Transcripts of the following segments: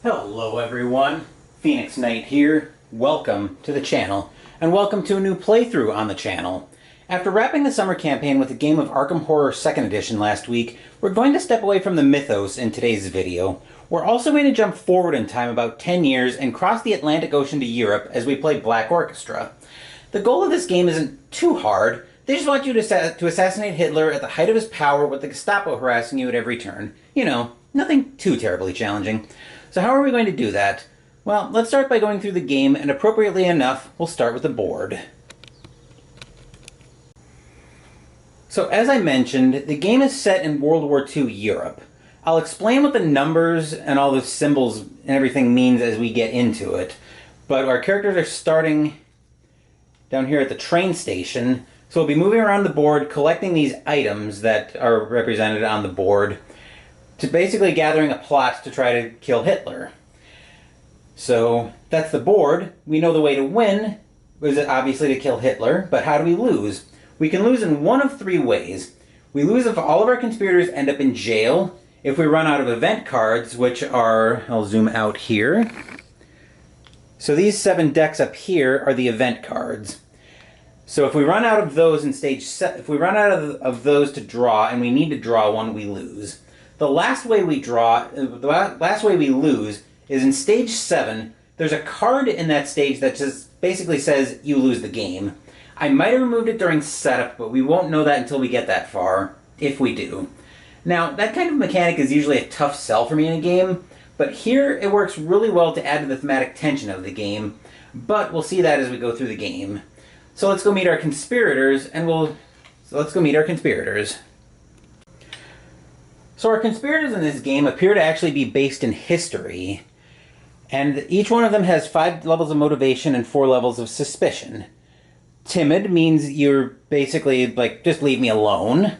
Hello everyone, Phoenix Knight here. Welcome to the channel, and welcome to a new playthrough on the channel. After wrapping the summer campaign with a game of Arkham Horror 2nd Edition last week, we're going to step away from the mythos in today's video. We're also going to jump forward in time about 10 years and cross the Atlantic Ocean to Europe as we play Black Orchestra. The goal of this game isn't too hard. They just want you to assassinate Hitler at the height of his power with the Gestapo harassing you at every turn. You know, nothing too terribly challenging. So how are we going to do that? Well, let's start by going through the game, and appropriately enough, we'll start with the board. So as I mentioned, the game is set in World War II Europe. I'll explain what the numbers and all the symbols and everything means as we get into it. But our characters are starting down here at the train station, so we'll be moving around the board, collecting these items that are represented on the board, to basically gathering a plot to try to kill Hitler. So that's the board. We know the way to win is obviously to kill Hitler, but how do we lose? We can lose in one of three ways. We lose if all of our conspirators end up in jail, if we run out of event cards, which are, I'll zoom out here. So these 7 decks up here are the event cards. So if we run out of those in stage if we run out of those to draw, and we need to draw one, we lose. The last way we lose is in stage 7. There's a card in that stage that just basically says you lose the game. I might have removed it during setup, but we won't know that until we get that far, if we do. Now, that kind of mechanic is usually a tough sell for me in a game, but here it works really well to add to the thematic tension of the game, but we'll see that as we go through the game. So let's go meet our conspirators, So our conspirators in this game appear to actually be based in history, and each one of them has 5 levels of motivation and 4 levels of suspicion. Timid means you're basically like, just leave me alone.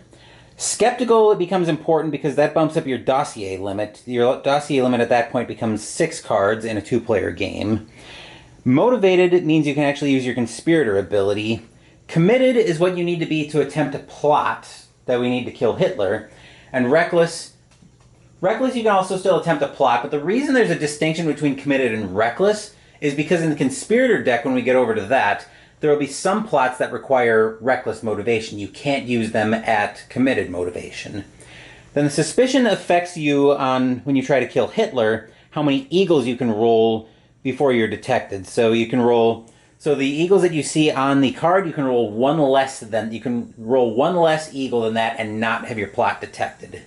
Skeptical, it becomes important because that bumps up your dossier limit. Your dossier limit at that point becomes 6 cards in a 2-player game. Motivated, it means you can actually use your conspirator ability. Committed is what you need to be to attempt a plot that we need to kill Hitler. And reckless you can also still attempt a plot, but the reason there's a distinction between committed and reckless is because in the conspirator deck, when we get over to that, there will be some plots that require reckless motivation. You can't use them at committed motivation. Then the suspicion affects you on, when you try to kill Hitler, how many eagles you can roll before you're detected. So you can roll, so the eagles that you see on the card, you can roll one less eagle than that and not have your plot detected.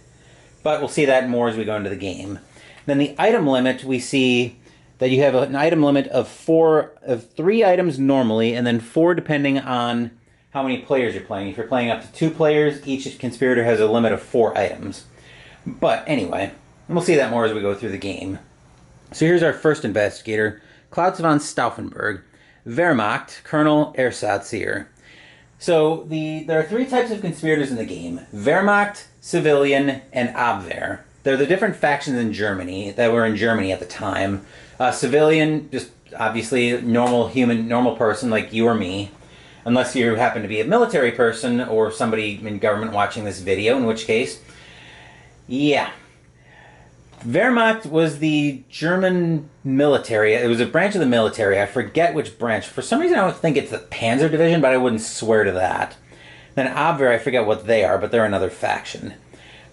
But we'll see that more as we go into the game. Then the item limit, we see that you have an item limit of 3 items normally, and then 4 depending on how many players you're playing. If you're playing up to 2 players, each conspirator has a limit of 4 items. But anyway, and we'll see that more as we go through the game. So here's our first investigator, Klaus von Stauffenberg, Wehrmacht, Colonel Ersatzier. So there are 3 types of conspirators in the game: Wehrmacht, Civilian, and Abwehr. They're the different factions in Germany that were in Germany at the time. Civilian, just obviously normal person like you or me, unless you happen to be a military person or somebody in government watching this video, in which case, yeah. Wehrmacht was the German military. It was a branch of the military. I forget which branch. For some reason I don't think it's the Panzer Division, but I wouldn't swear to that. Then Abwehr, I forget what they are, but they're another faction.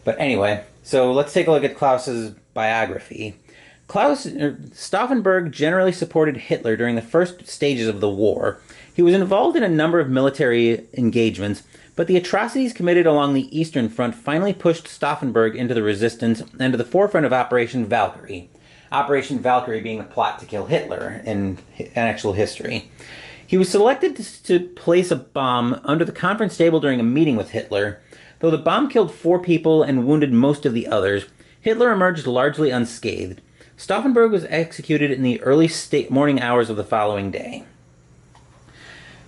But anyway, so let's take a look at Klaus's biography. Stauffenberg generally supported Hitler during the first stages of the war. He was involved in a number of military engagements, but the atrocities committed along the Eastern Front finally pushed Stauffenberg into the resistance and to the forefront of Operation Valkyrie. Operation Valkyrie being the plot to kill Hitler in actual history. He was selected to place a bomb under the conference table during a meeting with Hitler. Though the bomb killed 4 people and wounded most of the others, Hitler emerged largely unscathed. Stauffenberg was executed in the early morning hours of the following day.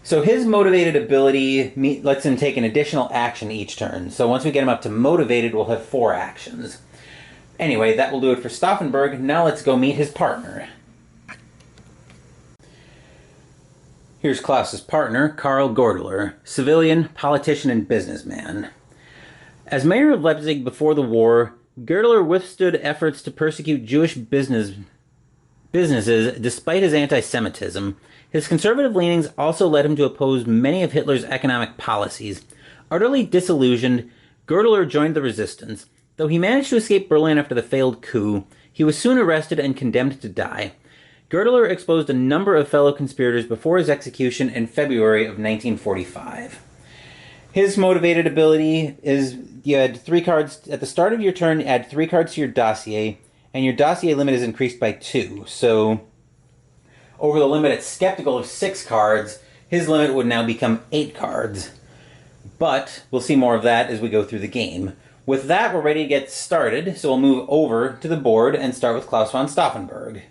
So his motivated ability lets him take an additional action each turn. So once we get him up to motivated, we'll have 4 actions. Anyway, that will do it for Stauffenberg. Now let's go meet his partner. Here's Klaus's partner, Karl Gordeler, civilian, politician, and businessman. As mayor of Leipzig before the war, Gertler withstood efforts to persecute Jewish business businesses despite his anti-Semitism. His conservative leanings also led him to oppose many of Hitler's economic policies. Utterly disillusioned, Girdler joined the resistance. Though he managed to escape Berlin after the failed coup, he was soon arrested and condemned to die. Girdler exposed a number of fellow conspirators before his execution in February of 1945. His motivated ability is you had 3 cards at the start of your turn, add 3 cards to your dossier, and your dossier limit is increased by 2. So over the limit at Skeptical of 6 cards, his limit would now become 8 cards. But we'll see more of that as we go through the game. With that, we're ready to get started, so we'll move over to the board and start with Klaus von Stauffenberg.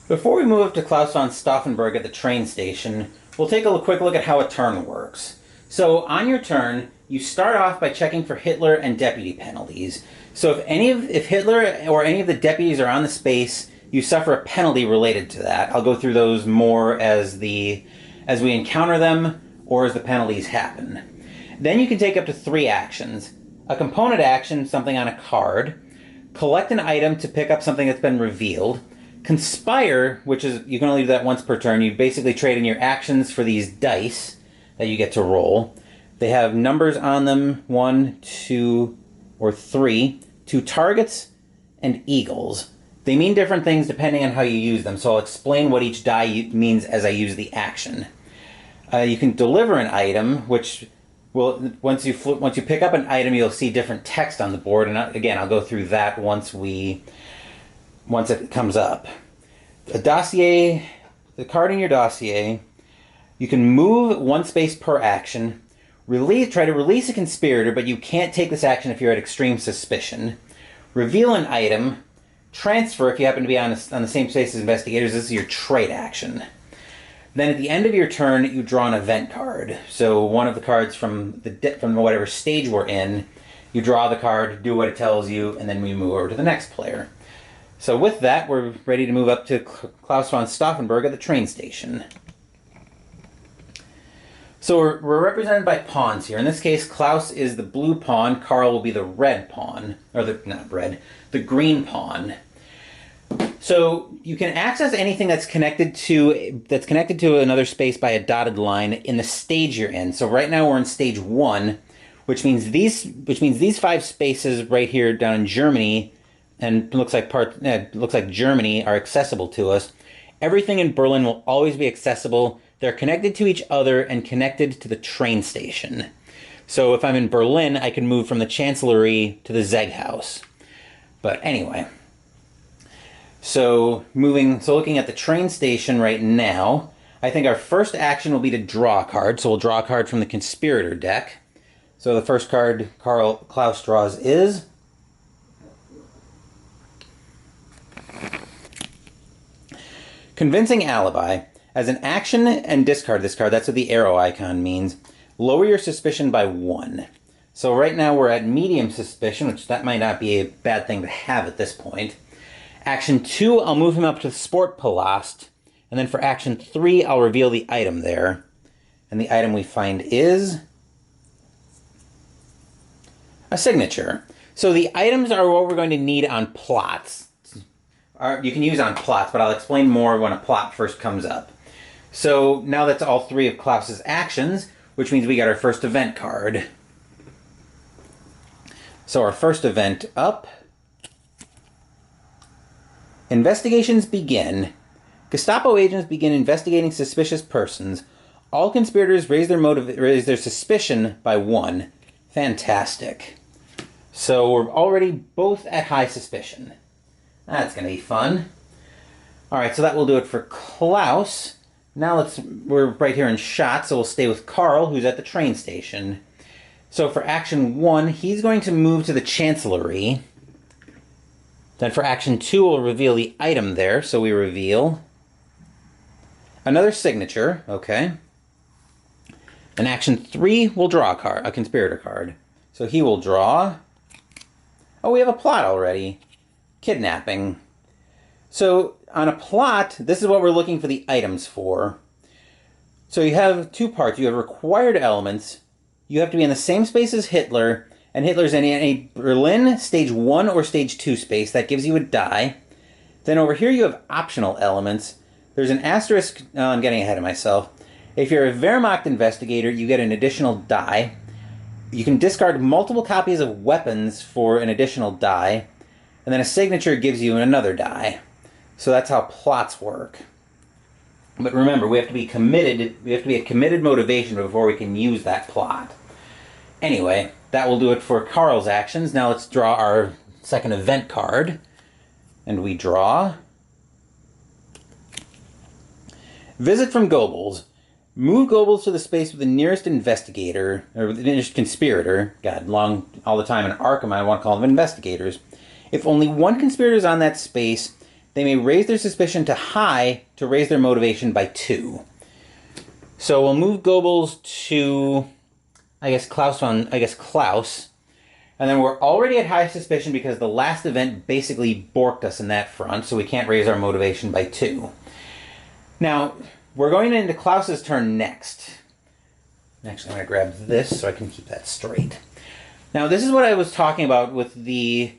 Before we move up to Klaus von Stauffenberg at the train station, we'll take a quick look at how a turn works. So on your turn, you start off by checking for Hitler and deputy penalties. So if Hitler or any of the deputies are on the space, you suffer a penalty related to that. I'll go through those more as we encounter them or as the penalties happen. Then you can take up to 3 actions. A component action, something on a card. Collect an item to pick up something that's been revealed. Conspire, which is, you can only do that once per turn. You basically trade in your actions for these dice that you get to roll. They have numbers on them, 1, 2, or 3. 2 targets and eagles. They mean different things depending on how you use them, so I'll explain what each die means as I use the action. You can deliver an item, which will once you pick up an item, you'll see different text on the board, and again, I'll go through that once it comes up. A dossier, the card in your dossier, you can move 1 space per action. Try to release a conspirator, but you can't take this action if you're at extreme suspicion. Reveal an item. Transfer if you happen to be on the same space as investigators. This is your trade action. Then at the end of your turn, you draw an event card. So one of the cards from whatever stage we're in, you draw the card, do what it tells you, and then we move over to the next player. So with that, we're ready to move up to Klaus von Stauffenberg at the train station. So we're represented by pawns here. In this case, Klaus is the blue pawn, Karl will be the red pawn, or the green pawn. So you can access anything that's connected to another space by a dotted line in the stage you're in. So right now we're in stage 1, which means these 5 spaces right here down in Germany, and looks like Germany, are accessible to us. Everything in Berlin will always be accessible. They're connected to each other and connected to the train station. So if I'm in Berlin, I can move from the Chancellery to the Zeghaus. But anyway, so looking at the train station right now, I think our first action will be to draw a card. So we'll draw a card from the conspirator deck. So the first card Klaus draws is Convincing Alibi. As an action and discard this card, that's what the arrow icon means. Lower your suspicion by 1. So right now we're at medium suspicion, which that might not be a bad thing to have at this point. Action 2, I'll move him up to Sportpalast. And then for action 3, I'll reveal the item there. And the item we find is a signature. So the items are what we're going to need on plots. You can use on plots, but I'll explain more when a plot first comes up. So now that's all 3 of Klaus's actions, which means we got our first event card. So our first event up. Investigations begin. Gestapo agents begin investigating suspicious persons. All conspirators raise their suspicion by 1. Fantastic. So we're already both at high suspicion. That's going to be fun. Alright, so that will do it for Klaus. Now we're right here in shot, so we'll stay with Karl, who's at the train station. So for action 1, he's going to move to the Chancellery. Then for action 2, we'll reveal the item there, so we reveal another signature, okay. In action 3, we'll draw a conspirator card. So he will draw... Oh, we have a plot already. Kidnapping. So on a plot, this is what we're looking for the items for. So you have two parts. You have required elements. You have to be in the same space as Hitler, and Hitler's in a Berlin stage 1 or stage 2 space. That gives you a die. Then over here you have optional elements. There's an asterisk. Oh, I'm getting ahead of myself. If you're a Wehrmacht investigator, you get an additional die. You can discard multiple copies of weapons for an additional die. And then a signature gives you another die. So that's how plots work. But remember, we have to be committed. We have to be a committed motivation before we can use that plot. Anyway, that will do it for Carl's actions. Now let's draw our second event card. And we draw... Visit from Goebbels. Move Goebbels to the space with the nearest investigator, or the nearest conspirator. God, all the time in Arkham, I want to call them investigators. If only one conspirator is on that space, they may raise their suspicion to high to raise their motivation by 2. So we'll move Goebbels to, Klaus. And then we're already at high suspicion because the last event basically borked us in that front, so we can't raise our motivation by 2. Now, we're going into Klaus's turn next. Actually, I'm going to grab this so I can keep that straight. Now, this is what I was talking about with the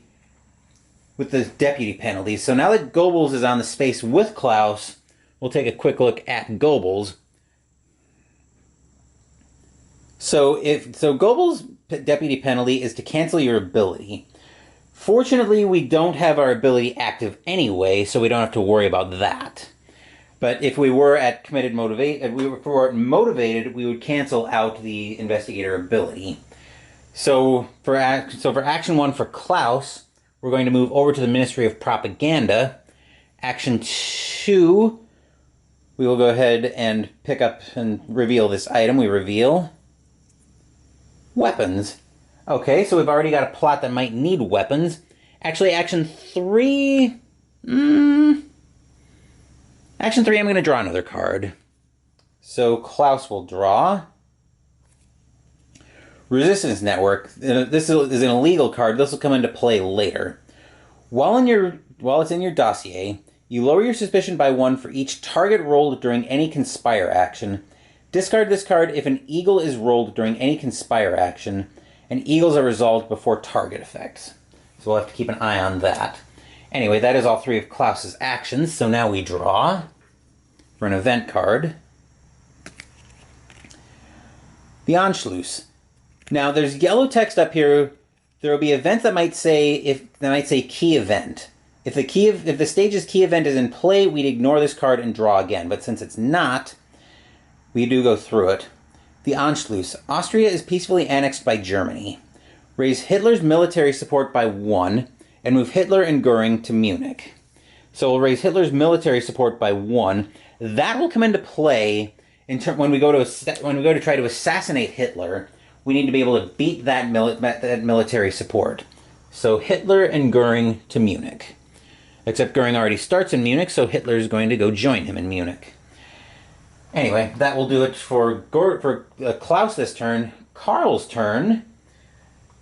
deputy penalties. So now that Goebbels is on the space with Klaus, we'll take a quick look at Goebbels. So Goebbels' deputy penalty is to cancel your ability. Fortunately, we don't have our ability active anyway, so we don't have to worry about that. But if we were at motivated, we would cancel out the investigator ability. So for action 1 for Klaus, we're going to move over to the Ministry of Propaganda. Action 2, we will go ahead and pick up and reveal this item. We reveal weapons. Okay, so we've already got a plot that might need weapons. Actually, action 3... Action 3, I'm going to draw another card. So Klaus will draw Resistance Network. This is an illegal card. This will come into play later. While it's in your dossier, you lower your suspicion by 1 for each target rolled during any Conspire action. Discard this card if an eagle is rolled during any Conspire action, and eagles are resolved before target effects. So we'll have to keep an eye on that. Anyway, that is all 3 of Klaus's actions, so now we draw for an event card. The Anschluss. Now, there's yellow text up here. There will be events that might say key event. If the stage's key event is in play, we'd ignore this card and draw again. But since it's not, we do go through it. The Anschluss. Austria is peacefully annexed by Germany. Raise Hitler's military support by 1 and move Hitler and Goering to Munich. So we'll raise Hitler's military support by 1. That will come into play when we go to try to assassinate Hitler. We need to be able to beat that military support. So Hitler and Goering to Munich. Except Goering already starts in Munich, so Hitler is going to go join him in Munich. Anyway, that will do it for Klaus this turn. Carl's turn.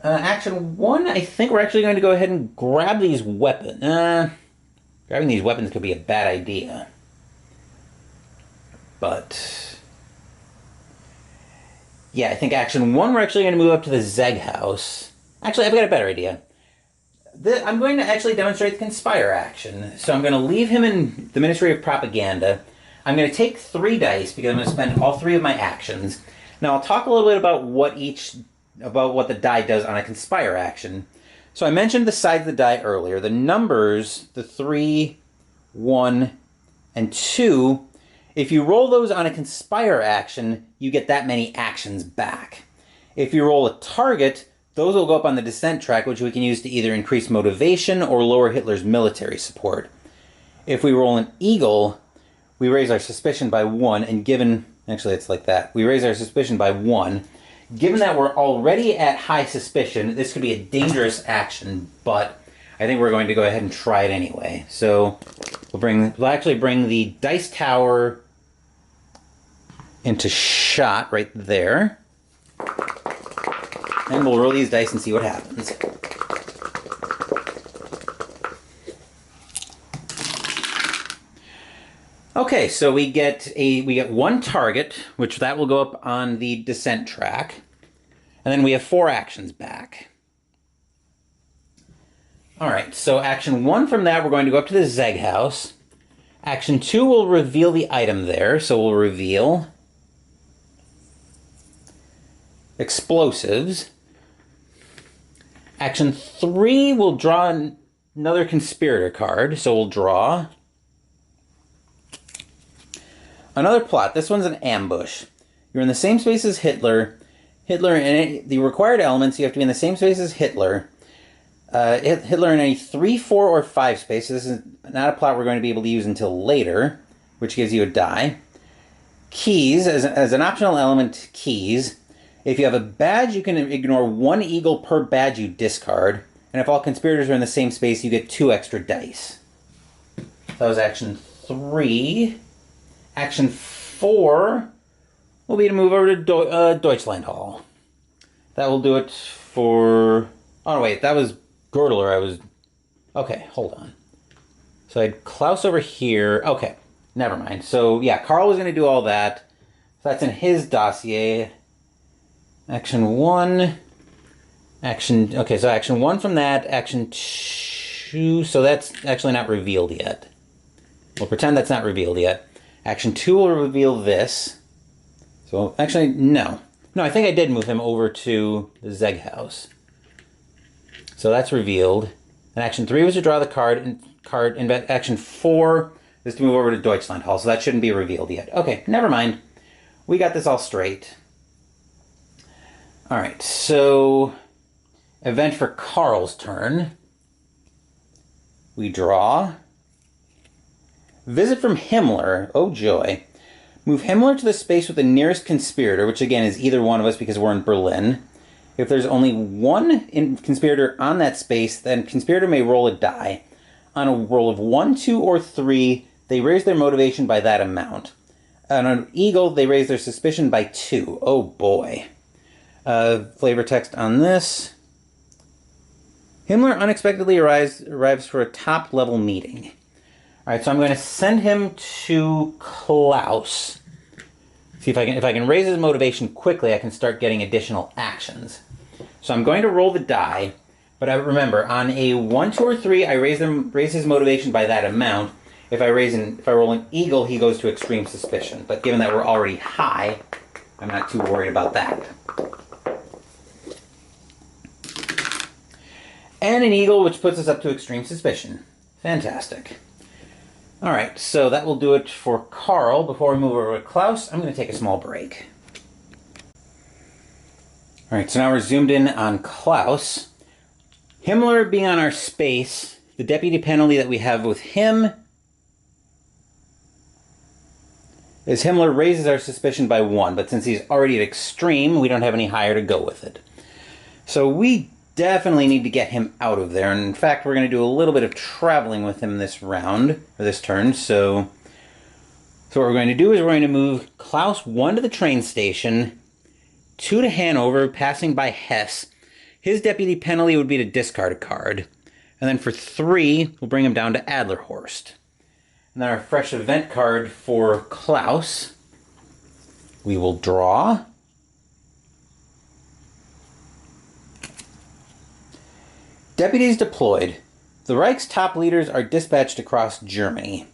Action 1, I think we're actually going to go ahead and grab these weapons. Grabbing these weapons could be a bad idea. But yeah, I think action 1, we're actually going to move up to the Zeg house. Actually, I've got a better idea. I'm going to actually demonstrate the Conspire action. So I'm going to leave him in the Ministry of Propaganda. I'm going to take 3 dice because I'm going to spend all 3 of my actions. Now I'll talk a little bit about what the die does on a Conspire action. So I mentioned the size of the die earlier. The numbers, the 3, 1, and 2, if you roll those on a Conspire action, you get that many actions back. If you roll a target, those will go up on the descent track, which we can use to either increase motivation or lower Hitler's military support. If we roll an eagle, we raise our suspicion by 1, and actually it's like that. We raise our suspicion by 1. Given that we're already at high suspicion, this could be a dangerous action, but I think we're going to go ahead and try it anyway. So we'll actually bring the dice tower into shot right there. And we'll roll these dice and see what happens. Okay, so we get one target, which that will go up on the descent track. And then we have 4 actions back. All right, so action 1 from that, we're going to go up to the Zeg house. Action 2 will reveal the item there, so we'll reveal explosives. Action 3 will draw another conspirator card, so we'll draw another plot. This one's an ambush. You're in the same space as Hitler. Hitler and the required elements, you have to be in the same space as Hitler. Hitler in any 3, 4, or 5 space. This is not a plot we're going to be able to use until later, which gives you a die. Keys, as an optional element, keys. If you have a badge, you can ignore 1 eagle per badge you discard. And if all conspirators are in the same space, you get 2 extra dice. That was action 3. Action 4 will be to move over to Deutschland Hall. That will do it for... Oh, wait, that was Girdler. Okay, hold on. So I had Klaus over here. Okay, never mind. So, yeah, Carl was going to do all that. So that's in his dossier. Action 1. Okay, so action 1 from that. Action 2. So that's actually not revealed yet. We'll pretend that's not revealed yet. Action 2 will reveal this. So, actually, no. No, I think I did move him over to the Zeg house. So that's revealed. And action 3 was to draw the card. And action 4 is to move over to Deutschland Hall. So that shouldn't be revealed yet. Okay, never mind. We got this all straight. Alright, so... Event for Carl's turn. We draw. Visit from Himmler. Oh, joy. Move Himmler to the space with the nearest conspirator, which again is either one of us because we're in Berlin. If there's only one conspirator on that space, then conspirator may roll a die. On a roll of 1, 2, or 3, they raise their motivation by that amount. On an eagle, they raise their suspicion by 2. Oh boy. Flavor text on this. Himmler unexpectedly arrives for a top-level meeting. Alright, so I'm going to send him to Klaus. See if I can raise his motivation quickly, I can start getting additional actions. So I'm going to roll the die, but remember, on a 1, 2, or 3, I raise his motivation by that amount. If I roll an eagle, he goes to extreme suspicion. But given that we're already high, I'm not too worried about that. And an eagle, which puts us up to extreme suspicion. Fantastic. Alright, so that will do it for Carl. Before we move over to Klaus, I'm going to take a small break. Alright, so now we're zoomed in on Klaus. Himmler being on our space, the deputy penalty that we have with him is Himmler raises our suspicion by 1, but since he's already at extreme, we don't have any higher to go with it. So we definitely need to get him out of there. And in fact, we're going to do a little bit of traveling with him this round, or this turn. So what we're going to do is we're going to move Klaus 1 to the train station, 2 to Hanover, passing by Hesse. His deputy penalty would be to discard a card. And then for 3, we'll bring him down to Adlerhorst. And then our fresh event card for Klaus, we will draw. Deputies deployed. The Reich's top leaders are dispatched across Germany.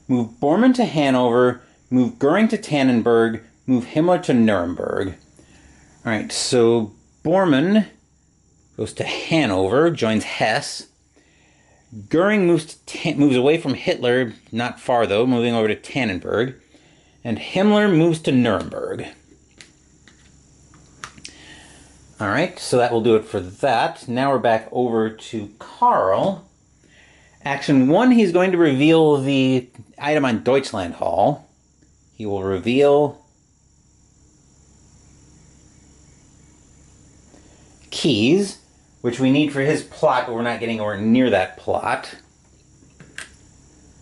Move Bormann to Hanover, move Goering to Tannenberg, move Himmler to Nuremberg. Alright, so Bormann goes to Hanover, joins Hesse. Goering moves away from Hitler, not far though, moving over to Tannenberg. And Himmler moves to Nuremberg. Alright, so that will do it for that. Now we're back over to Carl. Action 1, he's going to reveal the item on Deutschland Hall. He will reveal keys, which we need for his plot, but we're not getting anywhere near that plot.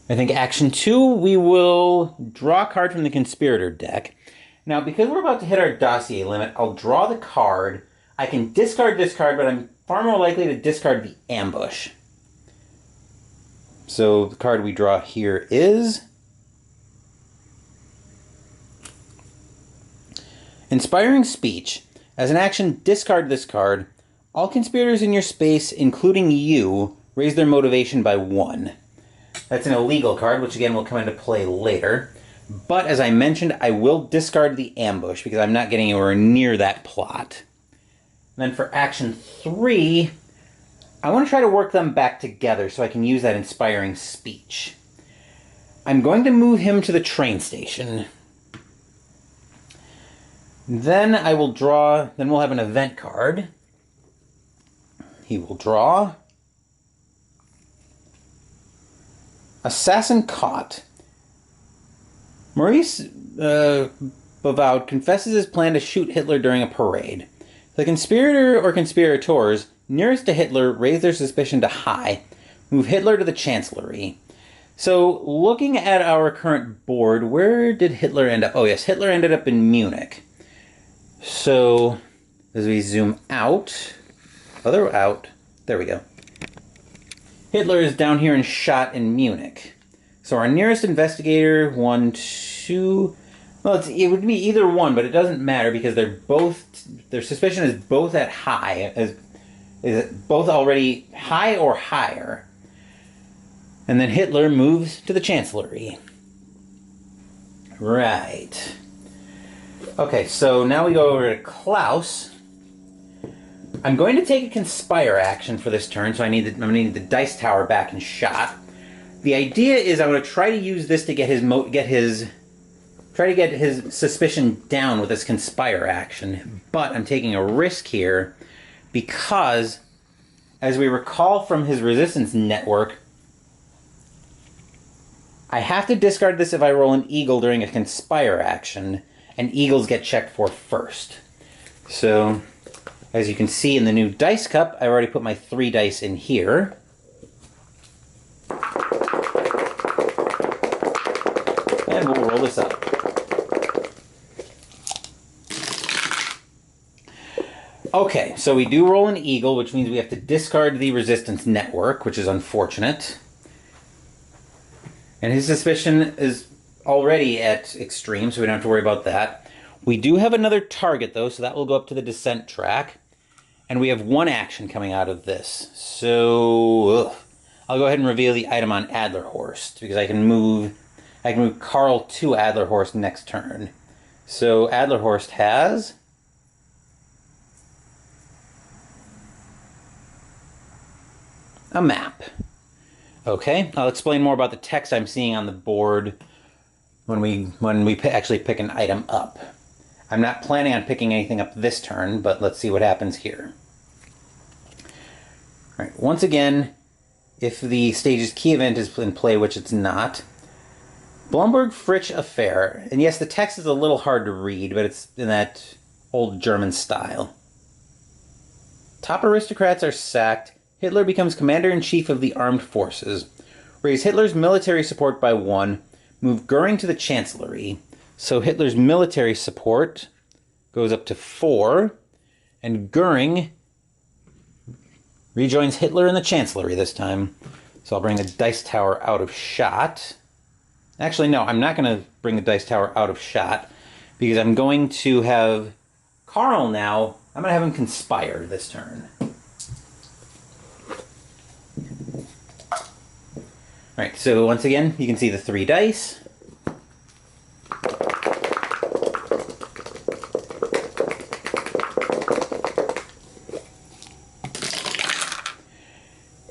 I think action 2, we will draw a card from the conspirator deck. Now, because we're about to hit our dossier limit, I'll draw the card. I can discard this card, but I'm far more likely to discard the ambush. So the card we draw here is Inspiring speech. As an action, discard this card. All conspirators in your space, including you, raise their motivation by 1. That's an illegal card, which again will come into play later. But as I mentioned, I will discard the ambush because I'm not getting anywhere near that plot. And then for action 3, I want to try to work them back together so I can use that inspiring speech. I'm going to move him to the train station. Then I will draw, then we'll have an event card. He will draw. Assassin caught. Maurice Bavaud confesses his plan to shoot Hitler during a parade. The conspirator or conspirators nearest to Hitler raise their suspicion to high. Move Hitler to the Chancellery. So, looking at our current board, where did Hitler end up? Oh yes, Hitler ended up in Munich. So, as we zoom out, there we go. Hitler is down here and shot in Munich. So our nearest investigator, 1, 2... Well, it would be either one, but it doesn't matter because their suspicion is both at high. Is it both already high or higher? And then Hitler moves to the Chancellery. Right. Okay, so now we go over to Klaus. I'm going to take a conspire action for this turn, so I'm going to need the dice tower back in shot. The idea is I'm going to try to use this to get his suspicion down with this conspire action, but I'm taking a risk here because, as we recall from his resistance network, I have to discard this if I roll an eagle during a conspire action, and eagles get checked for first. So, as you can see in the new dice cup, I've already put my 3 dice in here. And we'll roll this up. Okay, so we do roll an eagle, which means we have to discard the resistance network, which is unfortunate. And his suspicion is already at extreme, so we don't have to worry about that. We do have another target, though, so that will go up to the descent track. And we have 1 action coming out of this. So, I'll go ahead and reveal the item on Adlerhorst, because I can move Karl to Adlerhorst next turn. So, Adlerhorst has a map. Okay, I'll explain more about the text I'm seeing on the board when we actually pick an item up. I'm not planning on picking anything up this turn, but let's see what happens here. All right, once again, if the stage's key event is in play, which it's not, Blomberg-Fritsch affair. And yes, the text is a little hard to read, but it's in that old German style. Top aristocrats are sacked. Hitler becomes commander-in-chief of the armed forces. Raise Hitler's military support by 1. Move Goering to the Chancellery. So Hitler's military support goes up to 4. And Goering rejoins Hitler in the Chancellery this time. So I'll bring the dice tower out of shot. Actually, no, I'm not going to bring the dice tower out of shot because I'm going to have Karl now. I'm going to have him conspire this turn. Alright, so once again, you can see the 3 dice.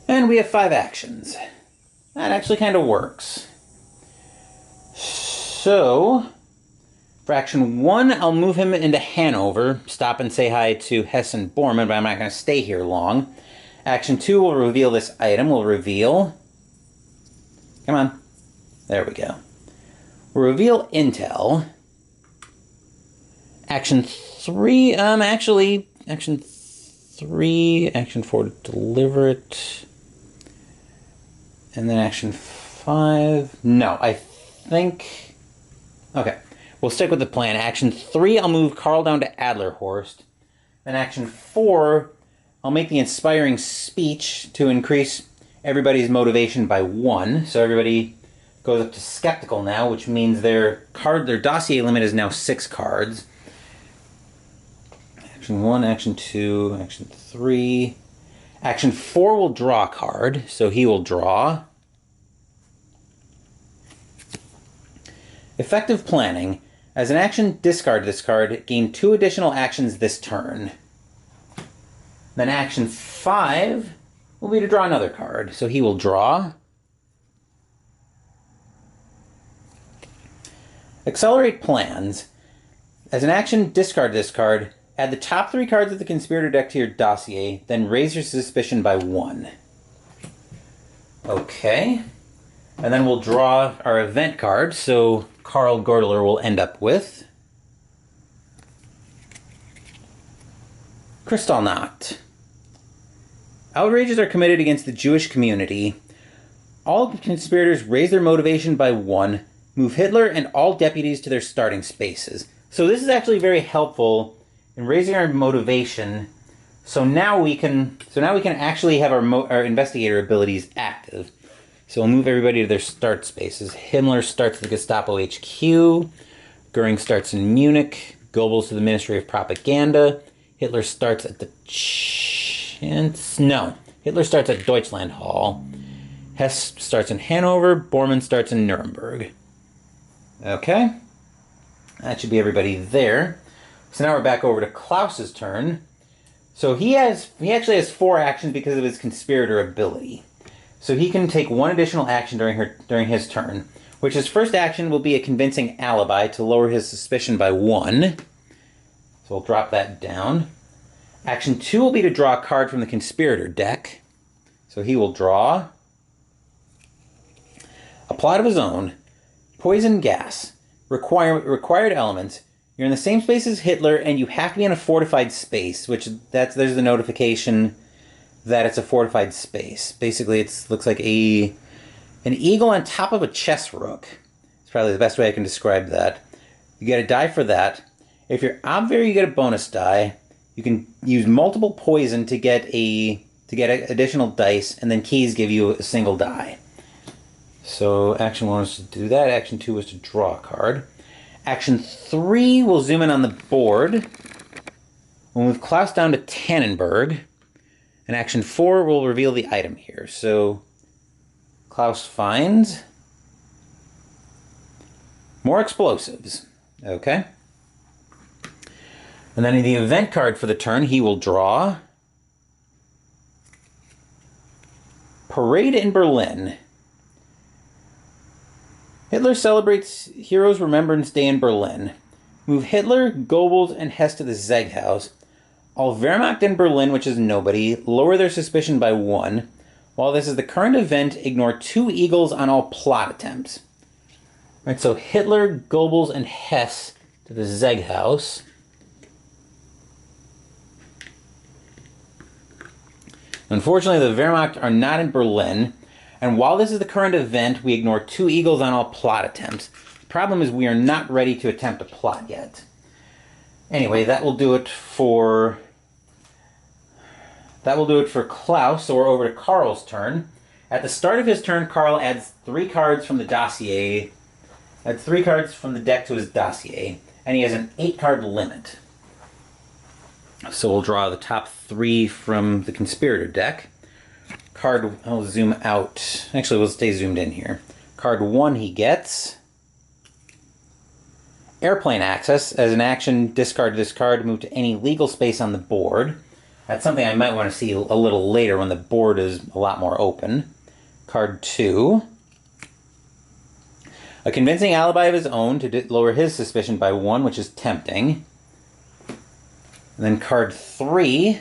And we have 5 actions. That actually kind of works. So, for action 1, I'll move him into Hanover, stop and say hi to Hess and Bormann, but I'm not going to stay here long. Action 2 will reveal this item. We'll reveal... Come on. There we go. We'll reveal intel. Action 3, action 3, action 4 to deliver it. And then action 5, no, I think, okay. We'll stick with the plan. Action 3, I'll move Karl down to Adlerhorst. Then action 4, I'll make the inspiring speech to increase everybody's motivation by 1. So everybody goes up to skeptical now, which means their dossier limit is now 6 cards. Action 1, Action 2, Action 3. Action 4 will draw a card, so he will draw. Effective planning. As an action, discard this card. Gain 2 additional actions this turn. Then Action 5 will be to draw another card, so he will draw. Accelerate plans. As an action, discard this card. Add the top 3 cards of the Conspirator deck to your dossier, then raise your suspicion by 1. Okay. And then we'll draw our event card, so Karl Gordler will end up with Kristallnacht. Outrages are committed against the Jewish community. All conspirators raise their motivation by 1. Move Hitler and all deputies to their starting spaces. So this is actually very helpful in raising our motivation. So now we can actually have our investigator abilities active. So we'll move everybody to their start spaces. Himmler starts at the Gestapo HQ. Goering starts in Munich. Goebbels to the Ministry of Propaganda. Hitler starts at the Hitler starts at Deutschland Hall. Hess starts in Hanover. Bormann starts in Nuremberg. Okay. That should be everybody there. So now we're back over to Klaus's turn. So he actually has 4 actions because of his conspirator ability. So he can take 1 additional action during his turn, which his first action will be a convincing alibi to lower his suspicion by 1. So we'll drop that down. Action 2 will be to draw a card from the conspirator deck. So he will draw a plot of his own. Poison gas. Required elements. You're in the same space as Hitler, and you have to be in a fortified space, there's the notification that it's a fortified space. Basically, it looks like an eagle on top of a chess rook. It's probably the best way I can describe that. You get a die for that. If you're obvious, you get a bonus die. You can use multiple poison to get additional dice, and then keys give you a single die. So Action 1 was to do that. Action 2 was to draw a card. Action 3 will zoom in on the board. We'll move Klaus down to Tannenberg. And Action 4 will reveal the item here. So Klaus finds more explosives. Okay. And then in the event card for the turn, he will draw Parade in Berlin. Hitler celebrates Heroes' Remembrance Day in Berlin. Move Hitler, Goebbels, and Hess to the Zeghaus. All Wehrmacht in Berlin, which is nobody, lower their suspicion by 1. While this is the current event, ignore 2 eagles on all plot attempts. Right, so Hitler, Goebbels, and Hess to the Zeghaus. Unfortunately, the Wehrmacht are not in Berlin. And while this is the current event, we ignore 2 eagles on all plot attempts. The problem is we are not ready to attempt a plot yet. Anyway, that will do it for Klaus, so we're over to Karl's turn. At the start of his turn, Karl adds 3 cards from the dossier. Adds 3 cards from the deck to his dossier, and he has an 8-card limit. So we'll draw the top 3 from the conspirator deck. I'll zoom out. Actually, we'll stay zoomed in here. Card 1 he gets airplane access. As an action, discard this card, move to any legal space on the board. That's something I might want to see a little later when the board is a lot more open. Card 2. A convincing alibi of his own to lower his suspicion by 1, which is tempting. And then card 3.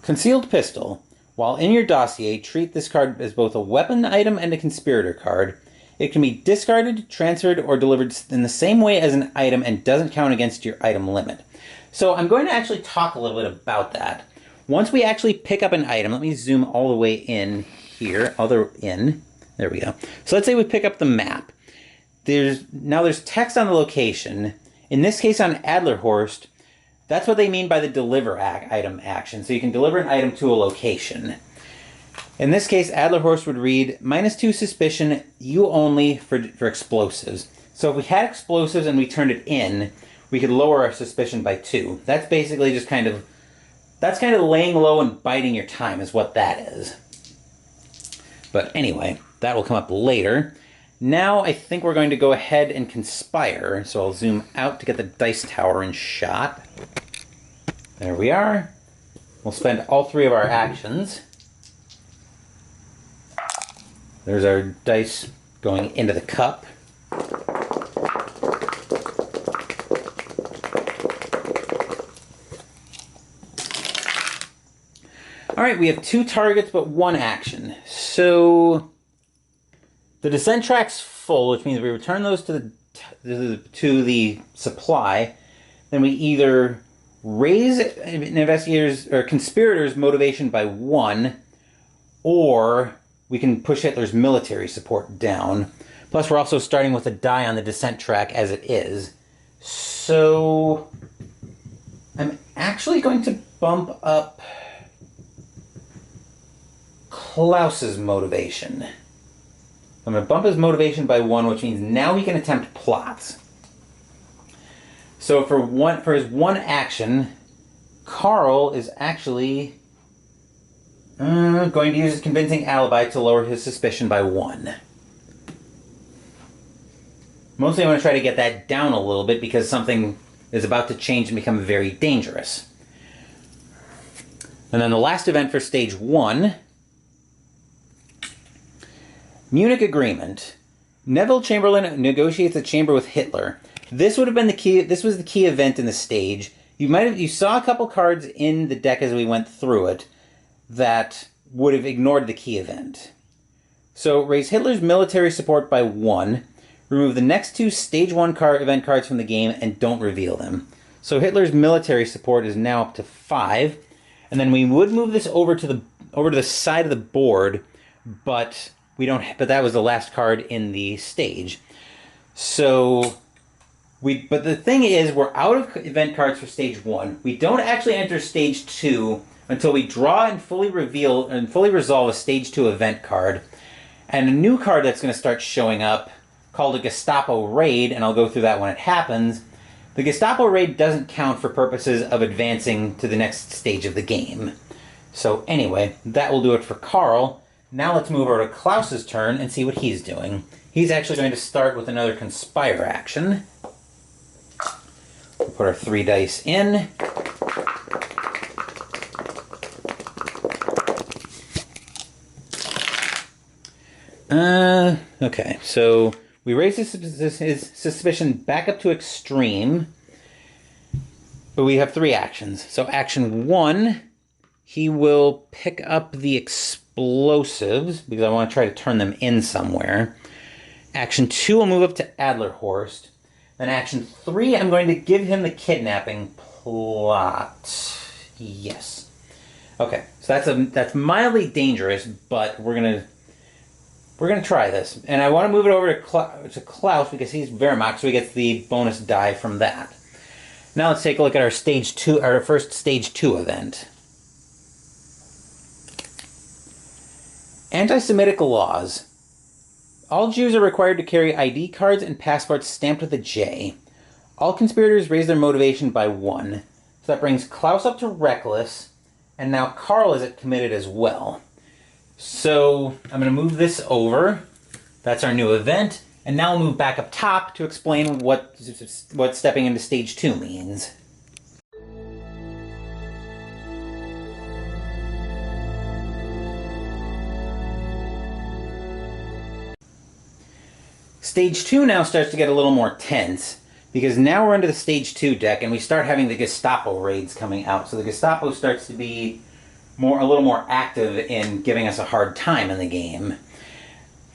Concealed pistol. While in your dossier, treat this card as both a weapon item and a conspirator card. It can be discarded, transferred, or delivered in the same way as an item and doesn't count against your item limit. So I'm going to actually talk a little bit about that. Once we actually pick up an item, let me zoom all the way in here. There we go. So let's say we pick up the map. There's text on the location. In this case on Adlerhorst, that's what they mean by the deliver item action. So you can deliver an item to a location. In this case, Adlerhorst would read, -2 suspicion, you only for explosives. So if we had explosives and we turned it in, we could lower our suspicion by 2. That's basically just that's kind of laying low and biding your time is what that is. But anyway, that will come up later. Now I think we're going to go ahead and conspire. So I'll zoom out to get the dice tower in shot. There we are. We'll spend all 3 of our actions. There's our dice going into the cup. Alright, we have 2 targets but 1 action. So the descent track's full, which means we return those to the supply. Then we either raise an investigator's or conspirators' motivation by 1, or we can push Hitler's military support down. Plus, we're also starting with a die on the descent track as it is. So I'm actually going to bump up Klaus's motivation. I'm going to bump his motivation by 1, which means now he can attempt plots. So for his 1 action, Karl is actually going to use his convincing alibi to lower his suspicion by 1. Mostly I want to try to get that down a little bit because something is about to change and become very dangerous. And then the last event for stage 1, Munich Agreement. Neville Chamberlain negotiates a chamber with Hitler. This would have been the key. This was the key event in the stage. You saw a couple cards in the deck as we went through it that would have ignored the key event. So raise Hitler's military support by 1. Remove the next 2 stage 1 event cards from the game and don't reveal them. So Hitler's military support is now up to 5, and then we would move this over to the side of the board, but we don't. But that was the last card in the stage. So but the thing is, we're out of event cards for stage 1. We don't actually enter stage 2 until we draw and fully reveal and fully resolve a stage 2 event card, and a new card that's going to start showing up called a Gestapo raid, and I'll go through that when it happens. The Gestapo raid doesn't count for purposes of advancing to the next stage of the game. So anyway, that will do it for Karl. Now let's move over to Klaus's turn and see what he's doing. He's actually going to start with another Conspire action. We'll put our 3 dice in. Okay, so we raise his suspicion back up to extreme, but we have 3 actions. So action 1, he will pick up the explosives, because I want to try to turn them in somewhere. Action 2 will move up to Adlerhorst. Then action 3, I'm going to give him the kidnapping plot. Yes. Okay, so that's mildly dangerous, but we're gonna try this. And I want to move it over to Klaus because he's Wehrmacht, so he gets the bonus die from that. Now let's take a look at our first stage 2 event. Anti-Semitic laws. All Jews are required to carry ID cards and passports stamped with a J. All conspirators raise their motivation by 1. So that brings Klaus up to reckless, and now Karl is at committed as well. So I'm going to move this over. That's our new event. And now we'll move back up top to explain what stepping into stage 2 means. Stage 2 now starts to get a little more tense, because now we're into the stage 2 deck and we start having the Gestapo raids coming out. So the Gestapo starts to be a little more active in giving us a hard time in the game.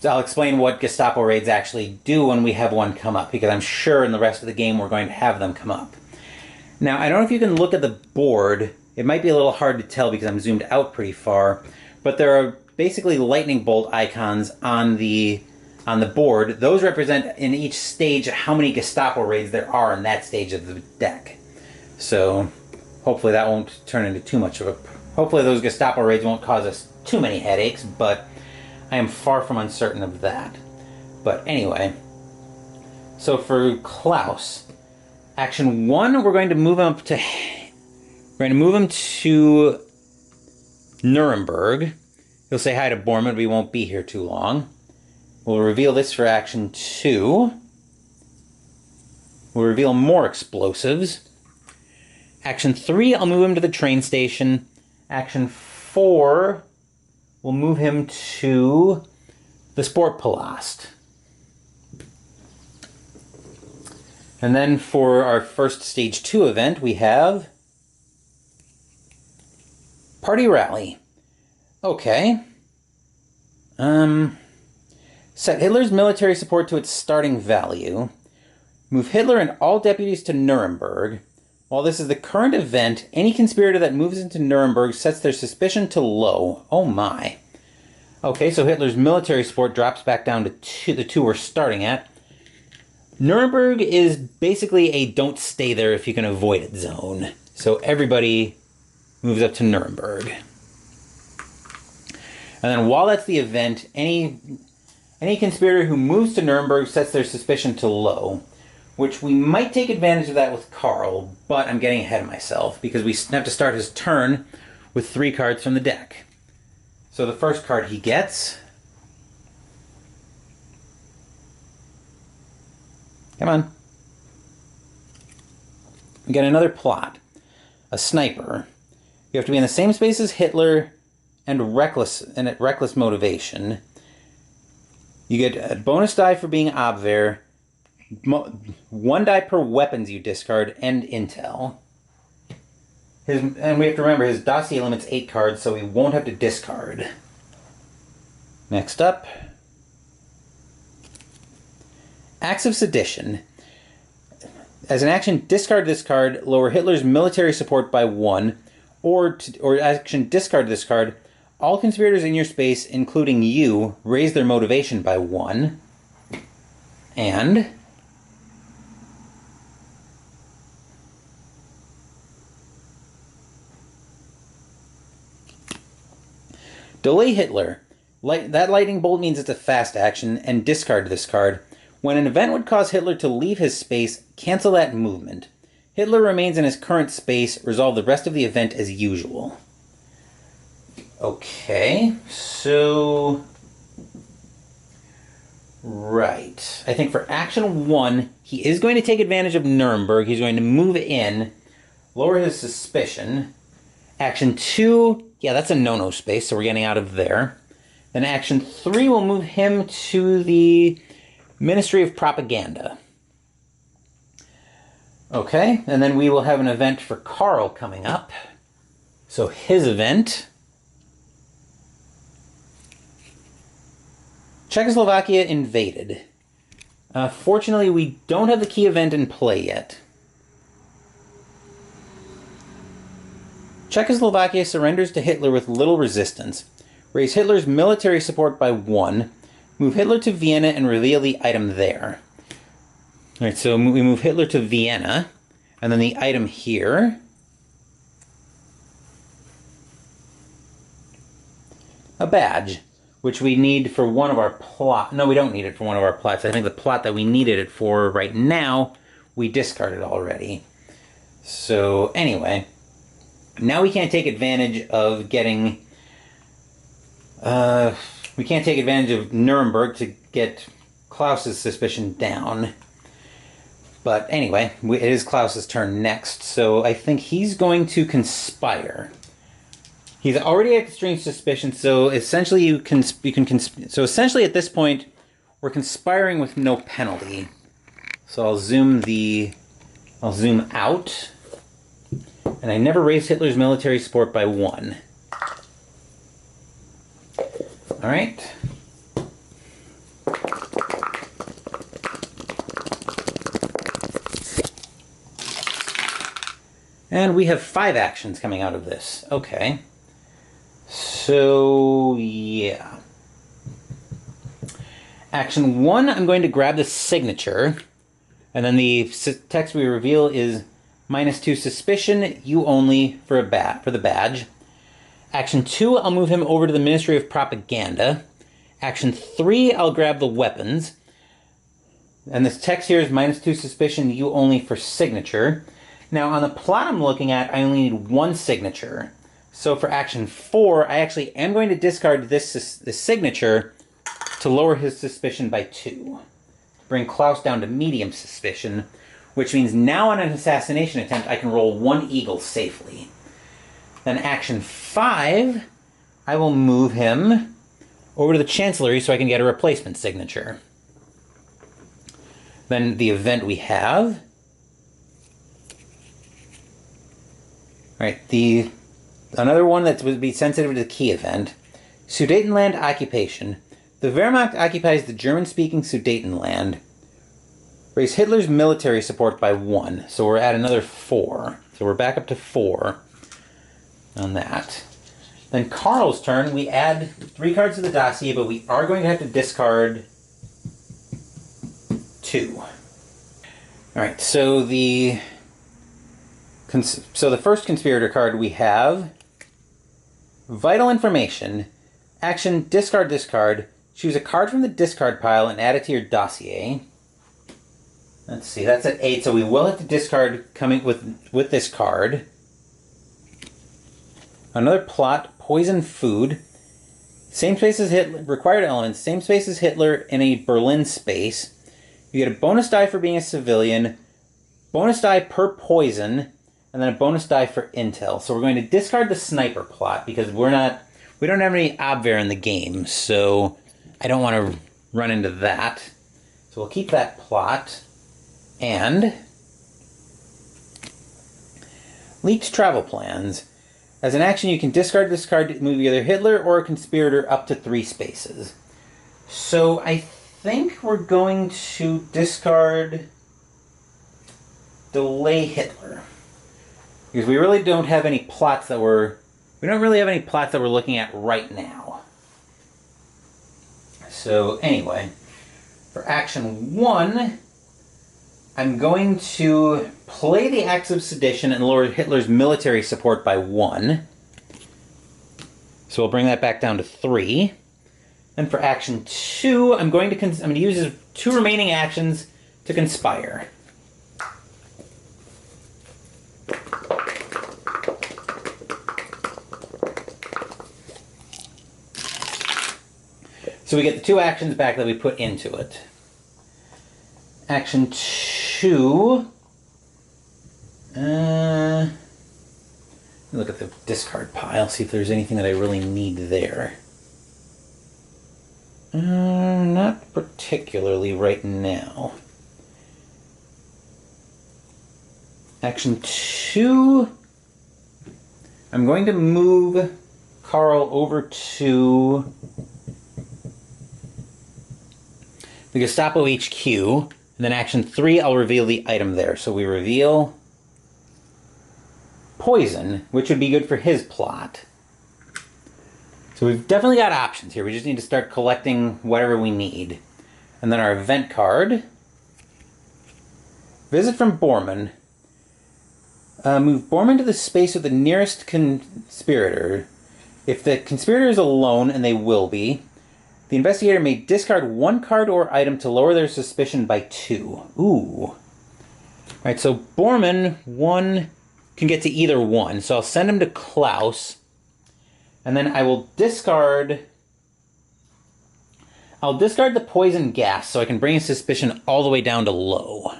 So I'll explain what Gestapo raids actually do when we have one come up, because I'm sure in the rest of the game we're going to have them come up. Now, I don't know if you can look at the board. It might be a little hard to tell because I'm zoomed out pretty far, but there are basically lightning bolt icons on the board. Those represent in each stage how many Gestapo raids there are in that stage of the deck. So hopefully that won't turn into too much of a... Hopefully those Gestapo raids won't cause us too many headaches, but I am far from uncertain of that. But anyway, so for Klaus, Action 1, we're going to move him up to... We're going to move him to Nuremberg. He'll say hi to Bormann, but we won't be here too long. We'll reveal this for Action 2. We'll reveal more explosives. Action 3, I'll move him to the train station. Action 4, we'll move him to the Sportpalast. And then for our first Stage 2 event, we have Party Rally. Okay. Set Hitler's military support to its starting value. Move Hitler and all deputies to Nuremberg. While this is the current event, any conspirator that moves into Nuremberg sets their suspicion to low. Oh my. Okay, so Hitler's military support drops back down to the 2 we're starting at. Nuremberg is basically a don't stay there if you can avoid it zone. So everybody moves up to Nuremberg. And then while that's the event, any conspirator who moves to Nuremberg sets their suspicion to low, which we might take advantage of that with Karl, but I'm getting ahead of myself because we have to start his turn with 3 cards from the deck. So the first card he gets... Come on. We get another plot. A sniper. You have to be in the same space as Hitler and at reckless motivation. You get a bonus die for being Abwehr, 1 die per weapons you discard, and intel. And we have to remember, his dossier limits 8 cards, so he won't have to discard. Next up, Acts of Sedition. As an action, discard this card, lower Hitler's military support by 1, or action, discard this card. All conspirators in your space, including you, raise their motivation by 1. And delay Hitler. That lightning bolt means it's a fast action, and discard this card. When an event would cause Hitler to leave his space, cancel that movement. Hitler remains in his current space. Resolve the rest of the event as usual. Okay, so... Right. I think for Action 1, he is going to take advantage of Nuremberg. He's going to move in, lower his suspicion. Action 2, yeah, that's a no-no space, so we're getting out of there. Then Action 3 will move him to the Ministry of Propaganda. Okay, and then we will have an event for Karl coming up. So his event... Czechoslovakia invaded. Fortunately, we don't have the key event in play yet. Czechoslovakia surrenders to Hitler with little resistance. Raise Hitler's military support by 1. Move Hitler to Vienna and reveal the item there. Alright, so we move Hitler to Vienna. And then the item here... a badge, which we need for one of our plots. No, we don't need it for one of our plots. I think the plot that we needed it for right now, we discarded already. So, anyway... Now we can't take advantage of getting... we can't take advantage of Nuremberg to get Klaus's suspicion down. But anyway, it is Klaus's turn next, so I think he's going to conspire. He's already at extreme suspicion, so essentially so essentially at this point, we're conspiring with no penalty. So I'll zoom out. And I never raised Hitler's military support by 1. Alright. And we have 5 actions coming out of this. Okay. So, yeah. Action 1, I'm going to grab the signature. And then the text we reveal is... -2 suspicion, you only for the badge. Action 2, I'll move him over to the Ministry of Propaganda. Action 3, I'll grab the weapons. And this text here is -2 suspicion, you only for signature. Now on the plot I'm looking at, I only need one signature. So for action 4, I actually am going to discard this signature to lower his suspicion by 2. Bring Klaus down to medium suspicion, which means now on an assassination attempt, I can roll 1 eagle safely. Then action 5, I will move him over to the Chancellery so I can get a replacement signature. Then the event we have. Alright, another one that would be sensitive to the key event. Sudetenland occupation. The Wehrmacht occupies the German-speaking Sudetenland. Raise Hitler's military support by 1, so we're at another 4. So we're back up to 4 on that. Then Karl's turn, we add 3 cards to the dossier, but we are going to have to discard 2. Alright, so the first conspirator card we have, Vital Information. Action, discard this card. Choose a card from the discard pile and add it to your dossier. Let's see, that's at 8, so we will have to discard coming with this card. Another plot, Poison Food. Same space as Hitler, required elements, same space as Hitler in a Berlin space. You get a bonus die for being a civilian, bonus die per poison, and then a bonus die for intel. So we're going to discard the sniper plot because we don't have any Abwehr in the game, so I don't want to run into that. So we'll keep that plot. And leaked travel plans. As an action, you can discard this card to move either Hitler or a conspirator up to 3 spaces. So I think we're going to discard delay Hitler. Because we really don't have any plots that we're looking at right now. So anyway, for action 1, I'm going to play the Acts of Sedition and lower Hitler's military support by 1. So we'll bring that back down to 3. And for action 2, I'm going to use his 2 remaining actions to conspire. So we get the 2 actions back that we put into it. Action 2. Let me look at the discard pile, see if there's anything that I really need there. Not particularly right now. Action 2. I'm going to move Karl over to the Gestapo HQ. And then action 3, I'll reveal the item there. So we reveal poison, which would be good for his plot. So we've definitely got options here. We just need to start collecting whatever we need. And then our event card. Visit from Bormann. Move Bormann to the space with the nearest conspirator. If the conspirator is alone, and they will be, the investigator may discard 1 card or item to lower their suspicion by 2. Ooh. Alright, so Bormann, 1 can get to either 1. So I'll send him to Klaus. And then I will discard... I'll discard the poison gas so I can bring his suspicion all the way down to low.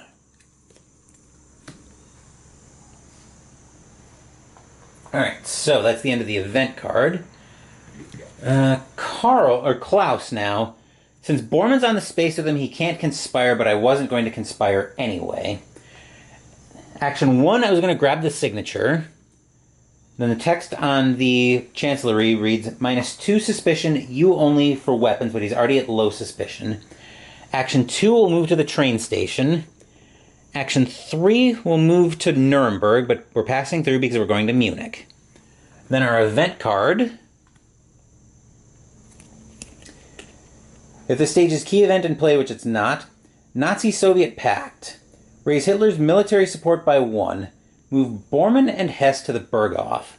Alright, so that's the end of the event card. Klaus now. Since Bormann's on the space with him, he can't conspire, but I wasn't going to conspire anyway. Action 1, I was going to grab the signature. Then the text on the Chancellery reads, -2 suspicion, you only for weapons, but he's already at low suspicion. Action 2 will move to the train station. Action 3 will move to Nuremberg, but we're passing through because we're going to Munich. Then our event card. If the stage is key event in play, which it's not, Nazi-Soviet Pact. Raise Hitler's military support by 1. Move Bormann and Hess to the Berghof.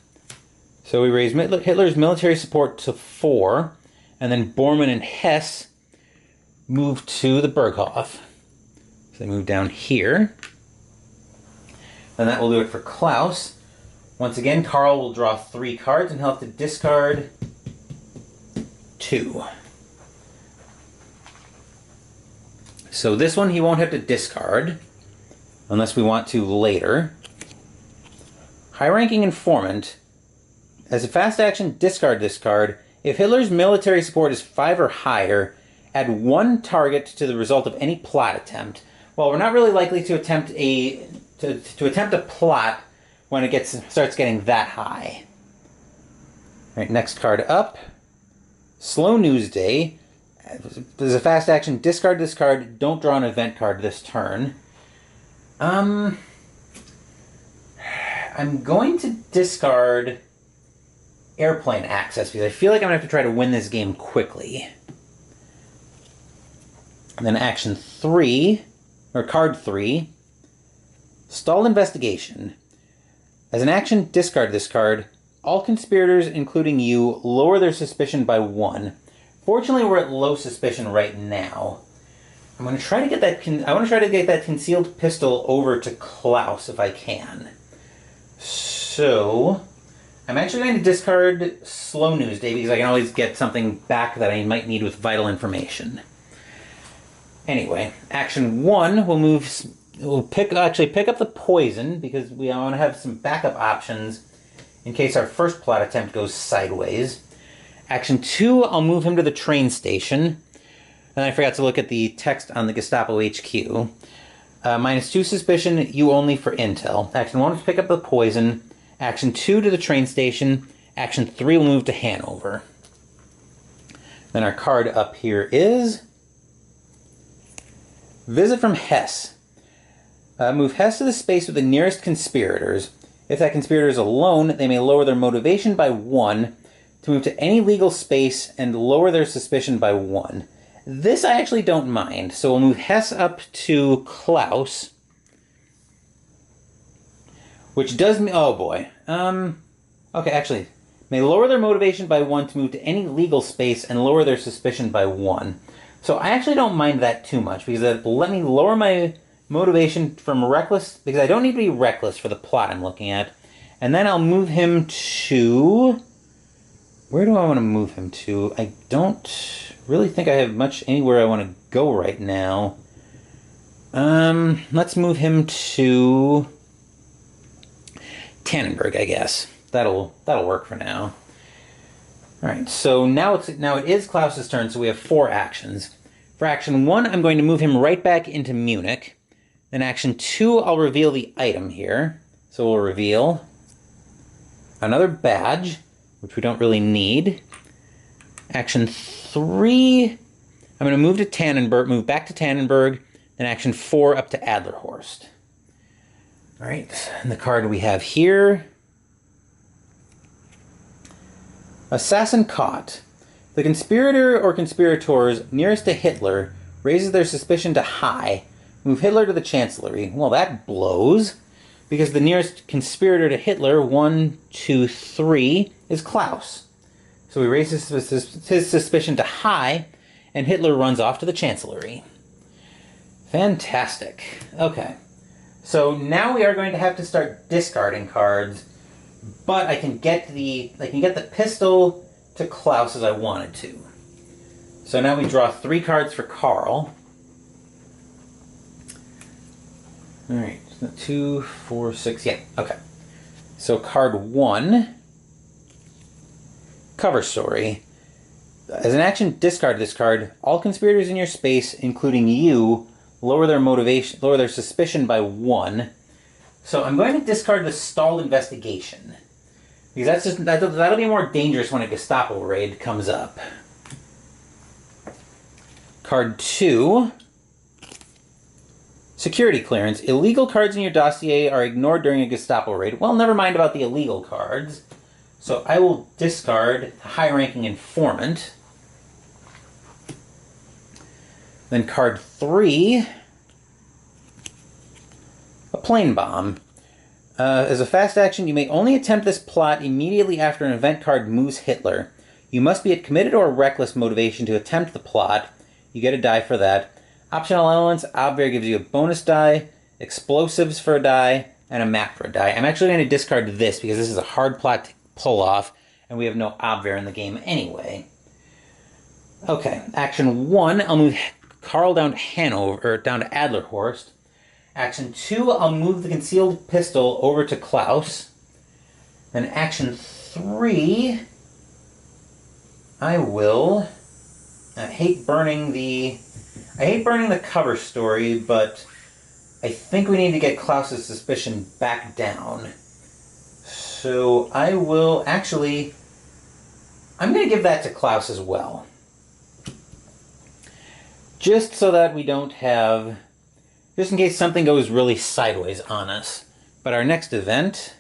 So we raise Hitler's military support to 4, and then Bormann and Hess move to the Berghof. So they move down here. And that will do it for Klaus. Once again, Carl will draw 3 cards and he'll have to discard 2. So this one he won't have to discard, unless we want to later. High-ranking informant. As a fast action, discard this card. If Hitler's military support is 5 or higher, add 1 target to the result of any plot attempt. Well, we're not really likely to attempt a plot when it starts getting that high. All right, next card up. Slow News Day. As a fast action, discard this card. Don't draw an event card this turn. I'm going to discard Airplane Access because I feel like I'm going to have to try to win this game quickly. And then action 3, or card 3, Stalled Investigation. As an action, discard this card. All conspirators, including you, lower their suspicion by 1. Fortunately, we're at low suspicion right now. I'm going to try to get that. I want to try to get that concealed pistol over to Klaus if I can. So, I'm actually going to discard Slow News Day because I can always get something back that I might need with vital information. Anyway, action 1 we'll pick up the poison because we want to have some backup options in case our first plot attempt goes sideways. Action 2, I'll move him to the train station. And I forgot to look at the text on the Gestapo HQ. -2 suspicion, you only for intel. Action 1 is pick up the poison. Action 2 to the train station. Action 3 will move to Hanover. Then our card up here is Visit from Hess. Move Hess to the space with the nearest conspirators. If that conspirator is alone, they may lower their motivation by 1 to move to any legal space and lower their suspicion by 1. This I actually don't mind, so we'll move Hess up to Klaus. Which does me... Oh, boy. Okay, actually. May lower their motivation by 1 to move to any legal space and lower their suspicion by 1. So I actually don't mind that too much, because it will let me lower my motivation from reckless, because I don't need to be reckless for the plot I'm looking at. And then I'll move him to... Where do I want to move him to? I don't really think I have much anywhere I want to go right now. Let's move him to Tannenberg, I guess. That'll work for now. All right, so now it is Klaus's turn, so we have 4 actions. For action 1, I'm going to move him right back into Munich. Then action 2, I'll reveal the item here. So we'll reveal another badge, which we don't really need. Action 3, I'm going to move back to Tannenberg. Then action 4 up to Adlerhorst. All right, and the card we have here. Assassin caught. The conspirator or conspirators nearest to Hitler raises their suspicion to high. Move Hitler to the Chancellery. Well, that blows, because the nearest conspirator to Hitler, 1, 2, 3, is Klaus. So he raises his suspicion to high, and Hitler runs off to the Chancellery. Fantastic. Okay. So now we are going to have to start discarding cards, but I can get the pistol to Klaus as I wanted to. So now we draw 3 cards for Carl. All right, 2, 4, 6, yeah, okay. So card 1, cover story. As an action, discard this card. All conspirators in your space, including you, lower their suspicion by 1. So I'm going to discard the stalled investigation, because that'll be more dangerous when a Gestapo raid comes up. Card 2, security clearance. Illegal cards in your dossier are ignored during a Gestapo raid. Well, never mind about the illegal cards. So I will discard the high-ranking informant. Then card 3, a plane bomb. As a fast action, you may only attempt this plot immediately after an event card moves Hitler. You must be at committed or reckless motivation to attempt the plot. You get a die for that. Optional elements, Obver gives you a bonus die, explosives for a die, and a map for a die. I'm actually going to discard this because this is a hard plot to pull off, and we have no Obver in the game anyway. Okay, action 1, I'll move Karl down to Hanover, or down to Adlerhorst. Action 2, I'll move the concealed pistol over to Klaus. Then action 3, I will... I hate burning the cover story, but I think we need to get Klaus's suspicion back down. So I will actually... I'm going to give that to Klaus as well. Just so that we don't have... Just in case something goes really sideways on us. But our next event...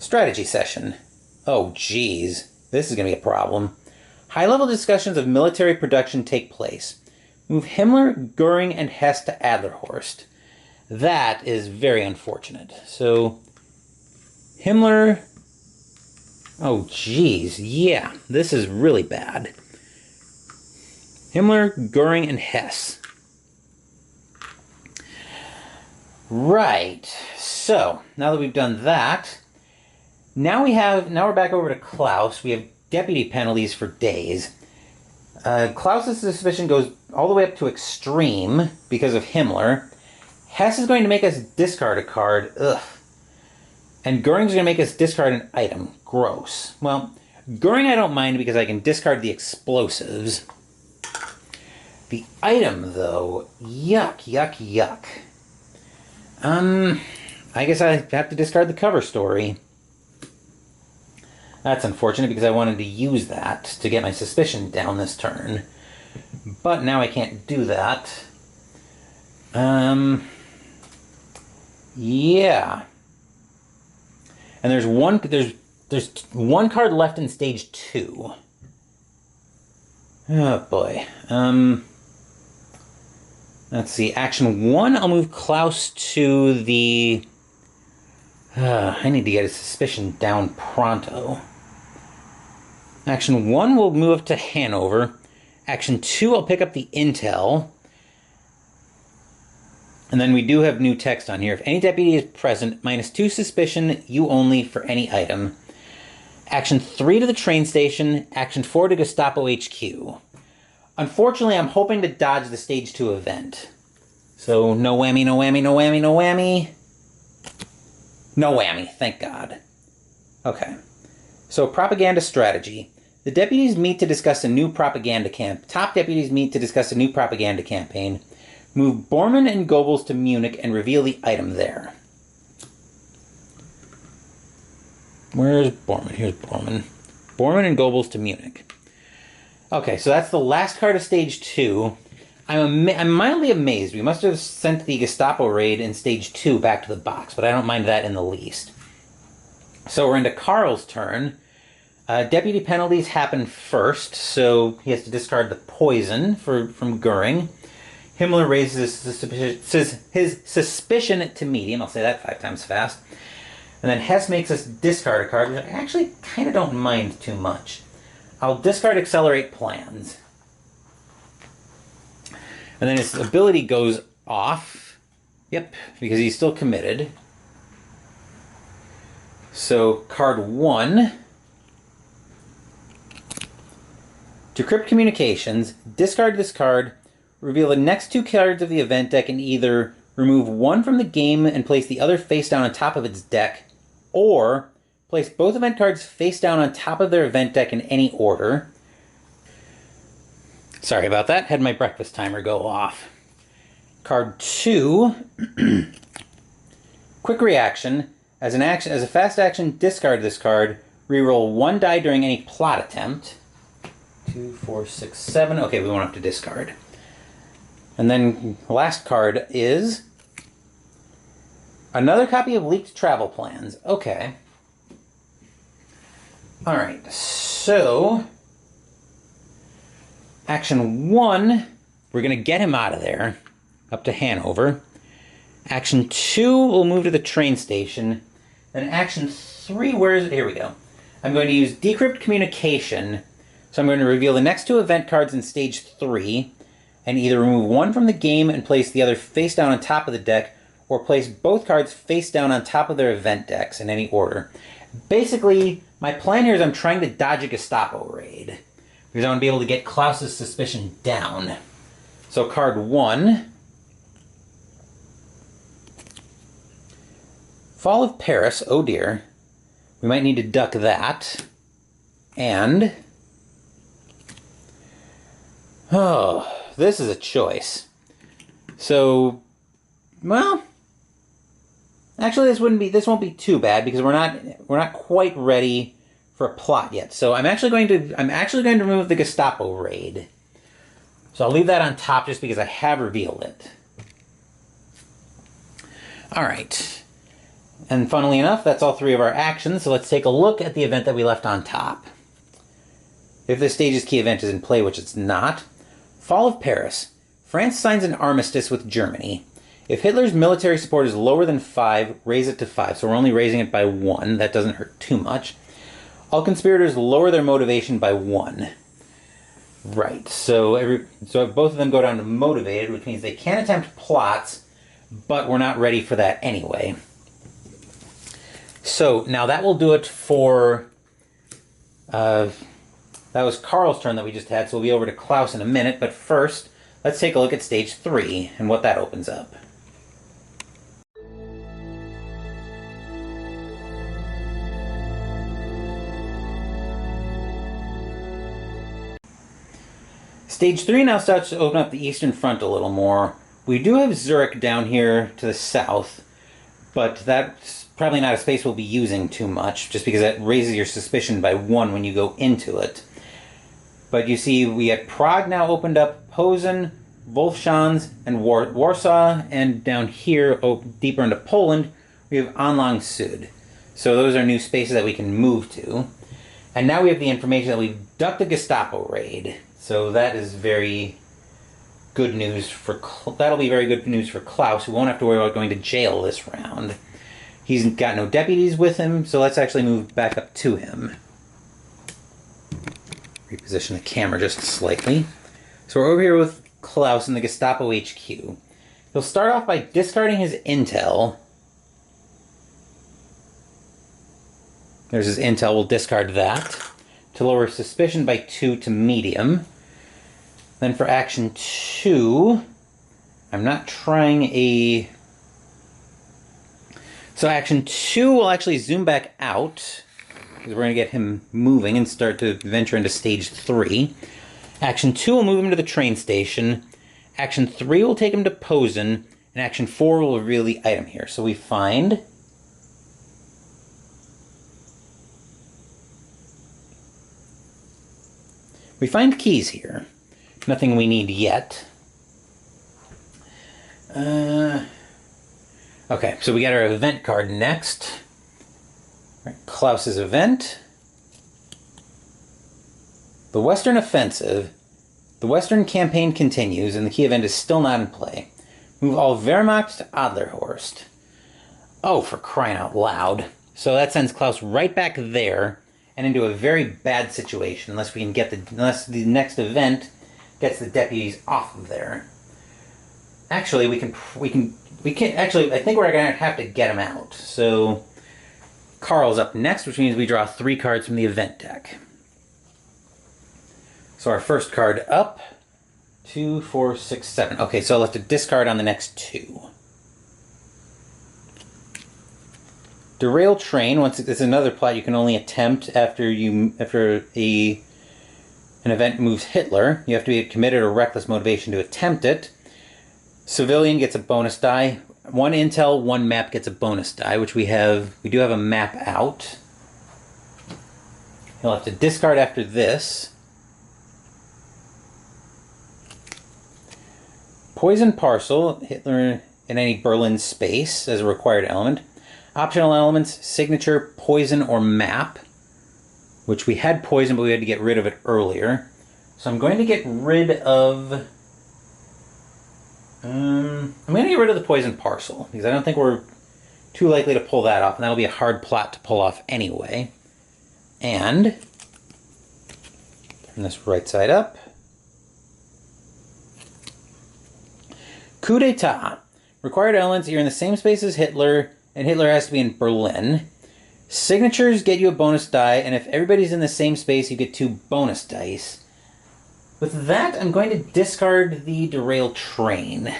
Strategy session. Oh, geez. This is going to be a problem. High-level discussions of military production take place. Move Himmler, Goering, and Hess to Adlerhorst. That is very unfortunate. So, Himmler... Oh, geez. Yeah, this is really bad. Himmler, Goering, and Hess. Right. So, now that we've done that, now we're back over to Klaus. We have deputy penalties for days. Klaus's suspicion goes all the way up to extreme because of Himmler. Hess is going to make us discard a card. Ugh. And Goering's going to make us discard an item. Gross. Well, Goering I don't mind because I can discard the explosives. The item, though, yuck, yuck, yuck. I guess I have to discard the cover story. That's unfortunate because I wanted to use that to get my suspicion down this turn. But now I can't do that. Yeah. And there's one card left in stage 2. Oh boy. Let's see. Action 1, I'll move Klaus to the... I need to get his suspicion down pronto. Action 1, we'll move up to Hanover. Action 2, I'll pick up the intel. And then we do have new text on here. If any deputy is present, -2 suspicion, you only for any item. Action 3 to the train station. Action 4 to Gestapo HQ. Unfortunately, I'm hoping to dodge the stage 2 event. So, no whammy, no whammy, no whammy, no whammy. No whammy, thank God. Okay. So, propaganda strategy. The deputies meet to discuss a new propaganda Top deputies meet to discuss a new propaganda campaign. Move Bormann and Goebbels to Munich and reveal the item there. Where's Bormann? Here's Bormann. Bormann and Goebbels to Munich. Okay, so that's the last card of stage 2. I'm mildly amazed. We must have sent the Gestapo raid in stage 2 back to the box, but I don't mind that in the least. So we're into Karl's turn. Deputy penalties happen first, so he has to discard the poison from Goering. Himmler raises his suspicion to medium. I'll say that 5 times fast. And then Hess makes us discard a card, which I actually kind of don't mind too much. I'll discard Accelerate Plans. And then his ability goes off. Yep, because he's still committed. So, card 1. Decrypt Communications. Discard this card. Reveal the next 2 cards of the event deck and either remove one from the game and place the other face down on top of its deck, or place both event cards face down on top of their event deck in any order. Sorry about that. Had my breakfast timer go off. Card 2. Quick reaction. As a fast action, discard this card. Reroll 1 die during any plot attempt. 2, 4, 6, 7. Okay, we won't have to discard. And then last card is another copy of Leaked Travel Plans. Okay. Alright, so action 1, we're going to get him out of there, up to Hanover. Action 2, we'll move to the train station. Then action 3, where is it? Here we go. I'm going to use Decrypt Communication So I'm going to reveal the next two event cards in stage 3, and either remove one from the game and place the other face down on top of the deck, or place both cards face down on top of their event decks in any order. Basically, my plan here is I'm trying to dodge a Gestapo raid, because I want to be able to get Klaus's suspicion down. So card 1, Fall of Paris, oh dear. We might need to duck that. And, oh, this is a choice. So, well, actually this won't be too bad because we're not quite ready for a plot yet. So I'm actually going to remove the Gestapo raid. So I'll leave that on top just because I have revealed it. All right. And funnily enough, that's all 3 of our actions, so let's take a look at the event that we left on top. If the stage's key event is in play, which it's not. Fall of Paris. France signs an armistice with Germany. If Hitler's military support is lower than 5, raise it to 5. So we're only raising it by 1. That doesn't hurt too much. All conspirators lower their motivation by 1. Right, so both of them go down to motivated, which means they can attempt plots, but we're not ready for that anyway. So now that will do it for, that was Carl's turn that we just had, so we'll be over to Klaus in a minute, but first, let's take a look at stage 3 and what that opens up. Stage 3 now starts to open up the Eastern Front a little more. We do have Zurich down here to the south, but that's probably not a space we'll be using too much, just because that raises your suspicion by 1 when you go into it. But you see, we have Prague now opened up, Posen, Wolfschanz, and Warsaw, and down here, deeper into Poland, we have Anlang Sud. So those are new spaces that we can move to. And now we have the information that we've ducked a Gestapo raid. So that is very good news for... That'll be very good news for Klaus, who won't have to worry about going to jail this round. He's got no deputies with him, so let's actually move back up to him. Reposition the camera just slightly. So we're over here with Klaus in the Gestapo HQ. He'll start off by discarding his intel. There's his intel, we'll discard that. To lower suspicion by 2 to medium. Then for action 2, I'm not trying a... So action 2 will actually zoom back out, because we're going to get him moving and start to venture into stage 3. Action 2 will move him to the train station. Action 3 will take him to Posen, and action 4 will reveal the item here. So we find... keys here. Nothing we need yet. Okay, so we got our event card next. Right, Klaus's event. The Western Offensive. The Western campaign continues, and the key event is still not in play. Move all Wehrmacht to Adlerhorst. Oh, for crying out loud. So that sends Klaus right back there, and into a very bad situation, unless the next event gets the deputies off of there. Actually, I think we're going to have to get him out. So, Carl's up next, which means we draw 3 cards from the event deck. So our first card up, 2, 4, 6, 7. Okay, so I'll have to discard on the next 2. Derail train. Once it's another plot you can only attempt after an event moves Hitler. You have to be committed or reckless motivation to attempt it. Civilian gets a bonus die. 1 intel, 1 map gets a bonus die, which we have. We do have a map out. He'll have to discard after this. Poison parcel, Hitler in any Berlin space as a required element. Optional elements, signature, poison, or map, which we had poison, but we had to get rid of it earlier. So I'm going to get rid of... I'm going to get rid of the poison parcel, because I don't think we're too likely to pull that off, and that'll be a hard plot to pull off anyway. And And this right side up. Coup d'etat. Required elements, you're in the same space as Hitler, and Hitler has to be in Berlin. Signatures get you a bonus die, and if everybody's in the same space, you get 2 bonus dice. With that, I'm going to discard the derail train.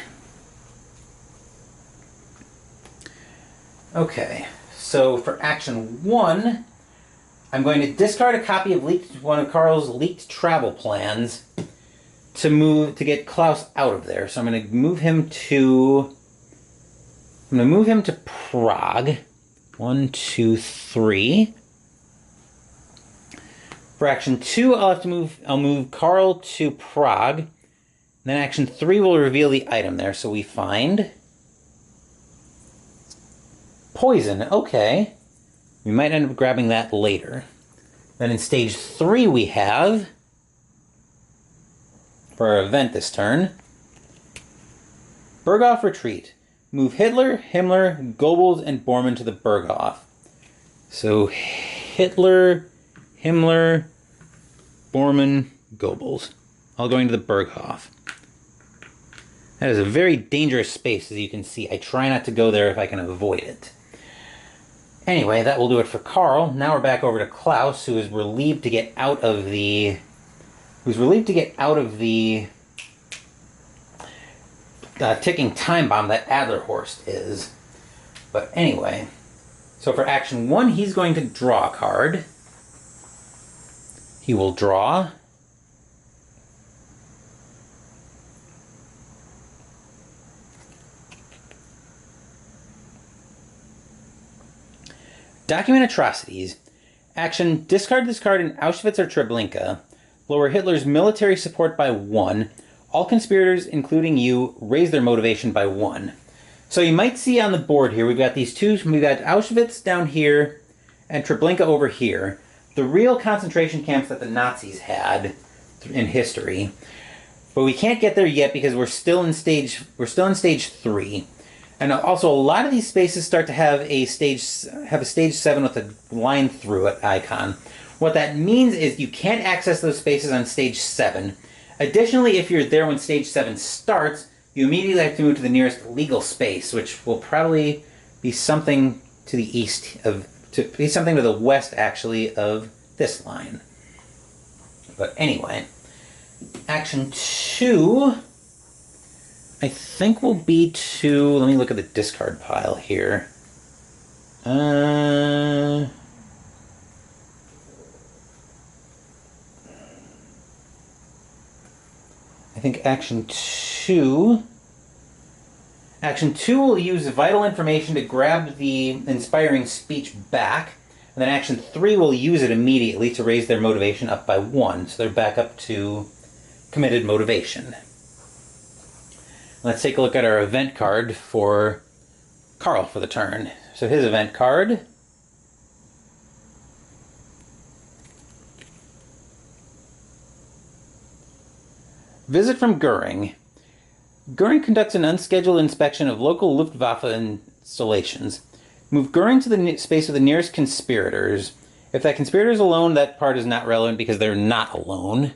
Okay, so for action 1, I'm going to discard a copy of one of Carl's leaked travel plans to get Klaus out of there. So I'm going to move him to Prague. 1, 2, 3. For action 2, I'll move Carl to Prague. And then action 3 will reveal the item there. So we find poison. Okay. We might end up grabbing that later. Then in stage 3 we have, for our event this turn, Berghoff Retreat. Move Hitler, Himmler, Goebbels, and Bormann to the Berghoff. So Hitler, Himmler, Bormann, Goebbels. All going to the Berghoff. That is a very dangerous space, as you can see. I try not to go there if I can avoid it. Anyway, that will do it for Carl. Now we're back over to Klaus, who is relieved to get out of the ticking time bomb that Adlerhorst is. But anyway, so for action 1, he's going to draw a card. He will draw. Document atrocities. Action, discard this card in Auschwitz or Treblinka. Lower Hitler's military support by 1. All conspirators, including you, raise their motivation by 1. So you might see on the board here, we've got these two, we've got Auschwitz down here and Treblinka over here. The real concentration camps that the Nazis had in history. But we can't get there yet because we're still in stage 3. And also, a lot of these spaces start to have a stage 7 with a line through it icon. What that means is you can't access those spaces on stage 7. Additionally, if you're there when stage 7 starts, you immediately have to move to the nearest legal space, which will probably be something to the east of, something to the west, actually, of this line. But anyway, action 2, I think will be to, let me look at the discard pile here. I think action 2 will use vital information to grab the inspiring speech back, and then action 3 will use it immediately to raise their motivation up by 1, so they're back up to committed motivation. Let's take a look at our event card for Carl for the turn. So his event card, visit from Goering. Goering conducts an unscheduled inspection of local Luftwaffe installations. Move Goering to the space of the nearest conspirators. If that conspirator is alone, that part is not relevant because they're not alone.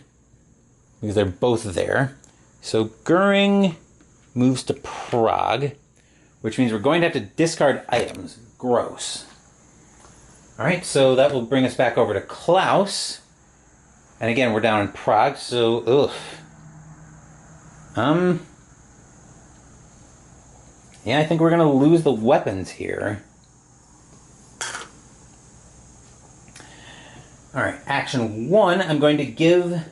Because they're both there. So Goering moves to Prague, which means we're going to have to discard items. Gross. Alright, so that will bring us back over to Klaus. And again, we're down in Prague, so, yeah, I think we're going to lose the weapons here. Alright, action 1, I'm going to give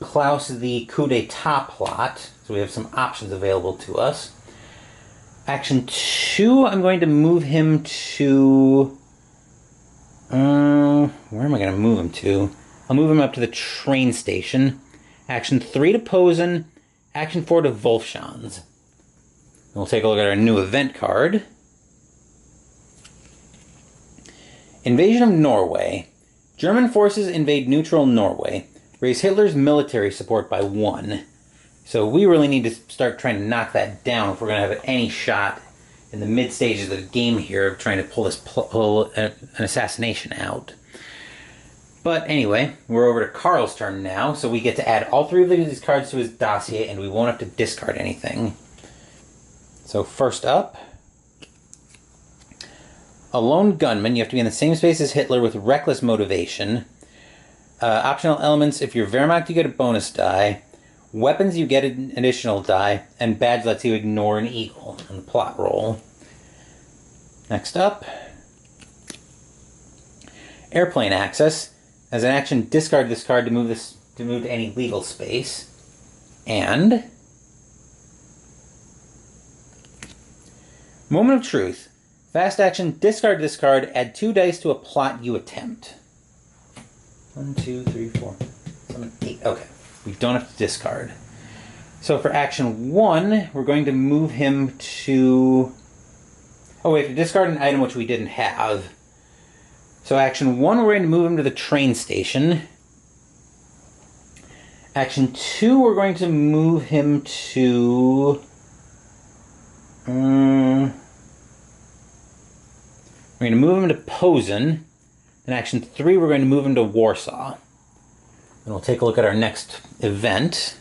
Klaus the coup d'etat plot, so we have some options available to us. Action 2, I'm going to move him to, where am I going to move him to? I'll move him up to the train station. Action 3 to Posen. Action 4 to Wolfschanz. We'll take a look at our new event card. Invasion of Norway. German forces invade neutral Norway. Raise Hitler's military support by 1. So we really need to start trying to knock that down if we're going to have any shot in the mid stages of the game here of trying to pull an assassination out. But anyway, we're over to Carl's turn now, so we get to add all 3 of these cards to his dossier, and we won't have to discard anything. So first up, a lone gunman. You have to be in the same space as Hitler with reckless motivation. Optional elements, if you're Wehrmacht, you get a bonus die. Weapons, you get an additional die. And badge lets you ignore an eagle on the plot roll. Next up, airplane access. As an action, discard this card to move to any legal space. And moment of truth. Fast action, discard this card, add 2 dice to a plot you attempt. 1, 2, 3, 4, 7, 8. Okay, we don't have to discard. So for action 1, we're going to move him to... Oh, we have to discard an item which we didn't have. So action 1, we're going to move him to the train station. Action 2, we're going to move him to... we're going to move him to Posen. In action 3, we're going to move him to Warsaw. And we'll take a look at our next event.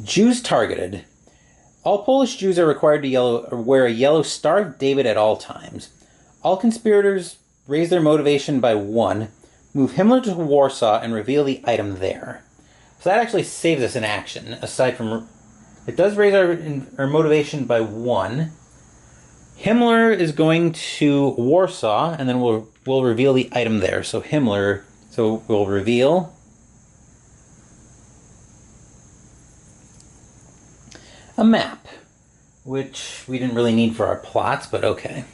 Jews targeted. All Polish Jews are required to wear a yellow Star of David at all times. All conspirators raise their motivation by 1. Move Himmler to Warsaw and reveal the item there. So that actually saves us an action, aside from... It does raise our motivation by 1. Himmler is going to Warsaw, and then we'll reveal the item there. So we'll reveal a map, which we didn't really need for our plots, but okay.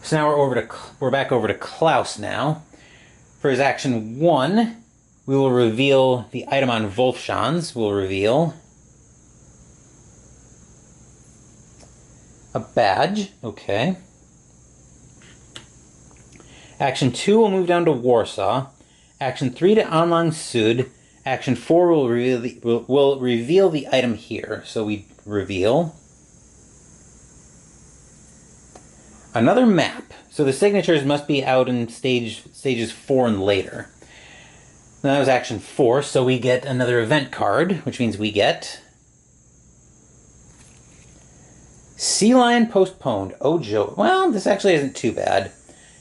So now we're back over to Klaus now. For his action 1, we will reveal the item on Wolfschanz. We'll reveal a badge. Okay. Action 2 will move down to Warsaw. Action 3 to Anlang Sud. Action 4 will reveal the item here. So we reveal another map. So the signatures must be out in stages 4 and later. Now that was action 4, so we get another event card, which means we get Sea Lion postponed. Oh, Joe. Well, this actually isn't too bad.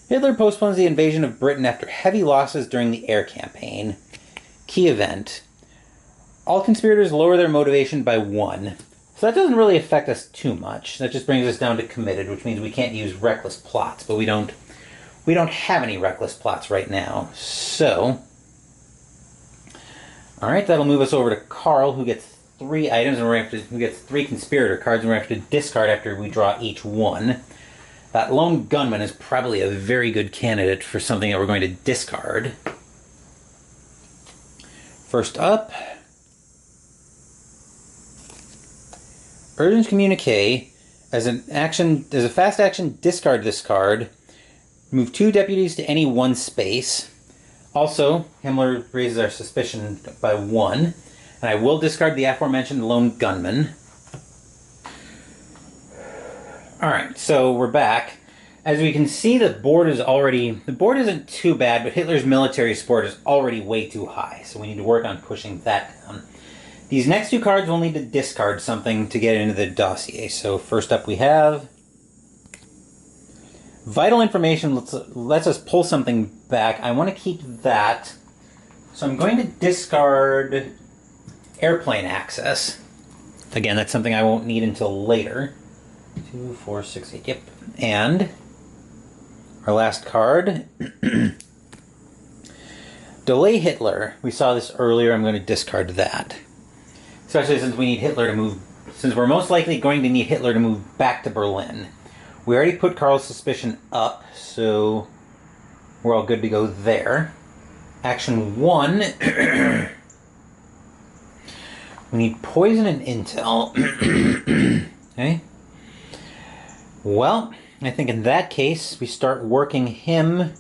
Hitler postpones the invasion of Britain after heavy losses during the air campaign. Key event. All conspirators lower their motivation by 1. So that doesn't really affect us too much. That just brings us down to committed, which means we can't use reckless plots, but we don't have any reckless plots right now. So, all right, that'll move us over to Carl, who gets 3 items, and who gets 3 conspirator cards, and we're going to have to discard after we draw each one. That lone gunman is probably a very good candidate for something that we're going to discard. First up, urgent communique. As a fast action, discard this card. Move 2 deputies to any 1 space. Also, Himmler raises our suspicion by 1. And I will discard the aforementioned lone gunman. Alright, so we're back. As we can see, the board isn't too bad, but Hitler's military support is already way too high, so we need to work on pushing that down. These next 2 cards will need to discard something to get into the dossier. So first up we have vital information lets us pull something back. I want to keep that, so I'm going to discard airplane access. Again, that's something I won't need until later. 2, 4, 6, 8, yep. And our last card, delay Hitler. We saw this earlier, I'm going to discard that. Especially since we need Hitler to move, since we're most likely going to need Hitler to move back to Berlin. We already put Karl's suspicion up, so we're all good to go there. Action 1. We need poison and intel. Okay. Well, I think in that case, we start working him.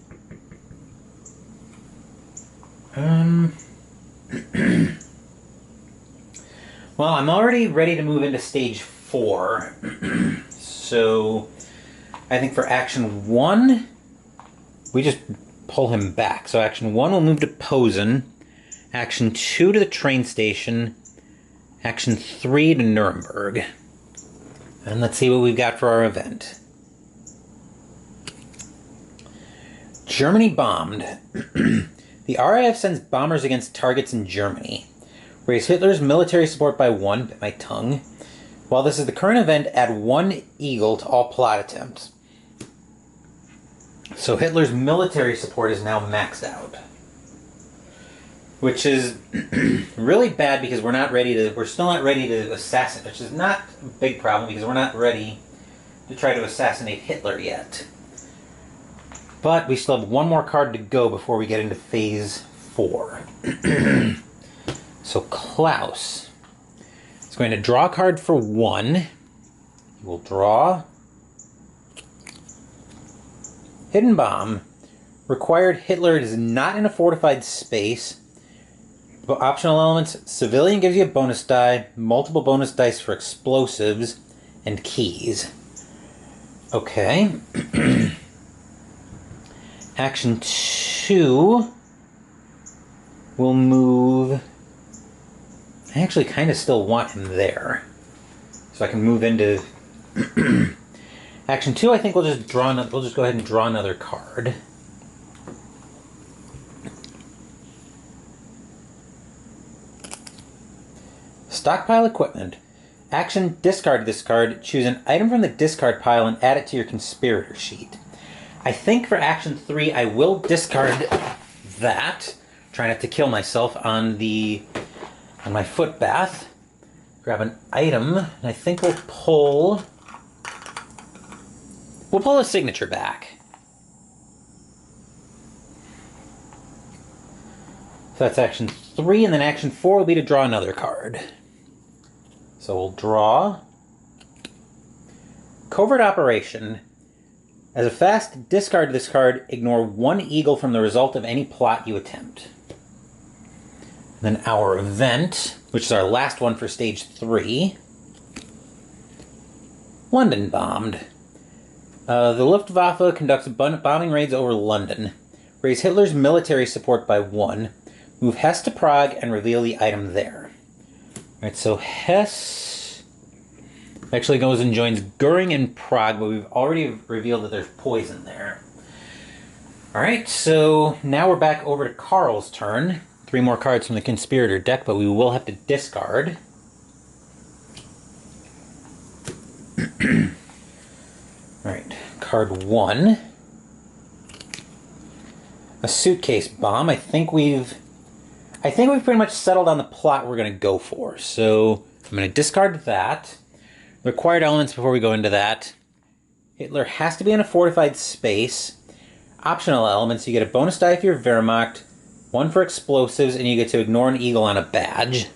Well, I'm already ready to move into stage 4. So, I think for action 1, we just pull him back. So action 1 will move to Posen. Action 2 to the train station. Action 3 to Nuremberg. And let's see what we've got for our event. Germany bombed. The RAF sends bombers against targets in Germany. Raise Hitler's military support by 1, bit my tongue. While this is the current event, add 1 eagle to all plot attempts. So Hitler's military support is now maxed out. Which is really bad because we're still not ready to assassinate, which is not a big problem because we're not ready to try to assassinate Hitler yet. But we still have 1 more card to go before we get into phase 4. So Klaus is going to draw a card for 1. He will draw Hidden Bomb. Required Hitler is not in a fortified space. But optional elements, Civilian gives you a bonus die, multiple bonus dice for explosives, and keys. Okay. Action 2 will move... I actually kind of still want him there. So I can move into... Action 2, I think we'll just go ahead and draw another card. Stockpile equipment. Action, discard this card. Choose an item from the discard pile and add it to your conspirator sheet. I think for action 3, I will discard that. Try not to kill myself on my foot bath. Grab an item, and I think we'll pull a signature back. So that's action 3, and then action 4 will be to draw another card. So we'll draw Covert Operation. As a fast, discard this card, ignore 1 eagle from the result of any plot you attempt. And then our event, which is our last one for stage 3. London bombed. The Luftwaffe conducts bombing raids over London. Raise Hitler's military support by 1. Move Hesse to Prague and reveal the item there. Alright, so Hesse actually goes and joins Goering in Prague, but we've already revealed that there's poison there. Alright, so now we're back over to Karl's turn. 3 more cards from the Conspirator deck, but we will have to discard. Alright, card 1. A suitcase bomb. I think we've pretty much settled on the plot we're going to go for. So I'm going to discard that. The required elements before we go into that. Hitler has to be in a fortified space. Optional elements, you get a bonus die if you're Wehrmacht, 1 for explosives, and you get to ignore an eagle on a badge.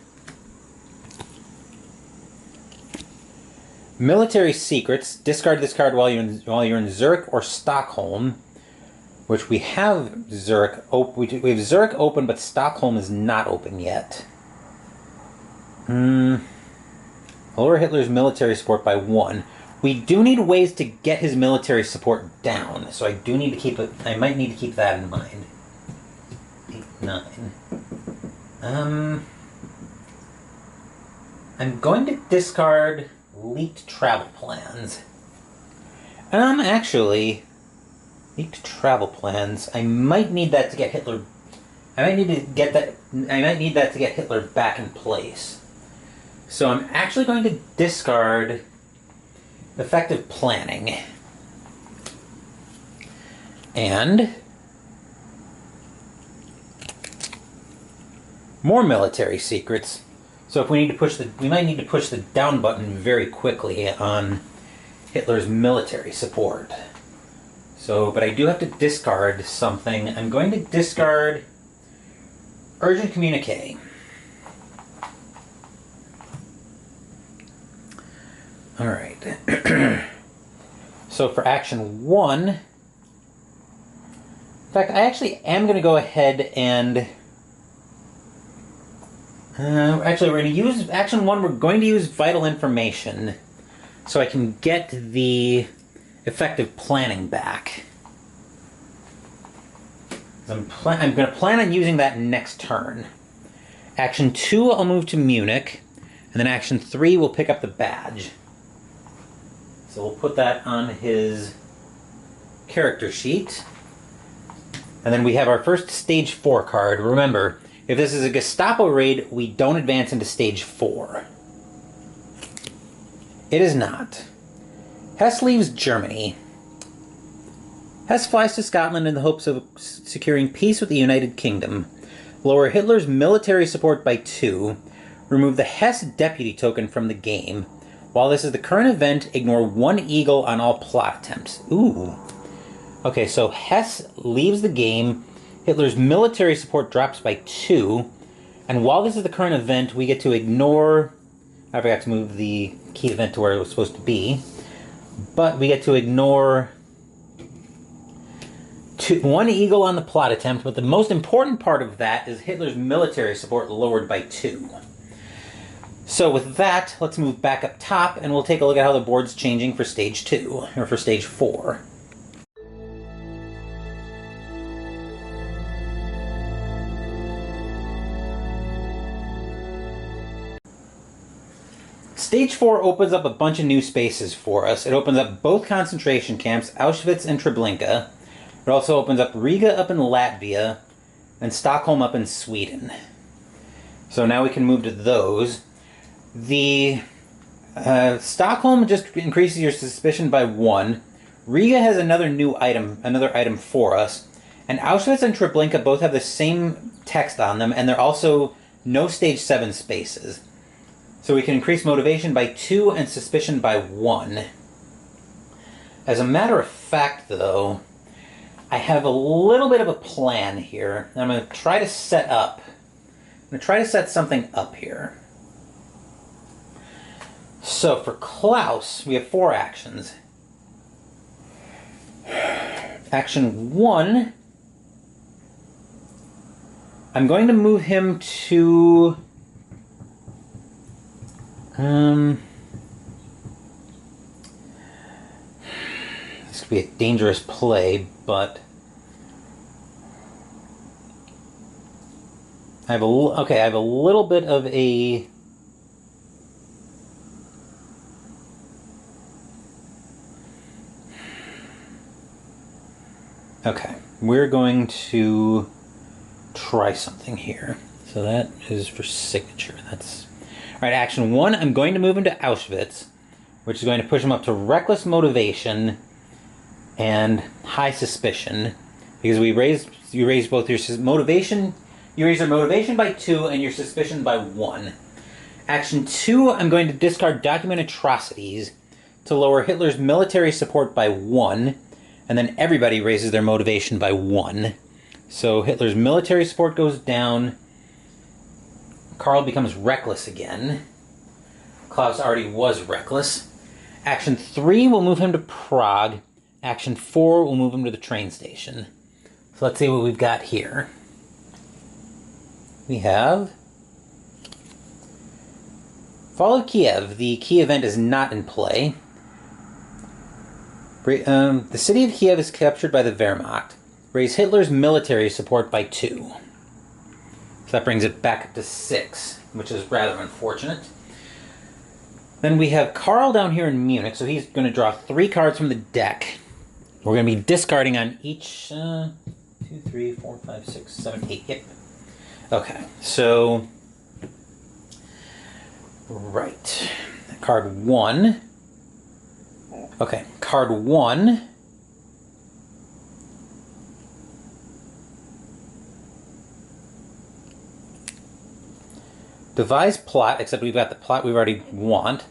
Military secrets. Discard this card while you're in Zurich or Stockholm, which we have Zurich open. We have Zurich open, but Stockholm is not open yet. Lower Hitler's military support by 1. We do need ways to get his military support down, so I do need to keep it. I might need to keep that in mind. 8, 9. I'm going to discard leaked travel plans. Actually, leaked travel plans. I might need that to get Hitler. I might need that to get Hitler back in place. So I'm actually going to discard effective planning. And more military secrets. So if we need to we might need to push the down button very quickly on Hitler's military support. So, but I do have to discard something. I'm going to discard urgent communique. All right. So for action 1, in fact, I actually am going to go ahead and actually, we're going to use action 1. We're going to use vital information so I can get the effective planning back. I'm going to plan on using that next turn. Action 2, I'll move to Munich, and then Action 3 will pick up the badge. So we'll put that on his character sheet. And then we have our first Stage 4 card. Remember, if this is a Gestapo raid, we don't advance into Stage 4. It is not. Hess leaves Germany. Hess flies to Scotland in the hopes of securing peace with the United Kingdom. Lower Hitler's military support by 2. Remove the Hess deputy token from the game. While this is the current event, ignore 1 eagle on all plot attempts. Ooh. Okay, so Hess leaves the game. Hitler's military support drops by 2. And while this is the current event, we get to ignore... I forgot to move the key event to where it was supposed to be. But we get to ignore 1 eagle on the plot attempt. But the most important part of that is Hitler's military support lowered by 2. So with that, let's move back up top, and we'll take a look at how the board's changing for Stage 2, or for Stage 4. Stage 4 opens up a bunch of new spaces for us. It opens up both concentration camps, Auschwitz and Treblinka. It also opens up Riga up in Latvia, and Stockholm up in Sweden. So now we can move to those. The Stockholm just increases your suspicion by 1. Riga has another item for us. And Auschwitz and Treblinka both have the same text on them, and they're also no Stage 7 spaces. So we can increase motivation by 2 and suspicion by 1. As a matter of fact, though, I have a little bit of a plan here. I'm going to try to set something up here. So for Klaus, we have 4 actions. Action 1, I'm going to move him to... this could be a dangerous play, but... I have a little bit of a... Okay, we're going to try something here. So that is for signature. That's... Alright, action 1, I'm going to move him to Auschwitz, which is going to push him up to reckless motivation and high suspicion. Because you raise both your motivation, you raise your motivation by 2 and your suspicion by 1. Action 2, I'm going to discard document atrocities to lower Hitler's military support by 1. And then everybody raises their motivation by 1. So Hitler's military support goes down. Karl becomes reckless again. Klaus already was reckless. Action 3 will move him to Prague. Action 4 will move him to the train station. So let's see what we've got here. We have... Fall of Kiev. The key event is not in play. The city of Kiev is captured by the Wehrmacht. Raise Hitler's military support by 2. So that brings it back up to 6, which is rather unfortunate. Then we have Karl down here in Munich, so he's going to draw 3 cards from the deck. We're going to be discarding on each... 2, 3, 4, 5, 6, 7, 8. Yep. Okay, so... Right. Card 1... Okay, card 1. Devise plot, except we've got the plot we already want.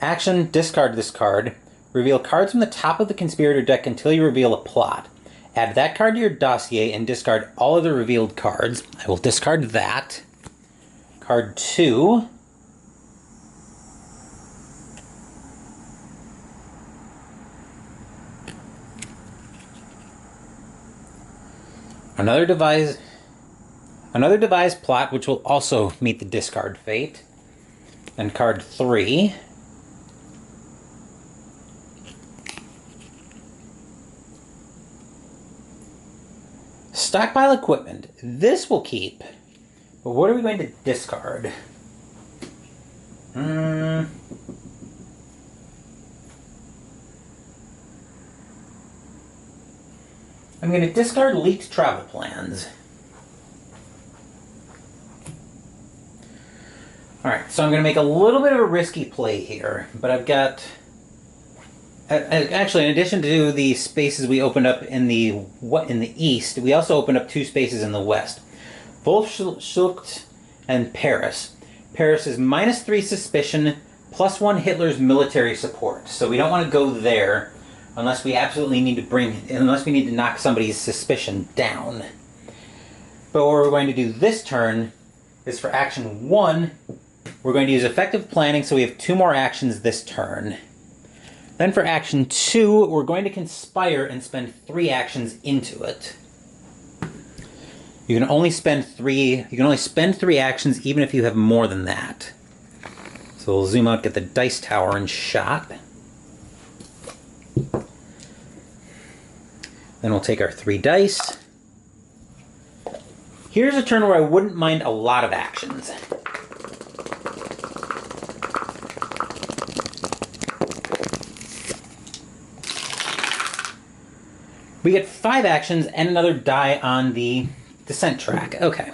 Action, discard this card. Reveal cards from the top of the conspirator deck until you reveal a plot. Add that card to your dossier and discard all other revealed cards. I will discard that. Card 2. Another devised plot, which will also meet the discard fate. And card 3. stockpile equipment. This will keep. But what are we going to discard? I'm going to discard leaked travel plans. Alright, so I'm going to make a little bit of a risky play here, but I've got... Actually, in addition to the spaces we opened up in the east, we also opened up 2 spaces in the west. Wolfschucht and Paris. Paris is -3 suspicion, +1 Hitler's military support. So we don't want to go there unless we absolutely need to unless we need to knock somebody's suspicion down. But what we're going to do this turn is for action 1, we're going to use effective planning, so we have 2 more actions this turn. Then for action 2, we're going to conspire and spend 3 actions into it. You can only spend 3 actions even if you have more than that. So we'll zoom out, get the dice tower and shot. Then we'll take our 3 dice. Here's a turn where I wouldn't mind a lot of actions. We get 5 actions and another die on the descent track. Okay.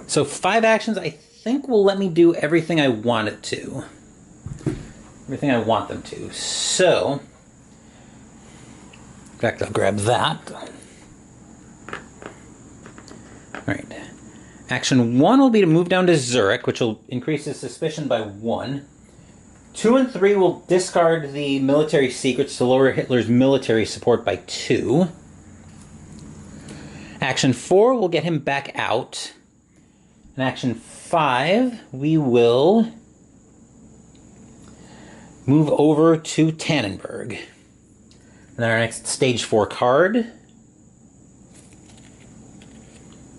So 5 actions I think will let me do everything I want it to. Everything I want them to. So, in fact, I'll grab that. Alright. Action 1 will be to move down to Zurich, which will increase his suspicion by 1. 2 and 3 will discard the military secrets to lower Hitler's military support by 2. Action 4 will get him back out. In action 5, we will move over to Tannenberg. And then our next stage 4 card,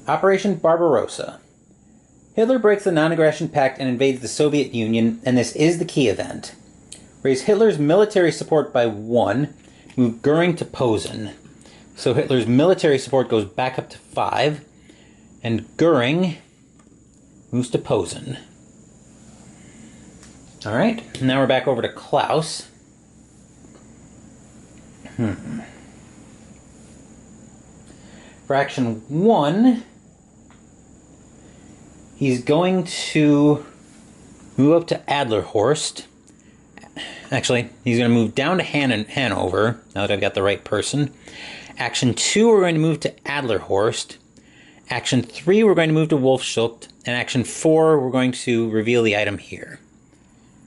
Operation Barbarossa. Hitler breaks the Non-Aggression Pact and invades the Soviet Union, and this is the key event. Raise Hitler's military support by 1, move Goering to Posen. So Hitler's military support goes back up to 5, and Goering moves to Posen. Alright, now we're back over to Klaus. For action 1, he's going to move up to Adlerhorst. Actually, he's going to move down to Hanover, now that I've got the right person. Action 2, we're going to move to Adlerhorst. Action 3, we're going to move to Wolfschucht. And Action 4, we're going to reveal the item here.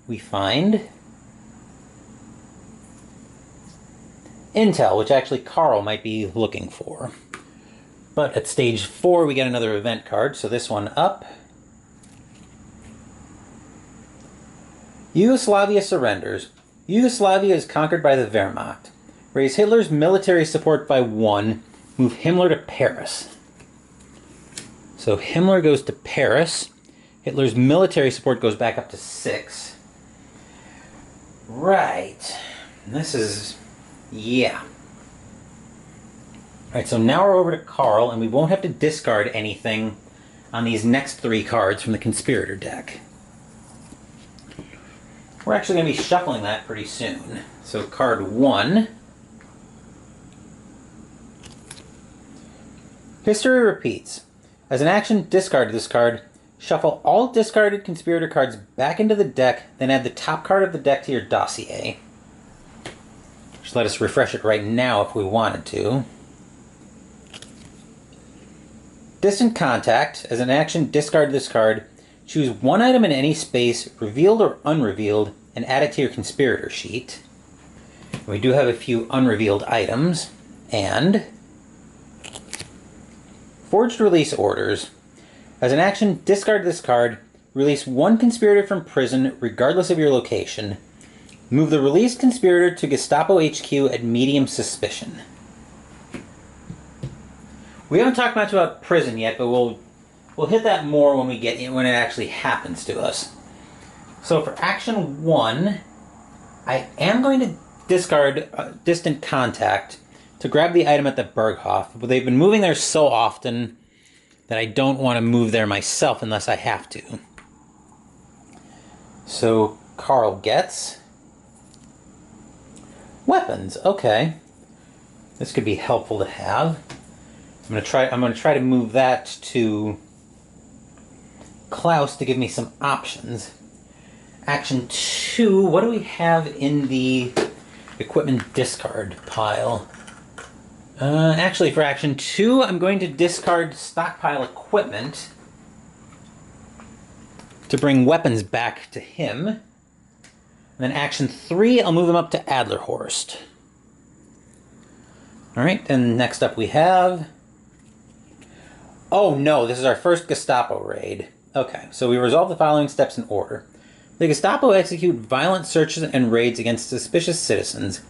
We find intel, which actually Carl might be looking for. But at stage 4, we get another event card, so this one up. Yugoslavia surrenders. Yugoslavia is conquered by the Wehrmacht. Raise Hitler's military support by 1. Move Himmler to Paris. So Himmler goes to Paris. Hitler's military support goes back up to 6. Right. This is... yeah. Alright, so now we're over to Carl, and we won't have to discard anything on these next 3 cards from the Conspirator deck. We're actually going to be shuffling that pretty soon. So card 1. History repeats. As an action, discard this card. Shuffle all discarded Conspirator cards back into the deck, then add the top card of the deck to your dossier. Just let us refresh it right now if we wanted to. Distant Contact. As an action, discard this card. Choose 1 item in any space, revealed or unrevealed, and add it to your Conspirator sheet. We do have a few unrevealed items. And Forged Release Orders. As an action, discard this card. Release 1 Conspirator from prison, regardless of your location. Move the released Conspirator to Gestapo HQ at medium suspicion. We haven't talked much about prison yet, but we'll hit that more when when it actually happens to us. So for action 1, I am going to discard Distant Contact to grab the item at the Berghof, but they've been moving there so often that I don't want to move there myself unless I have to. So Carl gets weapons. Okay, this could be helpful to have. I'm gonna try to move that to Klaus to give me some options. Action 2. What do we have in the equipment discard pile? Actually, for Action 2, I'm going to discard stockpile equipment to bring weapons back to him. And then Action 3, I'll move him up to Adlerhorst. Alright, and next up we have... Oh no, this is our first Gestapo raid. Okay, so we resolve the following steps in order. The Gestapo execute violent searches and raids against suspicious citizens.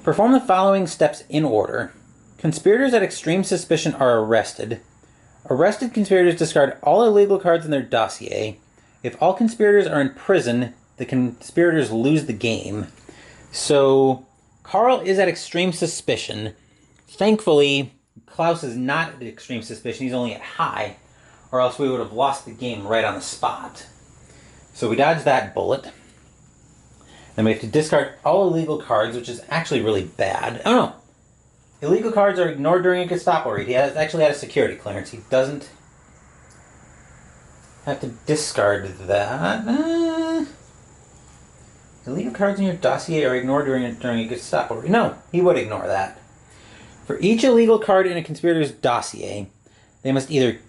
Perform the following steps in order. Conspirators at extreme suspicion are arrested. Arrested conspirators discard all illegal cards in their dossier. If all conspirators are in prison, the conspirators lose the game. So, Carl is at extreme suspicion. Thankfully, Klaus is not at extreme suspicion, he's only at high, or else we would have lost the game right on the spot. So we dodge that bullet. Then we have to discard all illegal cards, which is actually really bad. Oh no! Illegal cards are ignored during a Gestapo raid. He actually had a security clearance. He doesn't have to discard that. Illegal cards in your dossier are ignored during a Gestapo raid. No, he would ignore that. For each illegal card in a conspirator's dossier, they must either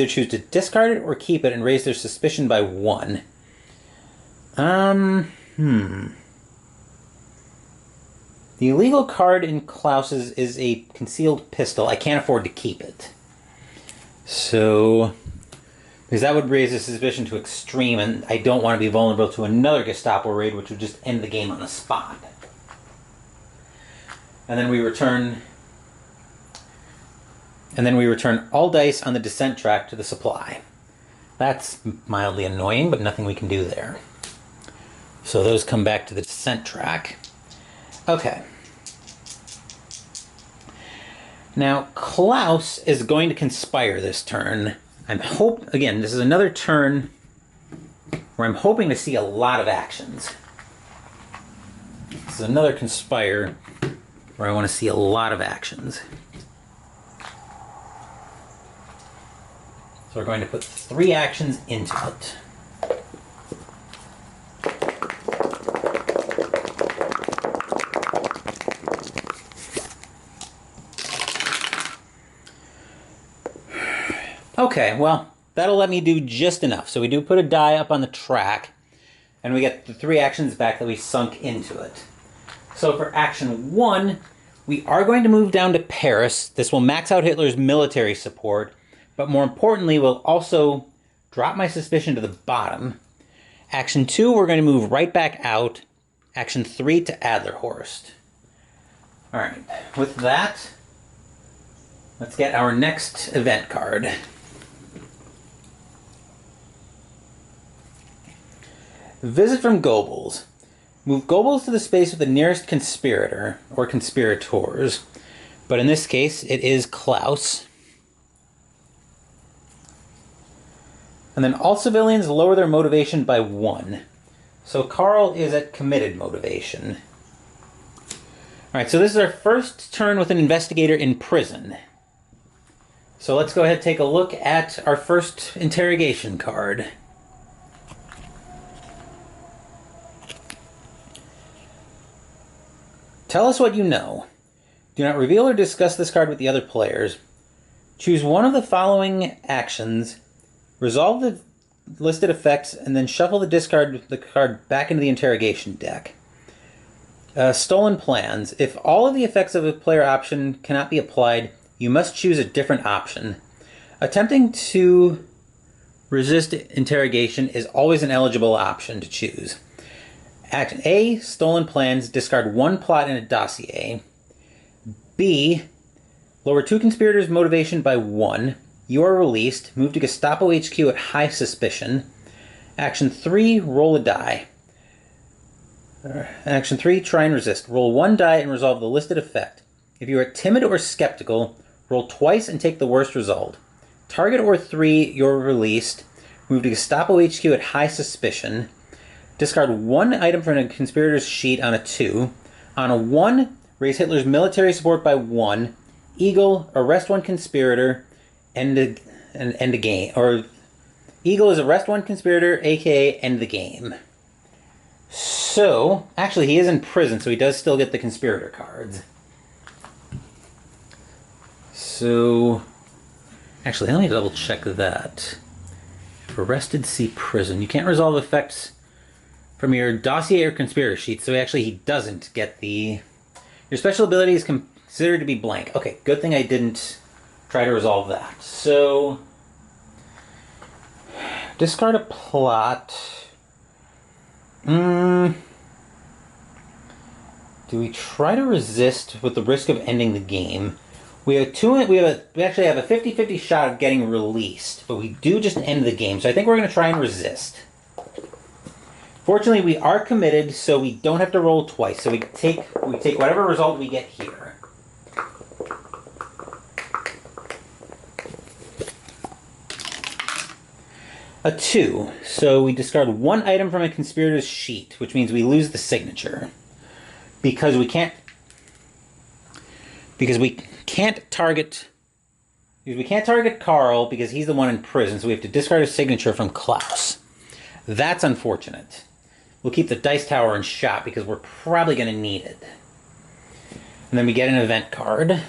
choose to discard it or keep it and raise their suspicion by 1. The illegal card in Klaus's is a concealed pistol. I can't afford to keep it. So, because that would raise the suspicion to extreme, and I don't want to be vulnerable to another Gestapo raid, which would just end the game on the spot. And then we return all dice on the descent track to the supply. That's mildly annoying, but nothing we can do there. So those come back to the descent track. Okay. Now, Klaus is going to conspire this turn. Again, this is another turn where I'm hoping to see a lot of actions. This is another conspire where I want to see a lot of actions. So we're going to put 3 actions into it. Okay, well, that'll let me do just enough. So we do put a die up on the track, and we get the 3 actions back that we sunk into it. So for Action 1, we are going to move down to Paris. This will max out Hitler's military support, but more importantly, will also drop my suspicion to the bottom. Action 2, we're going to move right back out. Action 3 to Adlerhorst. Alright, with that, let's get our next event card. Visit from Goebbels. Move Goebbels to the space with the nearest conspirator, or conspirators. But in this case, it is Klaus. And then all civilians lower their motivation by 1. So Carl is at committed motivation. Alright, so this is our first turn with an investigator in prison. So let's go ahead and take a look at our first interrogation card. Tell us what you know. Do not reveal or discuss this card with the other players. Choose one of the following actions. Resolve the listed effects and then shuffle the card back into the interrogation deck. Stolen plans. If all of the effects of a player option cannot be applied, you must choose a different option. Attempting to resist interrogation is always an eligible option to choose. Action A, stolen plans, discard 1 plot in a dossier. B, lower 2 conspirators' motivation by 1. You are released. Move to Gestapo HQ at high suspicion. Action 3, roll a die. Action 3, try and resist. Roll 1 die and resolve the listed effect. If you are timid or skeptical, roll twice and take the worst result. Target or 3, you're released. Move to Gestapo HQ at high suspicion. Discard 1 item from a conspirator's sheet on a 2. On a 1, raise Hitler's military support by 1. Eagle, arrest 1 conspirator, end a game. Or Eagle is arrest 1 conspirator, aka end the game. So, actually he is in prison, so he does still get the conspirator cards. So, actually let me double check that. Arrested, see prison. You can't resolve effects from your dossier or conspirator sheet, so actually he doesn't get the... Your special ability is considered to be blank. Okay, good thing I didn't try to resolve that. So, discard a plot. Do we try to resist with the risk of ending the game? We actually have a 50-50 shot of getting released, but we do just end the game, so I think we're going to try and resist. Fortunately, we are committed, so we don't have to roll twice. So we take whatever result we get here. A 2. So we discard 1 item from a conspirator's sheet, which means we lose the signature. Because we can't target Carl because he's the one in prison, so we have to discard a signature from Klaus. That's unfortunate. We'll keep the dice tower in shot because we're probably going to need it. And then we get an event card.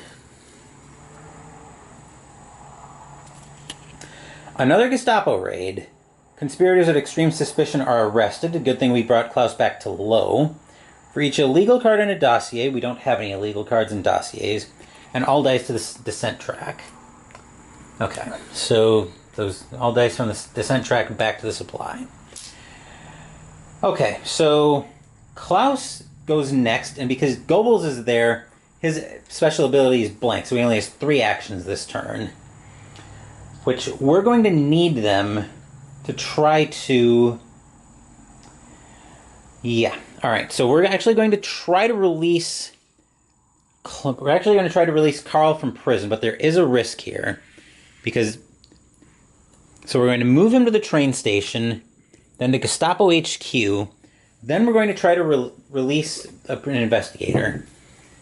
Another Gestapo raid. Conspirators of extreme suspicion are arrested. A good thing we brought Klaus back to low. For each illegal card in a dossier, we don't have any illegal cards in dossiers, and all dice to the descent track. Okay, so those all dice from the descent track back to the supply. Okay, so Klaus goes next, and because Goebbels is there, his special ability is blank, so he only has 3 actions this turn, which we're going to need them to try to... Yeah. Alright, so we're actually going to try to release... We're actually going to try to release Carl from prison, but there is a risk here. Because... So we're going to move him to the train station, then to Gestapo HQ, then we're going to try to release an investigator.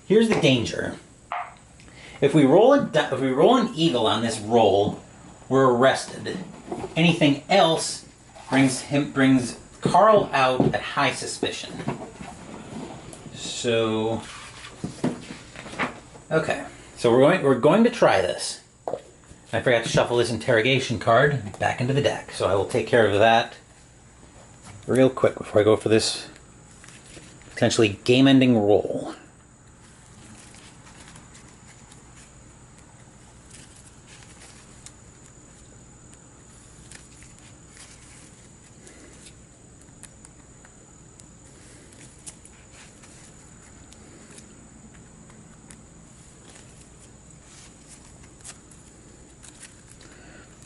Here's the danger. If we roll an eagle on this roll, we're arrested. Anything else brings Carl out at high suspicion. So, okay. So we're going to try this. I forgot to shuffle this interrogation card back into the deck, so I will take care of that real quick before I go for this potentially game-ending roll.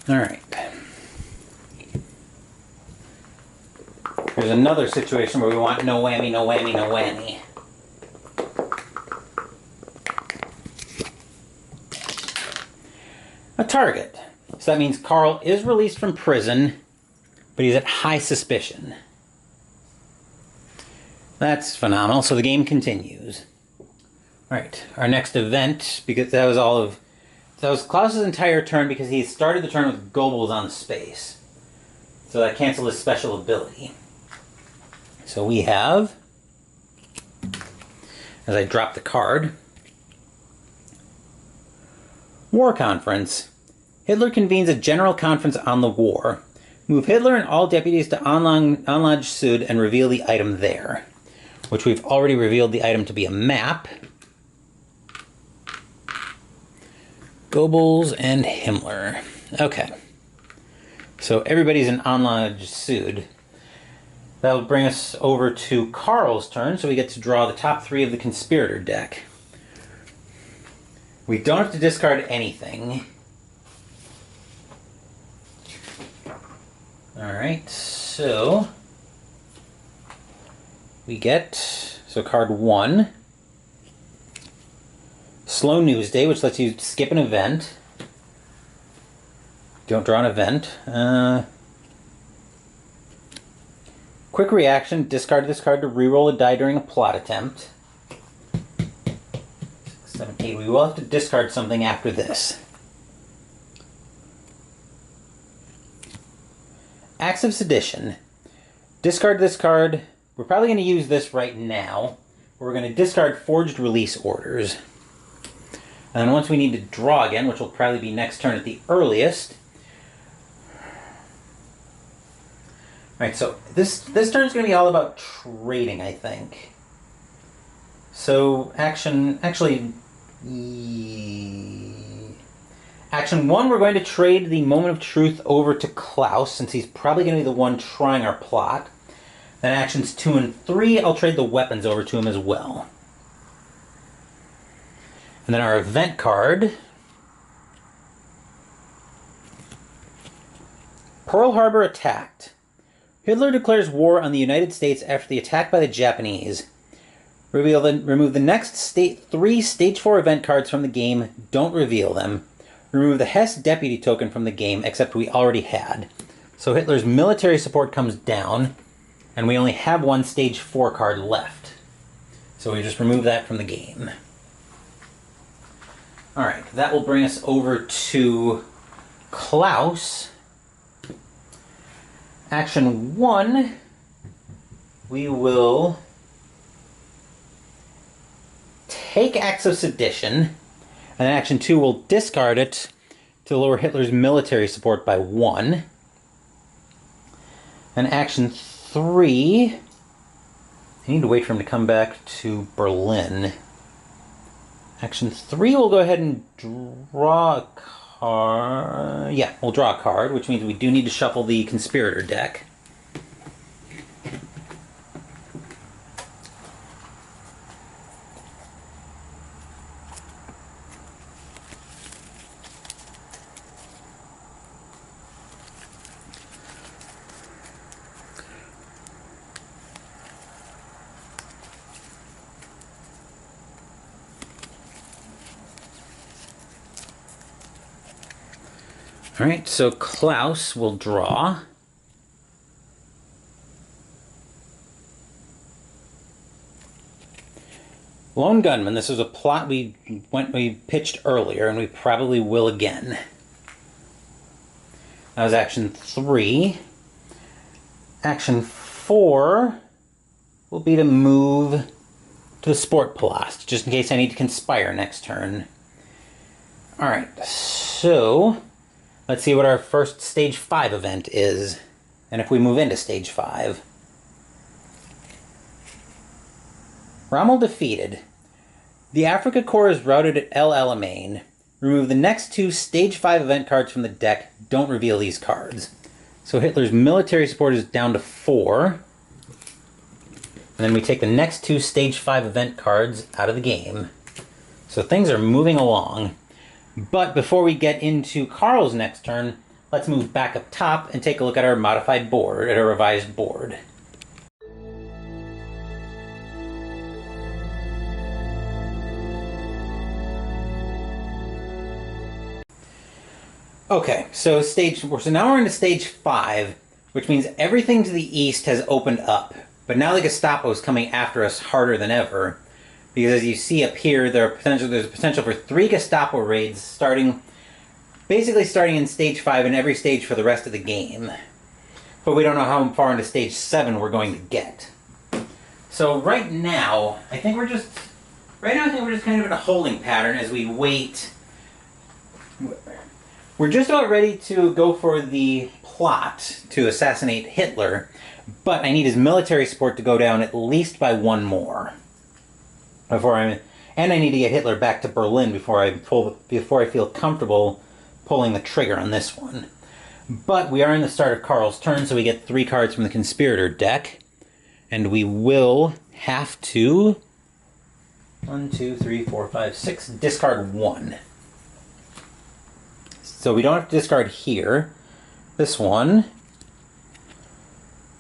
All right. There's another situation where we want no whammy, no whammy, no whammy. A target. So that means Carl is released from prison, but he's at high suspicion. That's phenomenal. So the game continues. All right. Our next event, because that was Klaus's entire turn because he started the turn with Goebbels on the space. So that canceled his special ability. So we have, as I drop the card, War Conference. Hitler convenes a general conference on the war. Move Hitler and all deputies to Anlage Sud and reveal the item there. Which we've already revealed the item to be a map. Goebbels and Himmler. Okay. So everybody's in Anlage Sud. That'll bring us over to Carl's turn, so we get to draw the top 3 of the conspirator deck. We don't have to discard anything. Alright, so we get, so card 1, Slow News Day, which lets you skip an event. Don't draw an event. Quick Reaction, discard this card to reroll a die during a plot attempt. 6, 7, 8. We will have to discard something after this. Acts of Sedition. Discard this card. We're probably going to use this right now. We're going to discard Forged Release Orders. And then once we need to draw again, which will probably be next turn at the earliest. Alright, so this turn is going to be all about trading, I think. So Action 1, we're going to trade the Moment of Truth over to Klaus, since he's probably going to be the one trying our plot. Then Actions 2 and 3, I'll trade the weapons over to him as well. And then our event card. Pearl Harbor attacked. Hitler declares war on the United States after the attack by the Japanese. Remove the next 3 Stage 4 event cards from the game. Don't reveal them. Remove the Hess Deputy token from the game, except we already had. So Hitler's military support comes down, and we only have 1 Stage 4 card left. So we just remove that from the game. Alright, that will bring us over to Klaus. Action 1, we will take Acts of Sedition. And then Action 2 will discard it to lower Hitler's military support by 1. And Action 3... I need to wait for him to come back to Berlin. Action 3, we'll go ahead and draw a card. Yeah, we'll draw a card, which means we do need to shuffle the Conspirator deck. Alright, so Klaus will draw. Lone Gunman, this is a plot we pitched earlier, and we probably will again. That was Action 3. Action 4 will be to move to the Sport Plast, just in case I need to conspire next turn. Alright, so let's see what our first Stage 5 event is, and if we move into Stage 5. Rommel defeated. The Africa Corps is routed at El Alamein. Remove the next 2 Stage 5 event cards from the deck. Don't reveal these cards. So Hitler's military support is down to 4. And then we take the next 2 Stage 5 event cards out of the game. So things are moving along. But before we get into Carl's next turn, let's move back up top and take a look at our modified board, at our revised board. Okay, so now we're into Stage 5, which means everything to the east has opened up. But now the Gestapo is coming after us harder than ever. Because as you see up here, there's a potential for 3 Gestapo raids basically starting in Stage 5 and every stage for the rest of the game. But we don't know how far into Stage 7 we're going to get. So right now, I think we're just kind of in a holding pattern as we wait. We're just about ready to go for the plot to assassinate Hitler, but I need his military support to go down at least by 1 more. And I need to get Hitler back to Berlin before I feel comfortable pulling the trigger on this one. But we are in the start of Carl's turn, so we get 3 cards from the Conspirator deck. And we will have to 1, 2, 3, 4, 5, 6 discard 1. So we don't have to discard here. This one.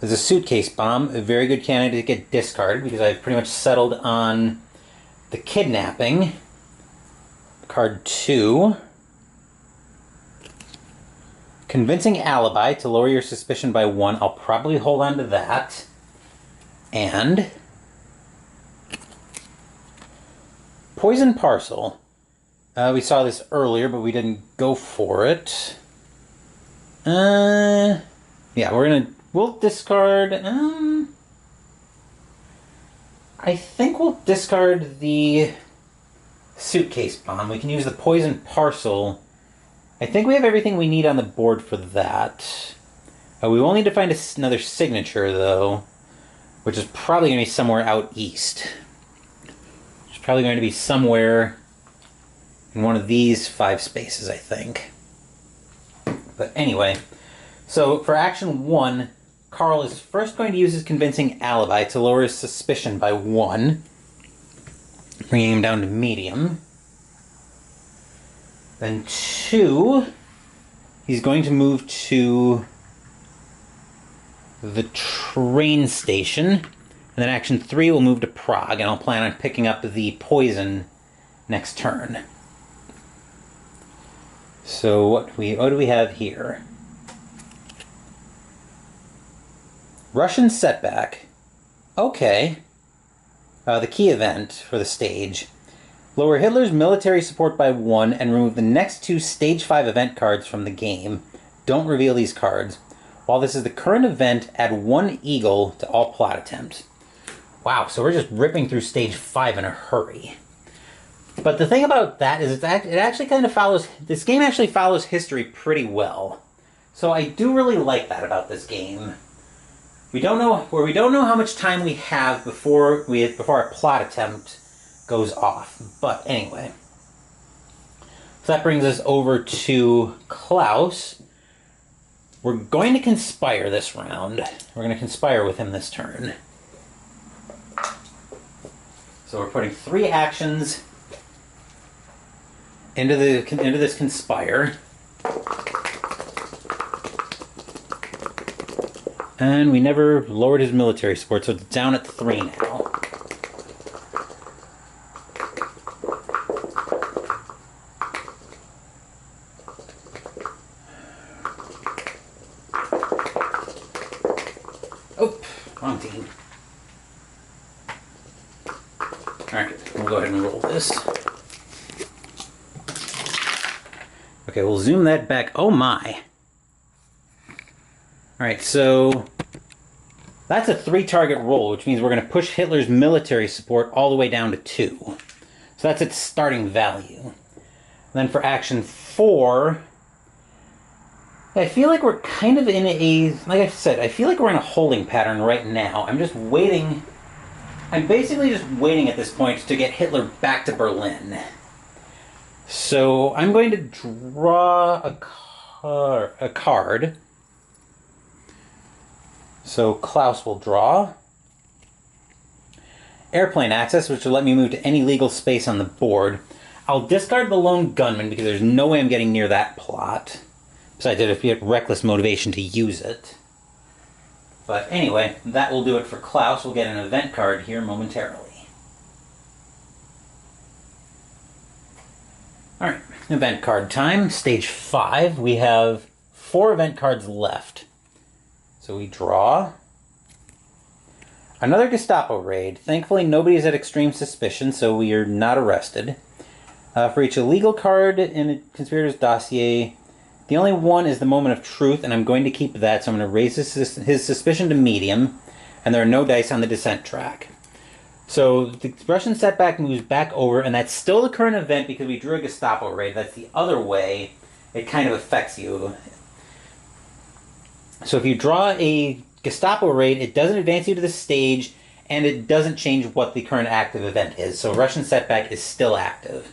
There's a suitcase bomb, a very good candidate to get discarded because I've pretty much settled on the kidnapping. Card 2. Convincing alibi to lower your suspicion by 1. I'll probably hold on to that. And poison parcel. We saw this earlier, but we didn't go for it. Yeah, we'll discard. I think we'll discard the suitcase bomb. We can use the poison parcel. I think we have everything we need on the board for that. We will need to find another signature, though, which is probably going to be somewhere out east. It's probably going to be somewhere in one of these 5 spaces, I think. But anyway, so for action 1, Carl is first going to use his convincing alibi to lower his suspicion by 1, bringing him down to medium. Then 2, he's going to move to the train station. And then action 3 will move to Prague, and I'll plan on picking up the poison next turn. So what do we have here? Russian setback. Okay. The key event for the stage. Lower Hitler's military support by 1 and remove the next 2 Stage 5 event cards from the game. Don't reveal these cards. While this is the current event, add 1 eagle to all plot attempts. Wow, so we're just ripping through Stage 5 in a hurry. But the thing about that is it actually kind of follows... This game actually follows history pretty well. So I do really like that about this game. We don't know how much time we have before our plot attempt goes off. But anyway. So that brings us over to Klaus. We're going to conspire this round. We're going to conspire with him this turn. So we're putting 3 actions into this conspire. And we never lowered his military support, so it's down at 3 now. Oh, wrong team. Alright, we'll go ahead and roll this. Okay, we'll zoom that back. Oh my! Alright, so that's a 3-target roll, which means we're going to push Hitler's military support all the way down to 2. So that's its starting value. And then for action 4, I feel like we're kind of in a... Like I said, I feel like we're in a holding pattern right now. I'm just waiting... I'm basically just waiting at this point to get Hitler back to Berlin. So I'm going to draw a card. So Klaus will draw. Airplane access, which will let me move to any legal space on the board. I'll discard the lone gunman because there's no way I'm getting near that plot. Besides, if you have reckless motivation to use it. But anyway, that will do it for Klaus. We'll get an event card here momentarily. Alright, event card time. Stage 5. We have 4 event cards left. So we draw. Another Gestapo raid. Thankfully, nobody is at extreme suspicion, so we are not arrested. For each illegal card in a conspirator's dossier, the only one is the moment of truth, and I'm going to keep that, so I'm going to raise his suspicion to medium, and there are no dice on the descent track. So the Russian setback moves back over, and that's still the current event because we drew a Gestapo raid. That's the other way it kind of affects you. So if you draw a Gestapo raid, it doesn't advance you to the stage, and it doesn't change what the current active event is. So Russian setback is still active.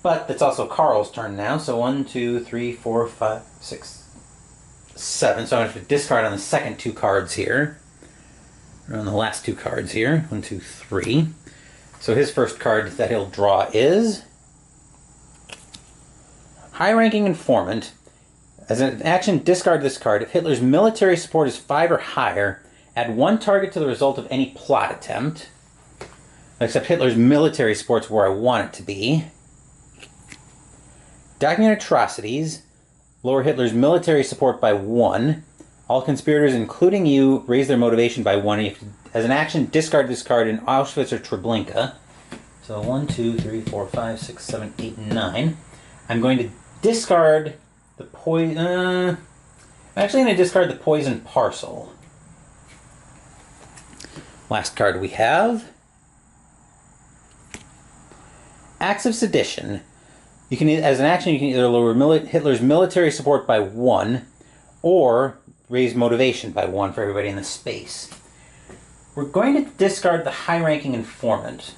But it's also Carl's turn now, so 1, 2, 3, 4, 5, 6, 7. So I'm going to discard on the second 2 cards here. Or on the last 2 cards here. 1, 2, 3. So his first card that he'll draw is High-ranking informant. As an action, discard this card. If Hitler's military support is 5 or higher, add 1 target to the result of any plot attempt. Except Hitler's military support's where I want it to be. Document atrocities. Lower Hitler's military support by 1. All conspirators, including you, raise their motivation by 1. As an action, discard this card in Auschwitz or Treblinka. So 1, 2, 3, 4, 5, 6, 7, 8, 9. I'm going to discard the poison. I'm actually going to discard the poison parcel. Last card we have. Acts of sedition. You can, as an action, you can either lower Hitler's military support by 1, or raise motivation by 1 for everybody in the space. We're going to discard the high-ranking informant.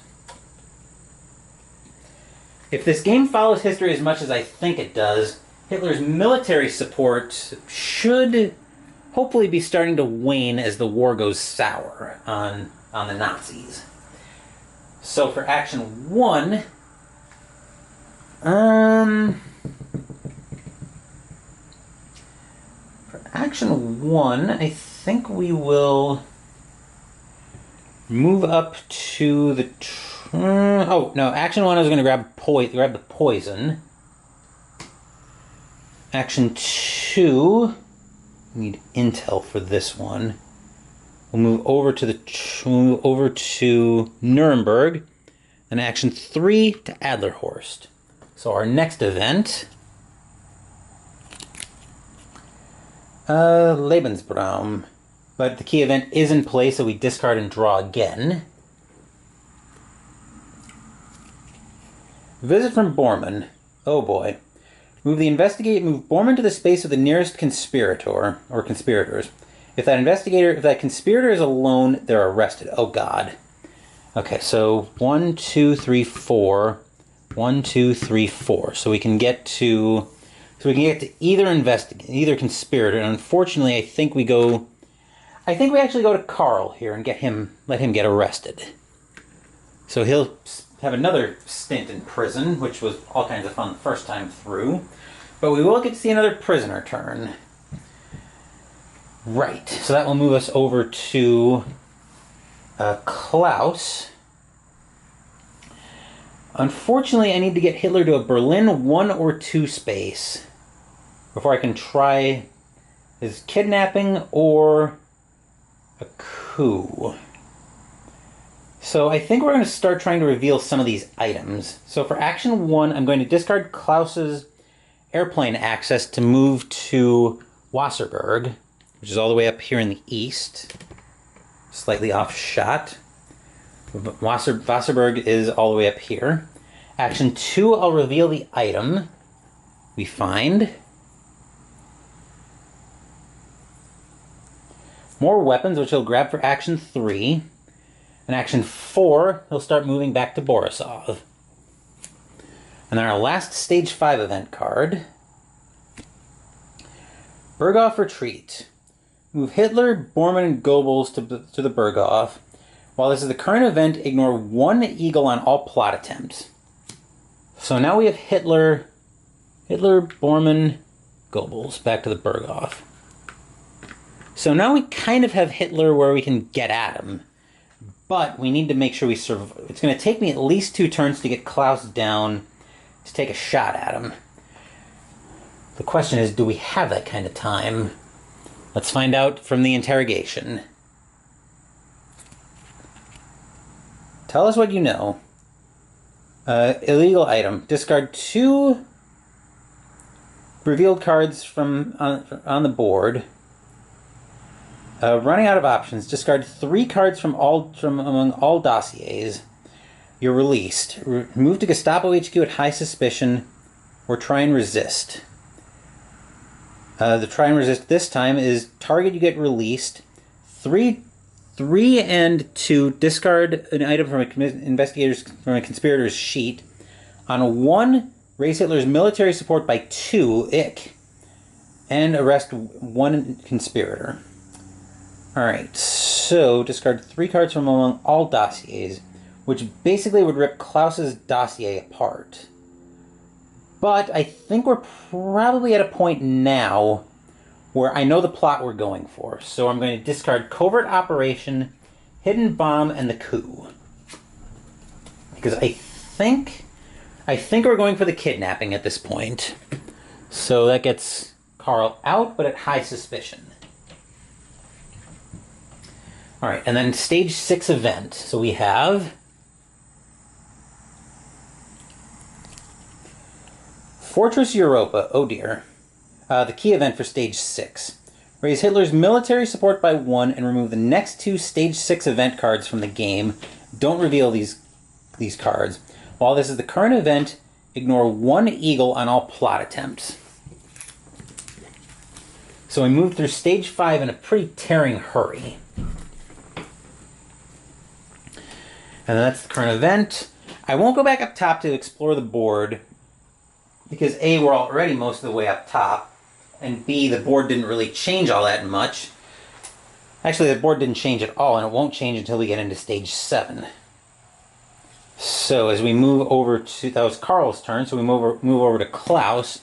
If this game follows history as much as I think it does, Hitler's military support should hopefully be starting to wane as the war goes sour on the Nazis. So for action 1, for action 1, I think we will move up to the... oh, no, action 1 I was going to grab the poison. Action 2, we need intel for this one. We'll move over to Nuremberg, and action 3 to Adlerhorst. So our next event, Lebensbraum. But the key event is in place, so we discard and draw again. Visit from Bormann. Oh boy. Move Bormann to the space of the nearest conspirator, or conspirators. If that conspirator is alone, they're arrested. Oh god. Okay, so 1, 2, 3, 4. 1, 2, 3, 4. So we can get to either conspirator. And unfortunately, I think we actually go to Karl here and let him get arrested. So he'll have another stint in prison, which was all kinds of fun the first time through. But we will get to see another prisoner turn. Right, so that will move us over to Klaus. Unfortunately, I need to get Hitler to a Berlin 1 or 2 space before I can try his kidnapping or a coup. So I think we're going to start trying to reveal some of these items. So for action 1, I'm going to discard Klaus's airplane access to move to Wasserburg, which is all the way up here in the east. Slightly off shot. Wasserburg is all the way up here. Action 2, I'll reveal the item we find. More weapons, which he'll grab for action 3. And action 4, he'll start moving back to Borisov. And then our last stage 5 event card. Berghof Retreat. Move Hitler, Bormann, and Goebbels to the Berghof. While this is the current event, ignore 1 eagle on all plot attempts. So now we have Hitler, Bormann, Goebbels back to the Berghof. So now we kind of have Hitler where we can get at him. But we need to make sure we survive. It's going to take me at least 2 turns to get Klaus down to take a shot at him. The question is, do we have that kind of time? Let's find out from the interrogation. Tell us what you know. Illegal item. Discard 2 revealed cards from on the board. Running out of options. Discard 3 cards from among all dossiers. You're released. Move to Gestapo HQ at high suspicion, or try and resist. The try and resist this time is target you get released. 3 and 2, discard an item from a conspirator's sheet. On a 1, raise Hitler's military support by 2, and arrest 1 conspirator. Alright, so discard 3 cards from among all dossiers, which basically would rip Klaus's dossier apart. But I think we're probably at a point now where I know the plot we're going for. So I'm going to discard Covert Operation, Hidden Bomb, and the Coup. Because I think we're going for the kidnapping at this point. So that gets Carl out, but at high suspicion. Alright, and then stage 6 event. So we have Fortress Europa. Oh dear. The key event for stage 6. Raise Hitler's military support by 1 and remove the next 2 stage 6 event cards from the game. Don't reveal these cards. While this is the current event, ignore 1 eagle on all plot attempts. So we moved through stage 5 in a pretty tearing hurry. And that's the current event. I won't go back up top to explore the board, because A, we're already most of the way up top, and B, the board didn't really change all that much. Actually, the board didn't change at all, and it won't change until we get into stage 7. So as we move over to, that was Carl's turn, so we move over to Klaus.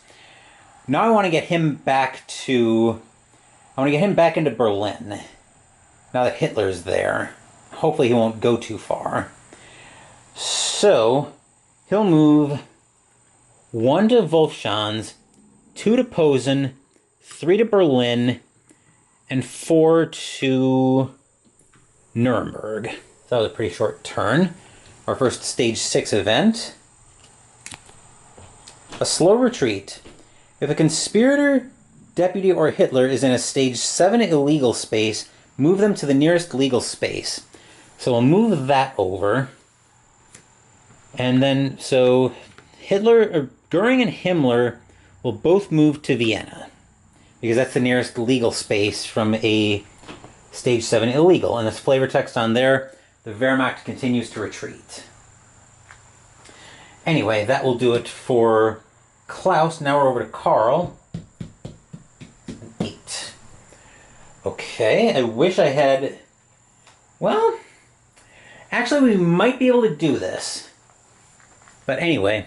Now I want to get him back into Berlin, now that Hitler's there. Hopefully he won't go too far. So he'll move 1 to Wolfschanz, 2 to Posen, 3 to Berlin, and 4 to Nuremberg. So that was a pretty short turn. Our first stage 6 event. A slow retreat. If a conspirator, deputy, or Hitler is in a stage 7 illegal space, move them to the nearest legal space. So we'll move that over. And then, so Goering and Himmler will both move to Vienna, because that's the nearest legal space from a stage 7 illegal. And this flavor text on there, the Wehrmacht continues to retreat. Anyway, that will do it for Klaus. Now we're over to Carl. 8. Okay, I wish I had... Well, actually we might be able to do this. But anyway,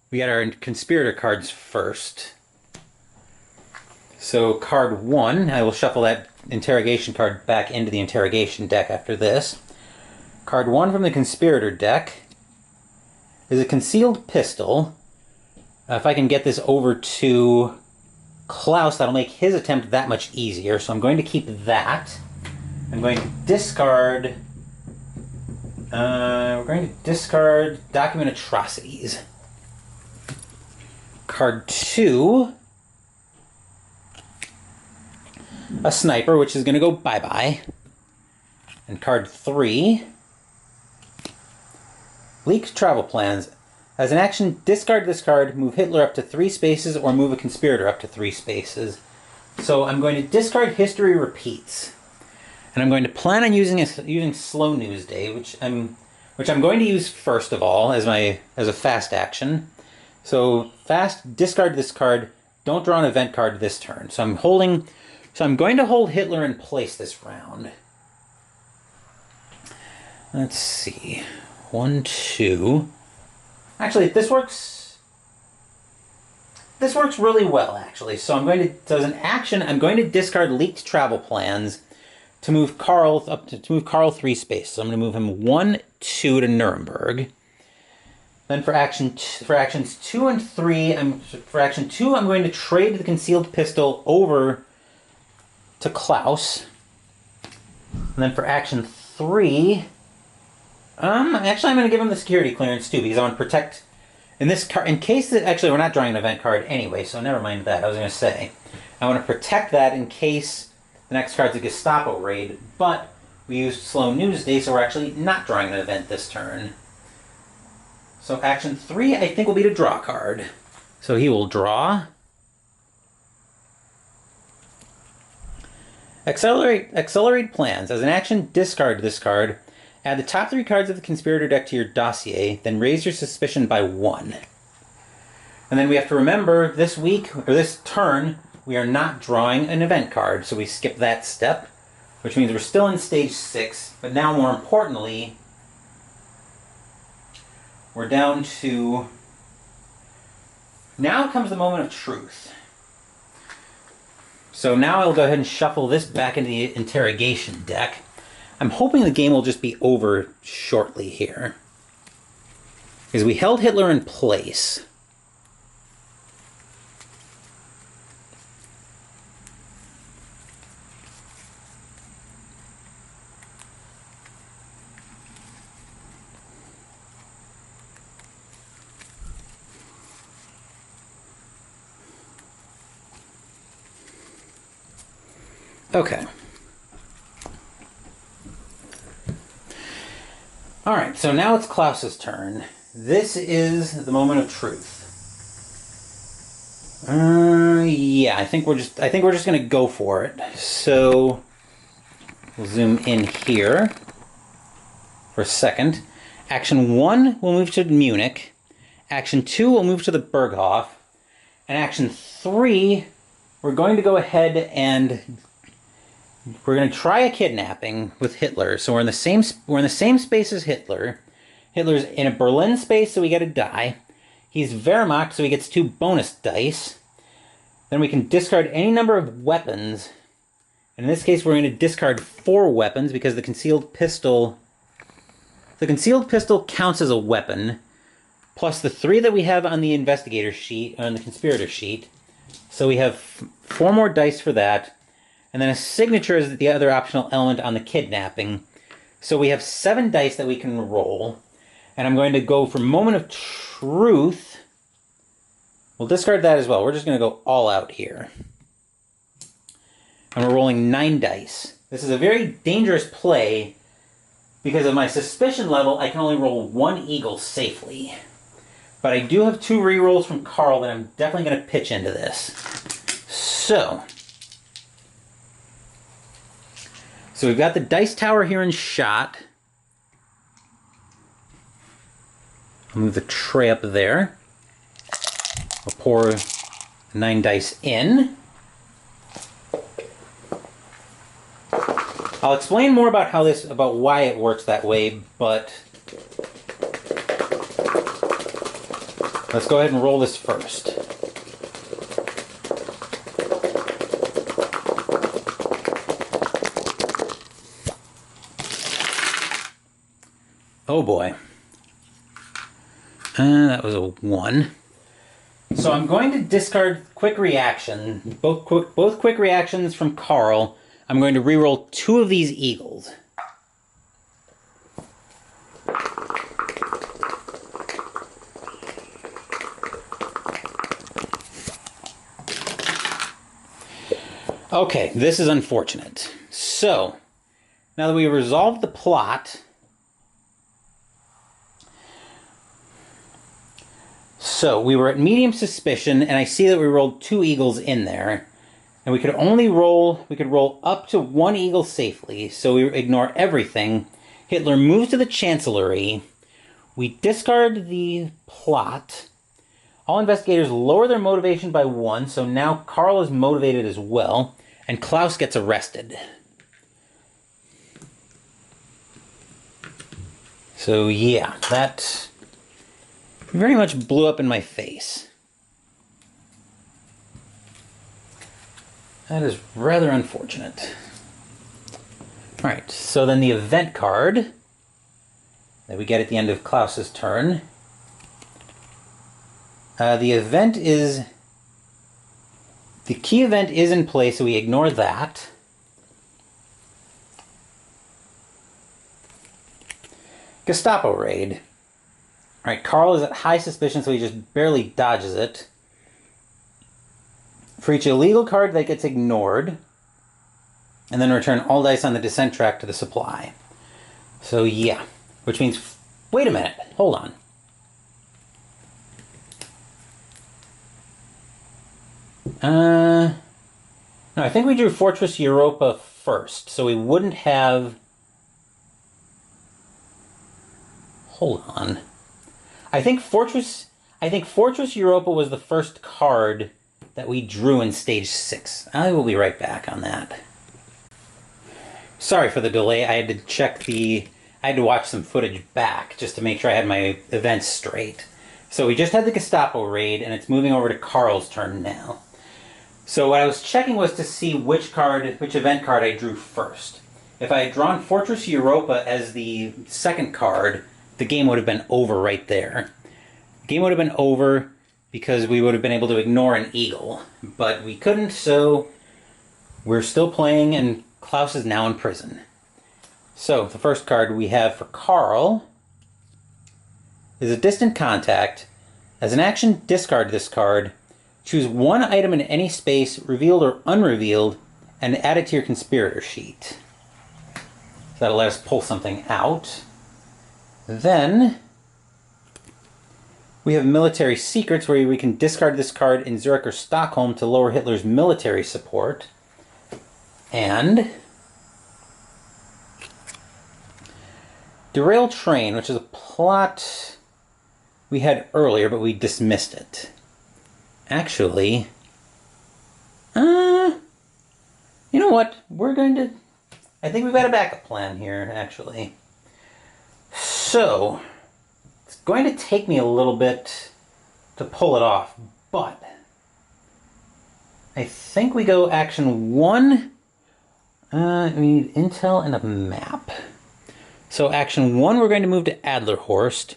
we got our conspirator cards first. So card 1, I will shuffle that interrogation card back into the interrogation deck after this. Card 1 from the conspirator deck is a concealed pistol. If I can get this over to Klaus, that'll make his attempt that much easier. So I'm going to keep that. I'm going to discard... we're going to discard Document Atrocities. Card 2, a sniper, which is going to go bye-bye. And card 3, leaked travel plans. As an action, discard this card, move Hitler up to 3 spaces, or move a conspirator up to 3 spaces. So I'm going to discard History Repeats. And I'm going to plan on using Slow News Day, which I'm going to use first of all as a fast action. So fast, discard this card. Don't draw an event card this turn. So I'm going to hold Hitler in place this round. Let's see, 1, 2. Actually, this works really well. Actually, so as an action, I'm going to discard leaked travel plans to move Carl 3 spaces. So I'm going to move him 1, 2 to Nuremberg. Then for actions 2 and 3, for action 2, I'm going to trade the concealed pistol over to Klaus. And then for action 3, actually I'm going to give him the security clearance too, because I want to protect in this card in case that actually we're not drawing an event card anyway, so never mind that. I was going to say I want to protect that in case the next card's a Gestapo raid, but we used Slow News Day, so we're actually not drawing an event this turn. So action 3, I think, will be to draw a card. So he will draw. Accelerate plans. As an action, discard this card. Add the top 3 cards of the conspirator deck to your dossier, then raise your suspicion by 1. And then we have to remember, this week, or this turn, we are not drawing an event card, so we skip that step, which means we're still in stage 6, but now more importantly, we're down to Now comes the moment of truth. So now I'll go ahead and shuffle this back into the interrogation deck. I'm hoping the game will just be over shortly here. Because we held Hitler in place. Okay. Alright, so now it's Klaus's turn. This is the moment of truth. Yeah, I think we're just gonna go for it. So we'll zoom in here for a second. Action 1 will move to Munich. Action 2 will move to the Berghof. And action 3, we're going to go ahead and we're going to try a kidnapping with Hitler. So we're in the same space as Hitler. Hitler's in a Berlin space, so we get a die. He's Wehrmacht, so he gets 2 bonus dice. Then we can discard any number of weapons. And in this case, we're going to discard 4 weapons because the concealed pistol counts as a weapon, plus the 3 that we have on the investigator sheet, on the conspirator sheet. So we have 4 more dice for that. And then a signature is the other optional element on the kidnapping. So we have 7 dice that we can roll. And I'm going to go for moment of truth. We'll discard that as well. We're just going to go all out here. And we're rolling 9 dice. This is a very dangerous play. Because of my suspicion level, I can only roll 1 eagle safely. But I do have 2 rerolls from Carl that I'm definitely going to pitch into this. So we've got the dice tower here in shot. I'll move the tray up there. I'll pour 9 dice in. I'll explain more about about why it works that way, but let's go ahead and roll this first. Oh boy. That was a 1. So I'm going to discard quick reaction. Both quick reactions from Carl. I'm going to reroll 2 of these eagles. Okay, this is unfortunate. So, now that we've resolved the plot, so we were at medium suspicion, and I see that we rolled 2 eagles in there. And we could roll up to 1 eagle safely, so we ignore everything. Hitler moves to the Chancellery. We discard the plot. All investigators lower their motivation by 1, so now Carl is motivated as well, and Klaus gets arrested. So yeah, that very much blew up in my face. That is rather unfortunate. Alright, so then the event card that we get at the end of Klaus's turn. The key event is in place, so we ignore that. Gestapo raid. Alright, Carl is at high suspicion, so he just barely dodges it. For each illegal card that gets ignored, and then return all dice on the descent track to the supply. So yeah, which means, wait a minute, hold on. No, I think we drew Fortress Europa first, so we wouldn't have... Hold on. I think Fortress Europa was the first card that we drew in stage 6. I will be right back on that. Sorry for the delay. I had to watch some footage back just to make sure I had my events straight. So we just had the Gestapo raid, and it's moving over to Carl's turn now. So what I was checking was to see which event card I drew first. If I had drawn Fortress Europa as the second card, the game would have been over right there. The game would have been over because we would have been able to ignore an eagle. But we couldn't, so we're still playing, and Klaus is now in prison. So the first card we have for Carl is a Distant Contact. As an action, discard this card. Choose one item in any space, revealed or unrevealed, and add it to your conspirator sheet. So that'll let us pull something out. Then we have Military Secrets, where we can discard this card in Zurich or Stockholm to lower Hitler's military support. And Derail Train, which is a plot we had earlier, but we dismissed it. Actually, you know what? I think we've got a backup plan here, actually. So, it's going to take me a little bit to pull it off, but I think we go action 1. We need intel and a map. So action 1, we're going to move to Adlerhorst.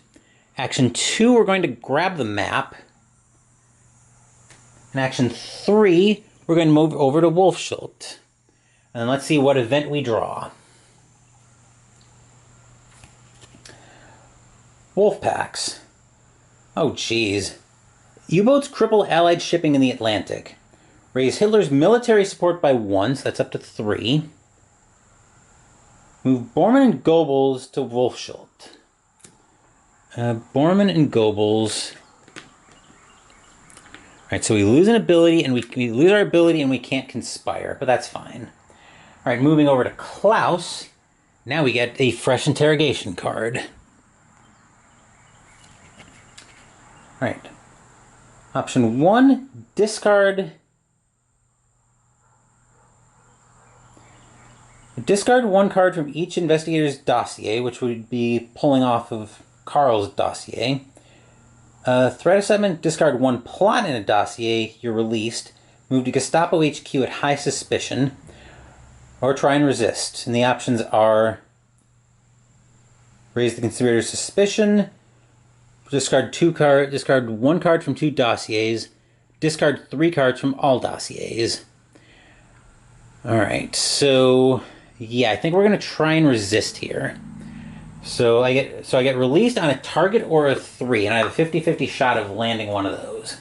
Action 2, we're going to grab the map. In action 3, we're going to move over to Wolfschild. And let's see what event we draw. Wolfpacks. Oh, jeez. U-boats cripple Allied shipping in the Atlantic. Raise Hitler's military support by 1, so that's up to 3. Move Bormann and Goebbels to Wolfschild. Bormann and Goebbels. Alright, so we lose an ability, and we lose our ability, and we can't conspire, but that's fine. Alright, moving over to Klaus. Now we get a fresh interrogation card. Alright. Option 1, discard. Discard 1 card from each investigator's dossier, which would be pulling off of Carl's dossier. Threat assessment, discard 1 plot in a dossier, you're released. Move to Gestapo HQ at high suspicion. Or try and resist. And the options are raise the conspirator's suspicion, discard 1 card from 2 dossiers, discard 3 cards from all dossiers. Alright, so yeah, I think we're going to try and resist here. So I get released on a target or a 3, and I have a 50-50 shot of landing one of those.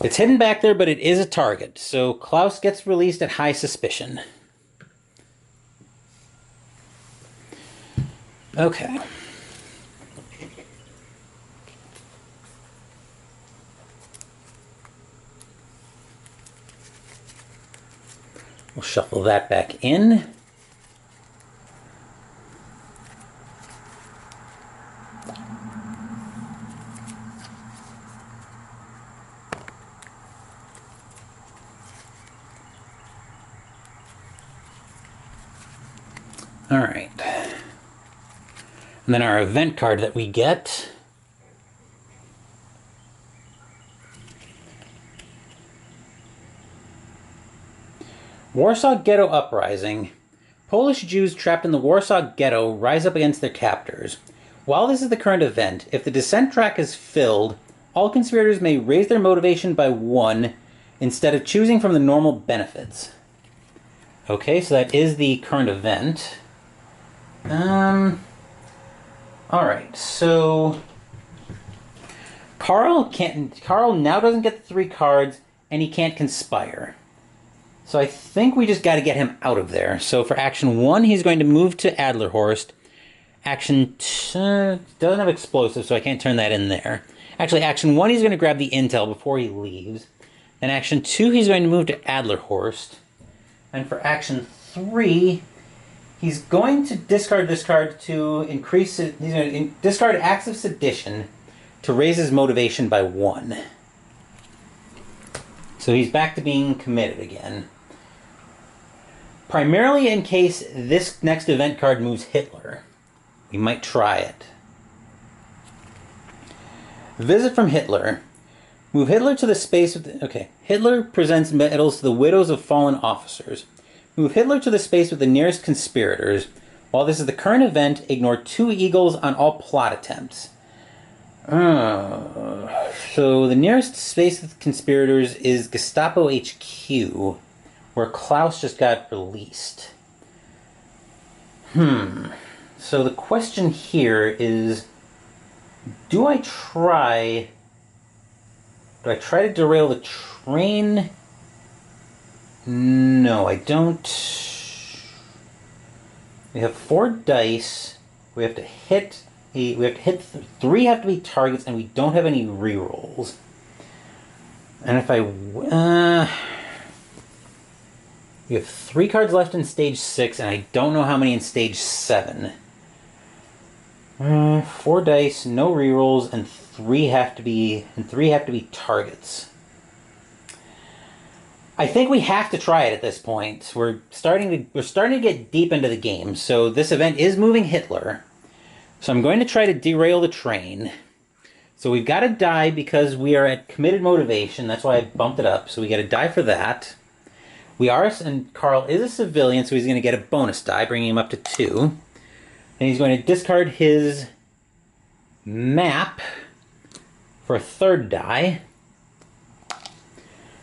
It's hidden back there, but it is a target. So Klaus gets released at high suspicion. Okay. We'll shuffle that back in. All right. And then our event card that we get. Warsaw Ghetto Uprising. Polish Jews trapped in the Warsaw Ghetto rise up against their captors. While this is the current event, if the dissent track is filled, all conspirators may raise their motivation by 1 instead of choosing from the normal benefits. Okay, so that is the current event. Alright, so Carl now doesn't get the 3 cards, and he can't conspire. So I think we just got to get him out of there. So for action 1, he's going to move to Adlerhorst. Action 2 doesn't have explosives, so I can't turn that in there. Actually, action 1, he's going to grab the intel before he leaves. Then action 2, he's going to move to Adlerhorst. And for action 3, he's going to discard this card to increase it. He's going to discard Acts of Sedition to raise his motivation by 1. So he's back to being committed again. Primarily in case this next event card moves Hitler. We might try it. Visit from Hitler. Move Hitler to the space with the, okay. Hitler presents medals to the widows of fallen officers. Move Hitler to the space with the nearest conspirators. While this is the current event, ignore 2 eagles on all plot attempts. So the nearest space with conspirators is Gestapo HQ, where Klaus just got released. So the question here is, do I try to derail the train? No, I don't. We have 4 dice. We have to hit 3 have to be targets, and we don't have any rerolls. And if we have 3 cards left in stage 6, and I don't know how many in stage 7. 4 dice, no rerolls, and 3 have to be targets. I think we have to try it at this point. We're starting to get deep into the game. So this event is moving Hitler. So I'm going to try to derail the train. So we've got to die because we are at committed motivation. That's why I bumped it up. So we got to die for that. We are, and Carl is a civilian, so he's going to get a bonus die, bringing him up to 2. And he's going to discard his map for a 3rd die.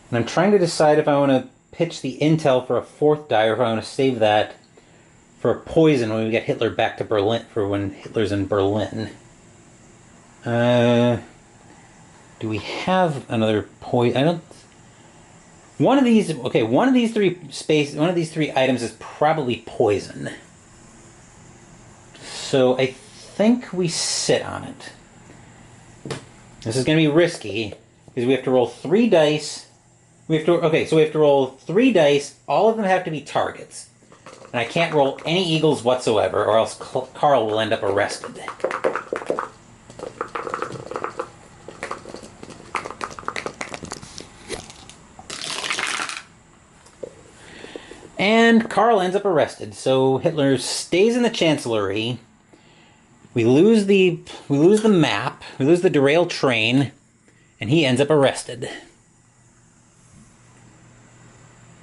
And I'm trying to decide if I want to pitch the intel for a 4th die, or if I want to save that for a poison when we get Hitler back to Berlin, for when Hitler's in Berlin. Do we have another poison? I don't. One of these 3 items is probably poison. So I think we sit on it. This is going to be risky because we have to roll 3 dice. So we have to roll 3 dice. All of them have to be targets. And I can't roll any eagles whatsoever, or else Carl will end up arrested. And Carl ends up arrested. So Hitler stays in the Chancellery. We lose the map. We lose the derailed train, and he ends up arrested.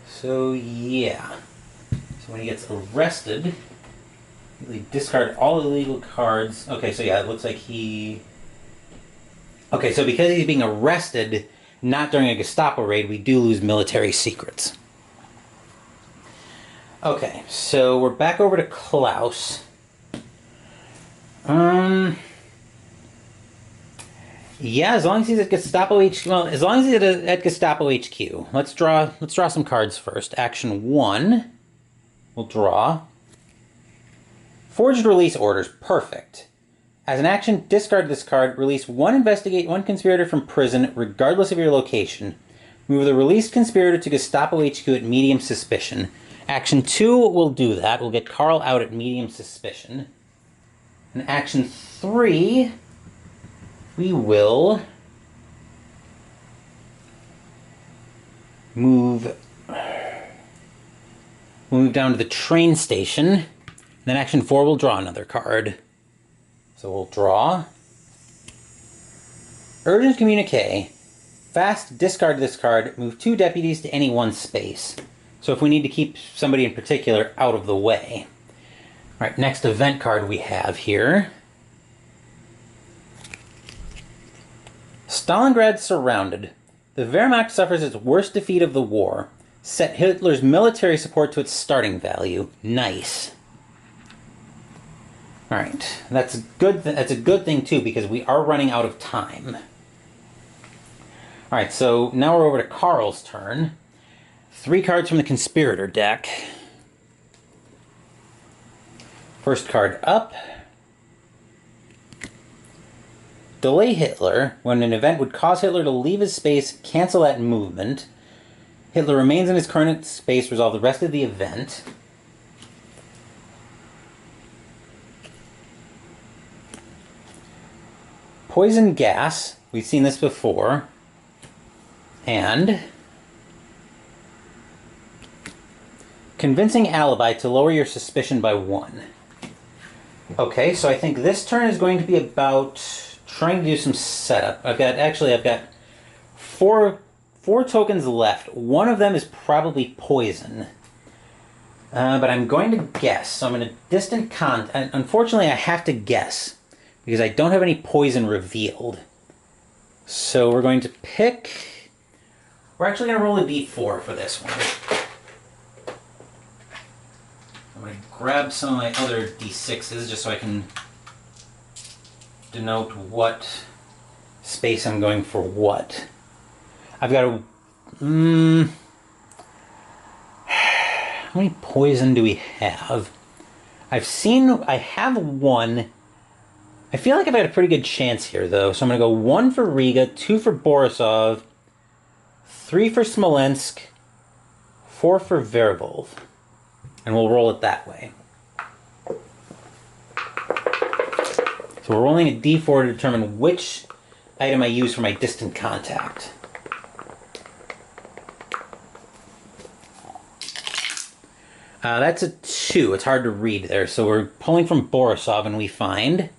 So yeah. So when he gets arrested, we discard all illegal cards. Okay, so yeah, it looks like he... Okay, so because he's being arrested, not during a Gestapo raid, we do lose military secrets. Okay, so we're back over to Klaus. Yeah, as long as he's at Gestapo HQ. Well, as long as he's at Gestapo HQ. Let's draw some cards first. Action 1. We'll draw. Forged release orders. Perfect. As an action, discard this card. Release one conspirator from prison, regardless of your location. Move the released conspirator to Gestapo HQ at medium suspicion. Action 2 will do that. We'll get Carl out at medium suspicion. And action 3, we will move down to the train station. And then action 4 will draw another card. So we'll draw. Urgent communique. Fast, discard this card. Move 2 deputies to any one space. So if we need to keep somebody in particular out of the way. All right, next event card we have here. Stalingrad surrounded. The Wehrmacht suffers its worst defeat of the war. Set Hitler's military support to its starting value. Nice. All right, that's good. That's a good thing too, because we are running out of time. All right, so now we're over to Carl's turn. 3 cards from the conspirator deck. First card up. Delay Hitler. When an event would cause Hitler to leave his space, cancel that movement. Hitler remains in his current space, resolve the rest of the event. Poison gas. We've seen this before. And Convincing alibi to lower your suspicion by 1. Okay, so I think this turn is going to be about trying to do some setup. I've got four tokens left. One of them is probably poison. But I'm going to guess. So I'm going to distant con. Unfortunately, I have to guess because I don't have any poison revealed. So we're going to pick... We're actually going to roll a d4 for this one. I'm going to grab some of my other d6s just so I can denote what space I'm going for what. I've got a... how many poison do we have? I have 1. I feel like I've got a pretty good chance here, though. So I'm going to go 1 for Riga, 2 for Borisov, 3 for Smolensk, 4 for Vervolv. And we'll roll it that way. So we're rolling a d4 to determine which item I use for my distant contact. That's a 2. It's hard to read there. So we're pulling from Borisov and we find...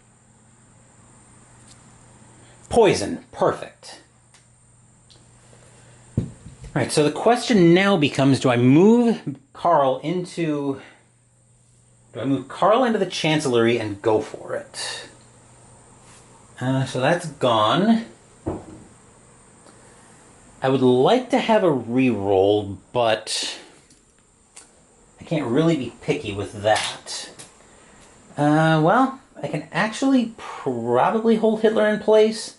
poison. Perfect. Alright, so the question now becomes, do I move Karl into the Chancellery and go for it? So that's gone. I would like to have a reroll, but I can't really be picky with that. Well, I can actually probably hold Hitler in place.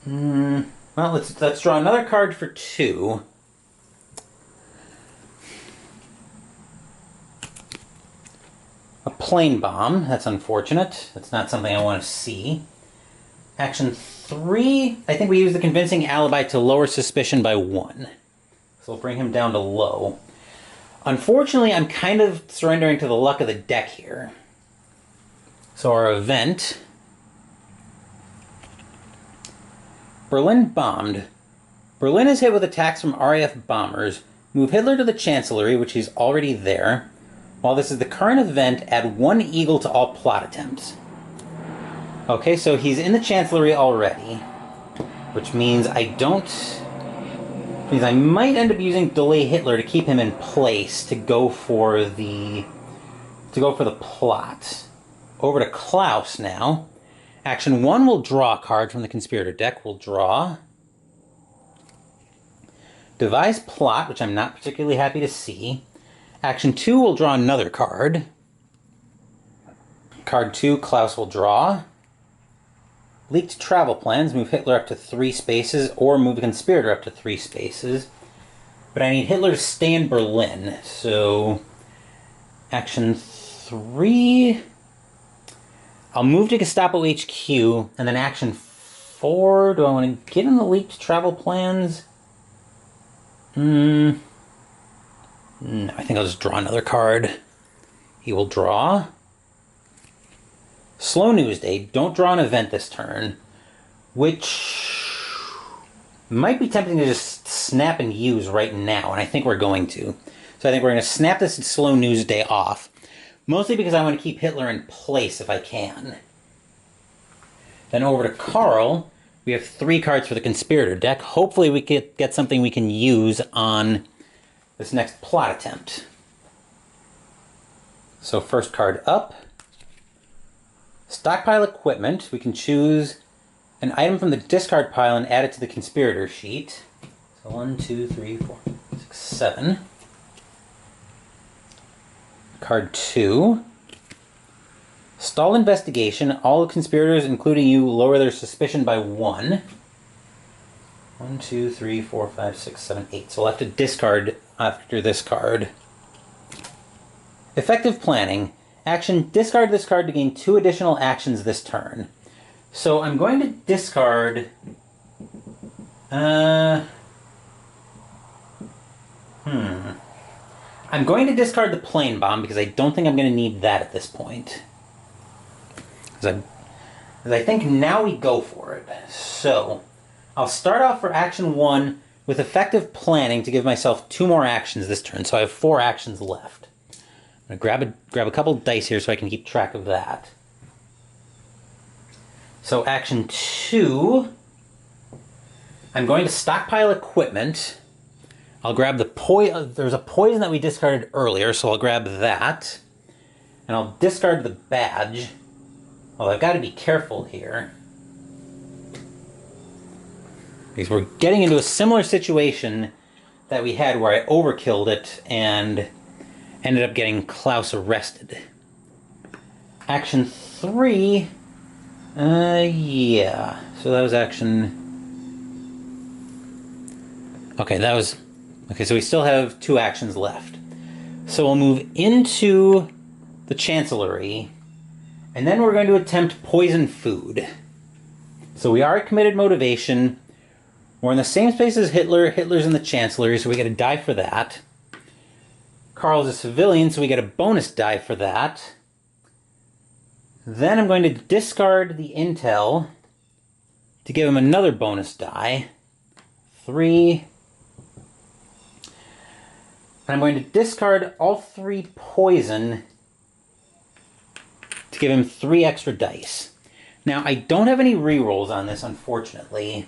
Well, let's draw another card for 2. A plane bomb. That's unfortunate. That's not something I want to see. Action 3. I think we use the convincing alibi to lower suspicion by 1. So we'll bring him down to low. Unfortunately, I'm kind of surrendering to the luck of the deck here. So our event... Berlin bombed. Berlin is hit with attacks from RAF bombers. Move Hitler to the Chancellery, which he's already there. While this is the current event, add 1 eagle to all plot attempts. Okay, so he's in the Chancellery already. Which means I might end up using Delay Hitler to keep him in place to go for the plot. Over to Klaus now. Action 1 will draw a card from the Conspirator deck. We'll draw. Devise plot, which I'm not particularly happy to see. Action 2 will draw another card. Card 2, Klaus will draw. Leaked travel plans, move Hitler up to 3 spaces, or move the Conspirator up to 3 spaces. But I need Hitler to stay in Berlin, so... Action 3... I'll move to Gestapo HQ, and then action 4, do I want to get in the leaked travel plans? No, I think I'll just draw another card. He will draw. Slow News Day, don't draw an event this turn, which might be tempting to just snap and use right now, and I think we're going to. So I think we're going to snap this Slow News Day off. Mostly because I want to keep Hitler in place if I can. Then over to Karl. We have 3 cards for the Conspirator deck. Hopefully we can get something we can use on this next plot attempt. So first card up. Stockpile equipment. We can choose an item from the discard pile and add it to the Conspirator sheet. So 1, 2, 3, 4, 5, 6, 7. Card 2. Stall investigation. All conspirators, including you, lower their suspicion by 1. 1, 2, 3, 4, 5, 6, 7, 8. So we'll have to discard after this card. Effective planning. Action, discard this card to gain 2 additional actions this turn. So I'm going to discard... I'm going to discard the plane bomb because I don't think I'm going to need that at this point. Because I think now we go for it. So, I'll start off for action 1 with effective planning to give myself 2 more actions this turn, so I have 4 actions left. I'm going to grab a couple dice here so I can keep track of that. So action 2, I'm going to stockpile equipment. I'll grab the poison. There's a poison that we discarded earlier, so I'll grab that. And I'll discard the badge. Well, I've got to be careful here, because we're getting into a similar situation that we had where I overkilled it and ended up getting Klaus arrested. Action 3, yeah. So that was action... Okay, so we still have 2 actions left. So we'll move into the Chancellery, and then we're going to attempt poison food. So we are at committed motivation. We're in the same space as Hitler. Hitler's in the Chancellery, so we get a die for that. Karl's a civilian, so we get a bonus die for that. Then I'm going to discard the intel to give him another bonus die. 3. And I'm going to discard all 3 poison to give him 3 extra dice. Now, I don't have any rerolls on this, unfortunately.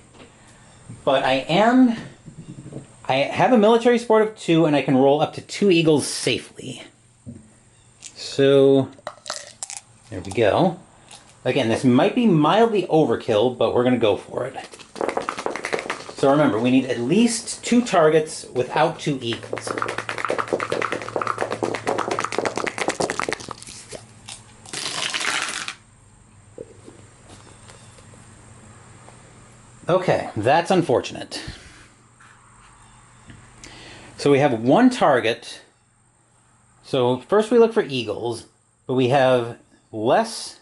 But I have a military support of 2, and I can roll up to 2 eagles safely. So, there we go. Again, this might be mildly overkill, but we're going to go for it. So remember, we need at least 2 targets without 2 eagles. Okay, that's unfortunate. So we have 1 target. So first we look for eagles, but we have less.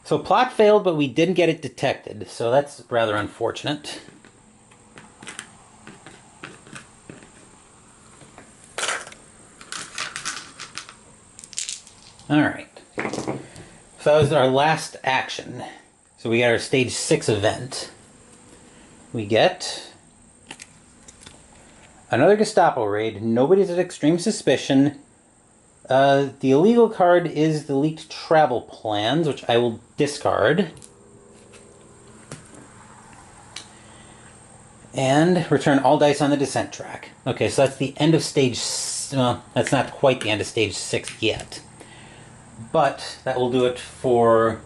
So plot failed, but we didn't get it detected, so that's rather unfortunate. Alright. So that was our last action. So we got our stage 6 event. We get another Gestapo raid. Nobody's at extreme suspicion. The illegal card is the leaked travel plans, which I will discard. And return all dice on the descent track. Okay, so that's the end of stage... Well, that's not quite the end of stage 6 yet. But that will do it for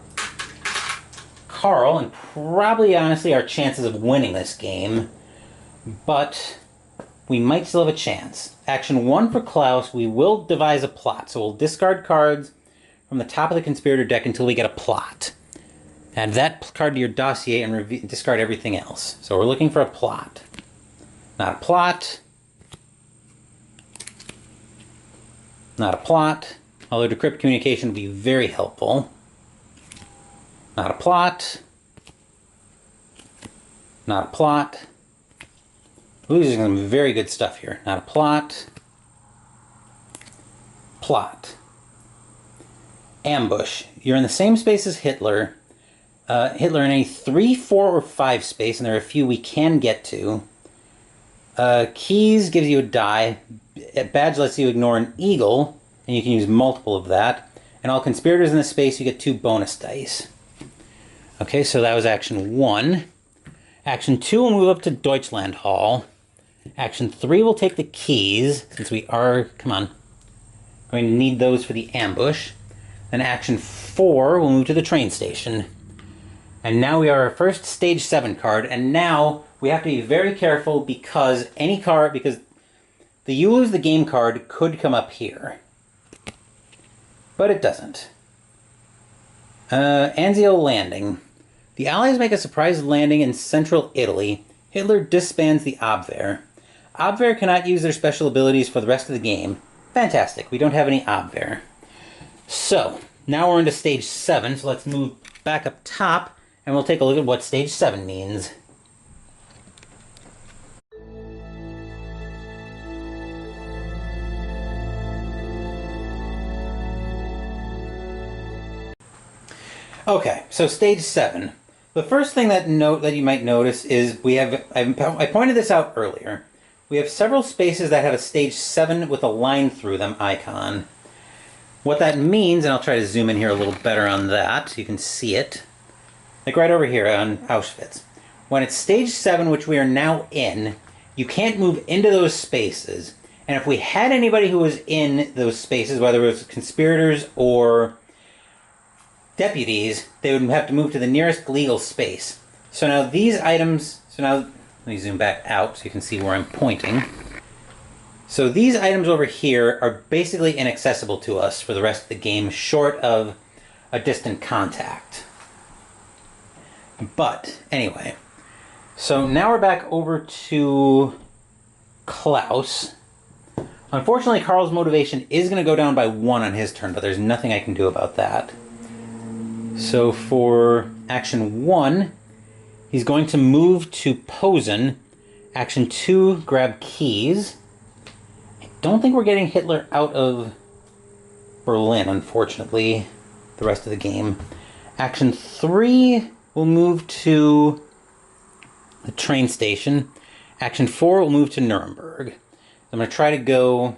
Karl, and probably, honestly, our chances of winning this game. But we might still have a chance. Action 1 for Klaus, we will devise a plot. So we'll discard cards from the top of the conspirator deck until we get a plot. Add that card to your dossier and discard everything else. So we're looking for a plot. Not a plot. Not a plot. Although decrypt communication would be very helpful. Not a plot. Not a plot. Ooh, these are some very good stuff here. Not a plot. Plot. Ambush. You're in the same space as Hitler. Hitler in a 3, 4, or 5 space, and there are a few we can get to. Keys gives you a die. Badge lets you ignore an eagle, and you can use multiple of that. And all conspirators in this space, you get 2 bonus dice. Okay, so that was action 1. Action 2 will move up to Deutschland Hall. Action 3 will take the keys, since we are, going to need those for the ambush. Then action 4 will move to the train station. And now we are our first stage 7 card, and now we have to be very careful because because the You Lose the Game card could come up here. But it doesn't. Anzio Landing. The Allies make a surprise landing in central Italy. Hitler disbands the Abwehr. Abwehr cannot use their special abilities for the rest of the game. Fantastic, we don't have any Abwehr. So, now we're into stage 7, so let's move back up top, and we'll take a look at what stage 7 means. Okay, so stage 7. The first thing that you might notice is I pointed this out earlier. We have several spaces that have a stage 7 with a line through them icon. What that means, and I'll try to zoom in here a little better on that so you can see it. Like right over here on Auschwitz. When it's stage 7, which we are now in, you can't move into those spaces. And if we had anybody who was in those spaces, whether it was conspirators or deputies, they would have to move to the nearest legal space. So now these items, let me zoom back out so you can see where I'm pointing. So these items over here are basically inaccessible to us for the rest of the game, short of a distant contact. But, anyway. So now we're back over to Klaus. Unfortunately, Carl's motivation is going to go down by 1 on his turn, but there's nothing I can do about that. So for action 1, he's going to move to Posen. Action 2, grab keys. I don't think we're getting Hitler out of Berlin, unfortunately, the rest of the game. Action 3, we'll move to the train station. Action 4, we'll move to Nuremberg. I'm going to try to go...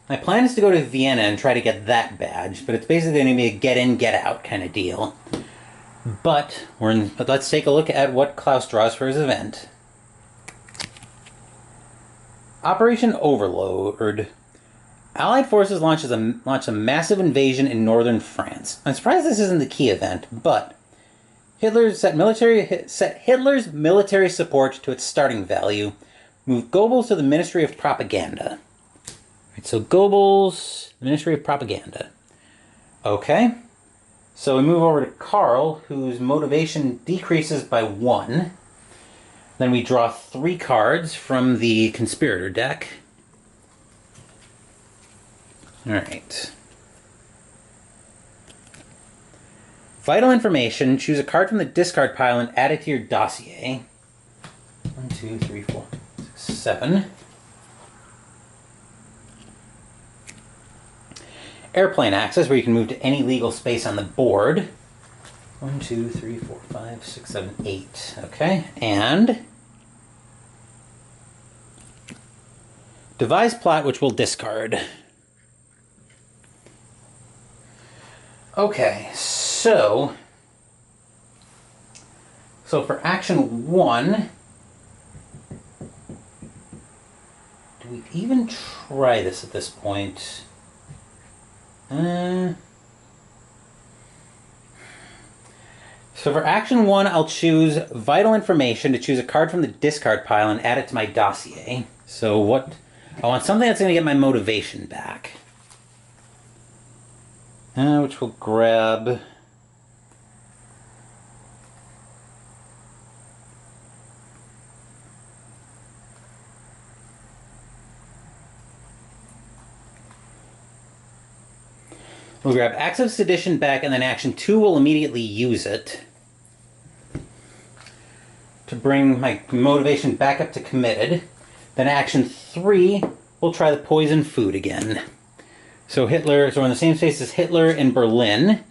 My plan is to go to Vienna and try to get that badge, but it's basically going to be a get-in, get-out kind of deal. But let's take a look at what Klaus draws for his event. Operation Overlord. Allied forces launch a massive invasion in northern France. I'm surprised this isn't the key event, but Hitler set Hitler's military support to its starting value. Move Goebbels to the Ministry of Propaganda. Right, so Goebbels, Ministry of Propaganda. Okay. So we move over to Karl, whose motivation decreases by 1. Then we draw 3 cards from the conspirator deck. Alright. Vital information. Choose a card from the discard pile and add it to your dossier. 1, 2, 3, 4, 6, 7. Airplane access, where you can move to any legal space on the board. 1, 2, 3, 4, 5, 6, 7, 8. Okay, and devise plot, which we'll discard. Okay, so for action 1, do we even try this at this point? So for action 1, I'll choose vital information to choose a card from the discard pile and add it to my dossier. So I want something that's going to get my motivation back. Which we'll grab... We'll grab Acts of Sedition back, and then Action 2 will immediately use it to bring my motivation back up to committed. Then Action 3, we'll try the poison food again. So we're in the same space as Hitler in Berlin,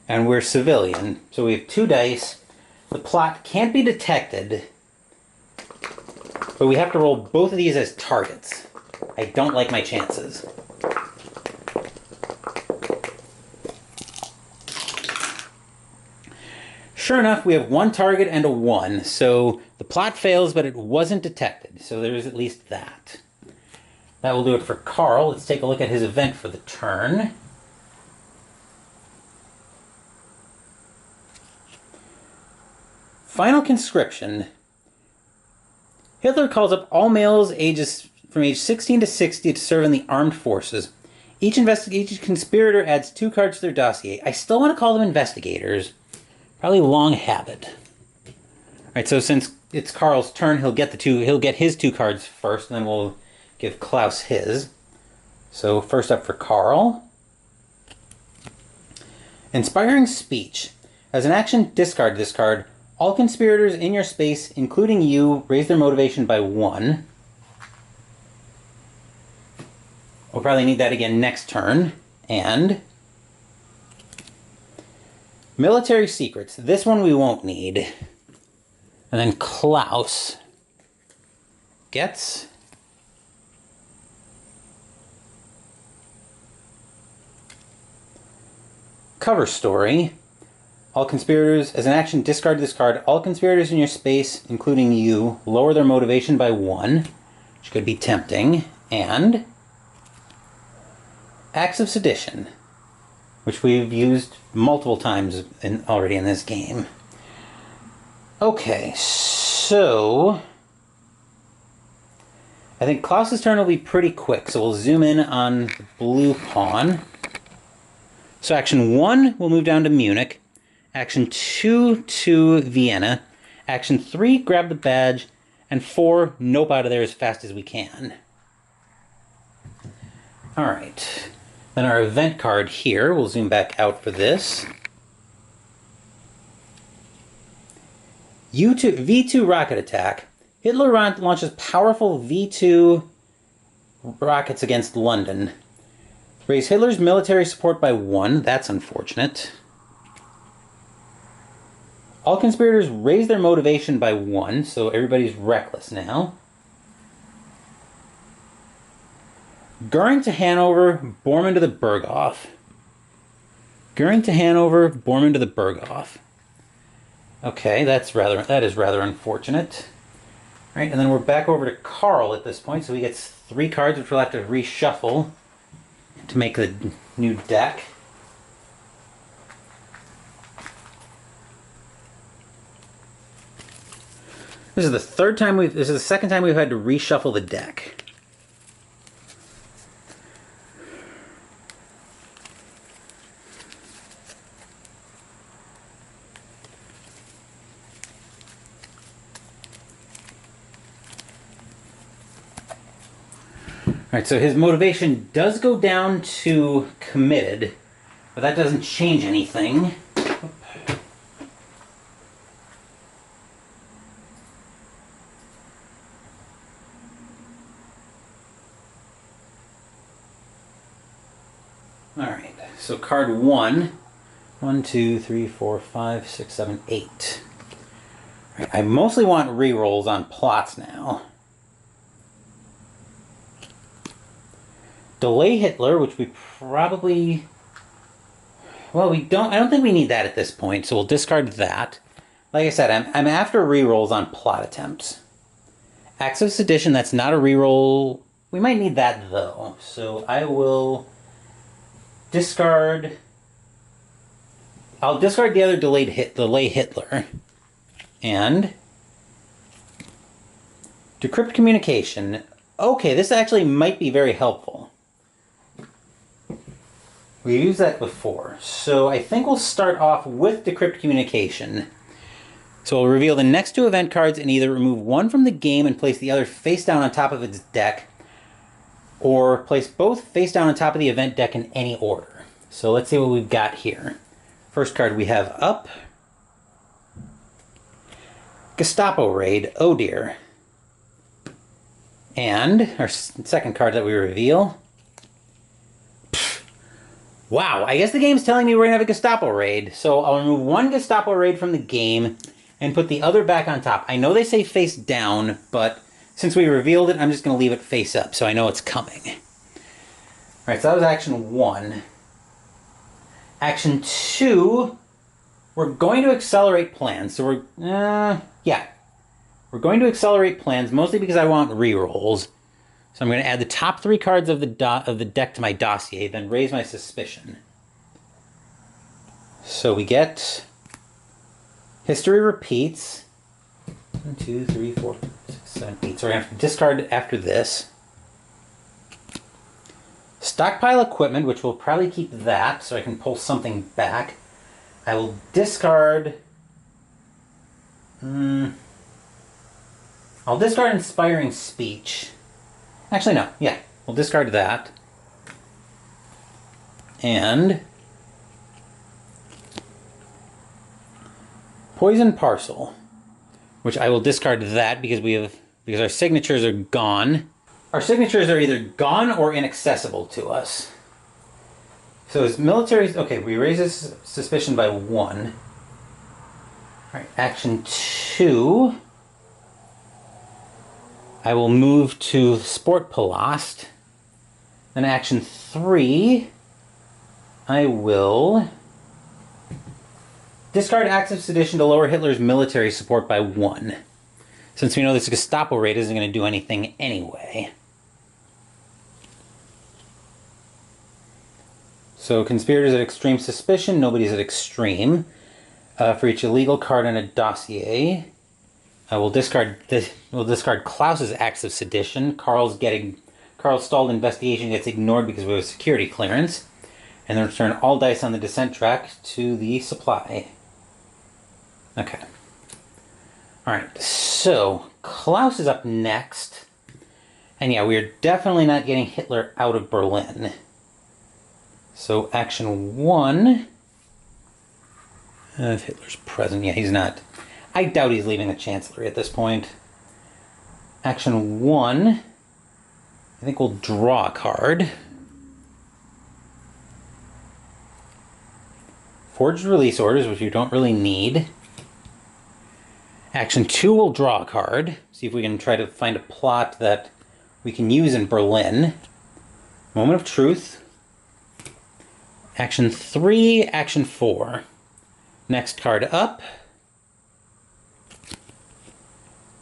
and we're civilian. So we have 2 dice. The plot can't be detected, but we have to roll both of these as targets. I don't like my chances. Sure enough, we have 1 target and a 1, so the plot fails, but it wasn't detected, so there's at least that. That will do it for Karl. Let's take a look at his event for the turn. Final conscription. Hitler calls up all males from age 16 to 60 to serve in the armed forces. Each conspirator adds 2 cards to their dossier. I still want to call them investigators. Probably long habit. Alright, so since it's Karl's turn, he'll get his 2 cards first, and then we'll give Klaus his. So first up for Karl. Inspiring speech. As an action, discard this card. All conspirators in your space, including you, raise their motivation by 1. We'll probably need that again next turn. And Military secrets. This one we won't need. And then Klaus gets cover story. All conspirators, as an action, discard this card. All conspirators in your space, including you, lower their motivation by 1, which could be tempting. And acts of sedition, which we've used multiple times already in this game. Okay, so I think Klaus's turn will be pretty quick, so we'll zoom in on the blue pawn. So action 1, we'll move down to Munich. Action 2 to Vienna. Action 3, grab the badge. And 4, nope out of there as fast as we can. Alright. Then our event card here, we'll zoom back out for this. V2 rocket attack. Hitler launches powerful V2 rockets against London. Raise Hitler's military support by 1. That's unfortunate. All conspirators raise their motivation by 1, so everybody's reckless now. Goering to Hanover, Bormann to the Berghof. Goering to Hanover, Bormann to the Berghof. Okay, that is rather unfortunate. All right, and then we're back over to Karl at this point, so he gets 3 cards, which we'll have to reshuffle to make the new deck. This is the second time we've had to reshuffle the deck. Alright, so his motivation does go down to committed, but that doesn't change anything. Alright, so card 1. 1, 2, 3, 4, 5, 6, 7, 8. Right, I mostly want rerolls on plots now. Delay Hitler, which we probably... Well, I don't think we need that at this point, so we'll discard that. Like I said, I'm after rerolls on plot attempts. Acts of Sedition, that's not a reroll. We might need that, though. So I will discard... I'll discard the other Delay Hitler. And... Decrypt Communication. Okay, this actually might be very helpful. We used that before, so I think we'll start off with Decrypt Communication. So we'll reveal the next 2 event cards and either remove one from the game and place the other face down on top of its deck, or place both face down on top of the event deck in any order. So let's see what we've got here. First card we have up. Gestapo Raid, oh dear. And our second card that we reveal. Wow, I guess the game's telling me we're going to have a Gestapo raid. So I'll remove one Gestapo raid from the game and put the other back on top. I know they say face down, but since we revealed it, I'm just going to leave it face up so I know it's coming. Alright, so that was action 1. Action 2, we're going to accelerate plans. So we're going to accelerate plans, mostly because I want rerolls. So I'm going to add the top 3 cards of the deck to my dossier, then raise my suspicion. So we get History Repeats. 1, 2, 3, 4, 5, 6, 7, 8. So we're going to have to discard after this. Stockpile Equipment, which we'll probably keep that, so I can pull something back. I will discard... I'll discard Inspiring Speech. Actually, no. Yeah, we'll discard that. And... Poison Parcel, which I will discard that because our signatures are gone. Our signatures are either gone or inaccessible to us. So his military... Okay, we raise his suspicion by 1. Alright, action 2. I will move to Sportpalast. Then action 3, I will discard acts of sedition to lower Hitler's military support by 1. Since we know this Gestapo raid isn't going to do anything anyway. So conspirators at extreme suspicion, nobody's at extreme. For each illegal card in a dossier, I will discard Klaus's acts of sedition. Carl's stalled investigation gets ignored because we have a security clearance. And then return all dice on the descent track to the supply. Okay. Alright, so Klaus is up next. And yeah, we are definitely not getting Hitler out of Berlin. So action 1... if Hitler's present, yeah, he's not. I doubt he's leaving the Chancellery at this point. Action 1... I think we'll draw a card. Forged release orders, which you don't really need. Action 2, we'll draw a card. See if we can try to find a plot that we can use in Berlin. Moment of truth. Action 3, action 4. Next card up.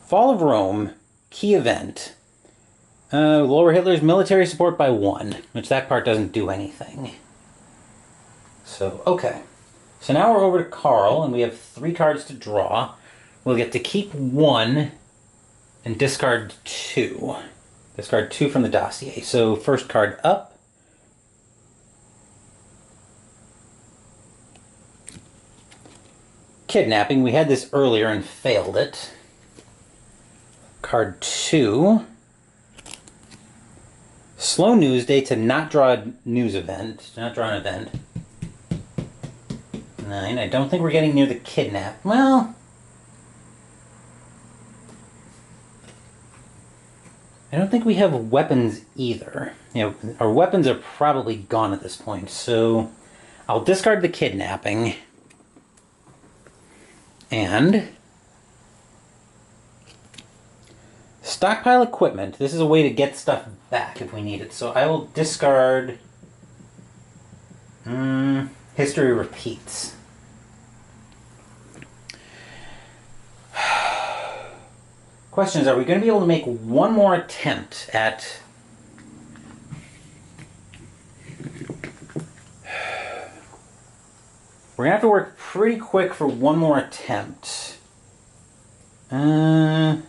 Fall of Rome, key event. Lower Hitler's military support by 1, which that part doesn't do anything. So, okay. So now we're over to Karl, and we have 3 cards to draw. We'll get to keep 1 and discard 2. Discard 2 from the dossier. So first card up. Kidnapping. We had this earlier and failed it. Card 2. Slow news day to not draw a news event. To not draw an event. 9. I don't think we're getting near the kidnap. Well... I don't think we have weapons either. You know, our weapons are probably gone at this point, so I'll discard the kidnapping. And stockpile equipment. This is a way to get stuff back if we need it. So I will discard history repeats. Question is, are we going to be able to make one more attempt at... We're going to have to work pretty quick for one more attempt. Of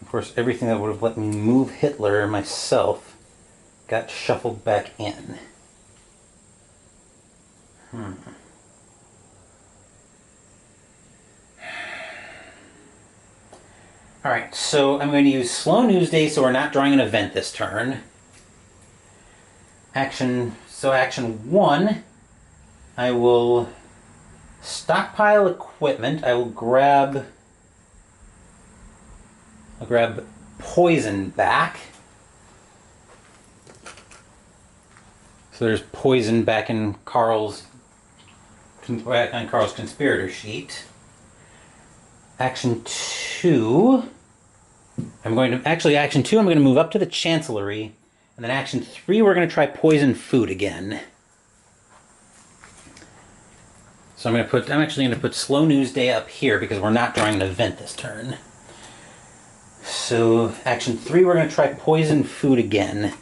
course, everything that would have let me move Hitler myself got shuffled back in. Alright, so I'm going to use Slow News Day so we're not drawing an event this turn. Action 1, I will stockpile equipment. I'll grab poison back. So there's poison back in Karl's conspirator sheet. Action 2, I'm going to move up to the Chancellery, and then action 3, we're going to try poison food again. So I'm actually going to put Slow News Day up here because we're not drawing an event this turn. So action 3, we're going to try poison food again.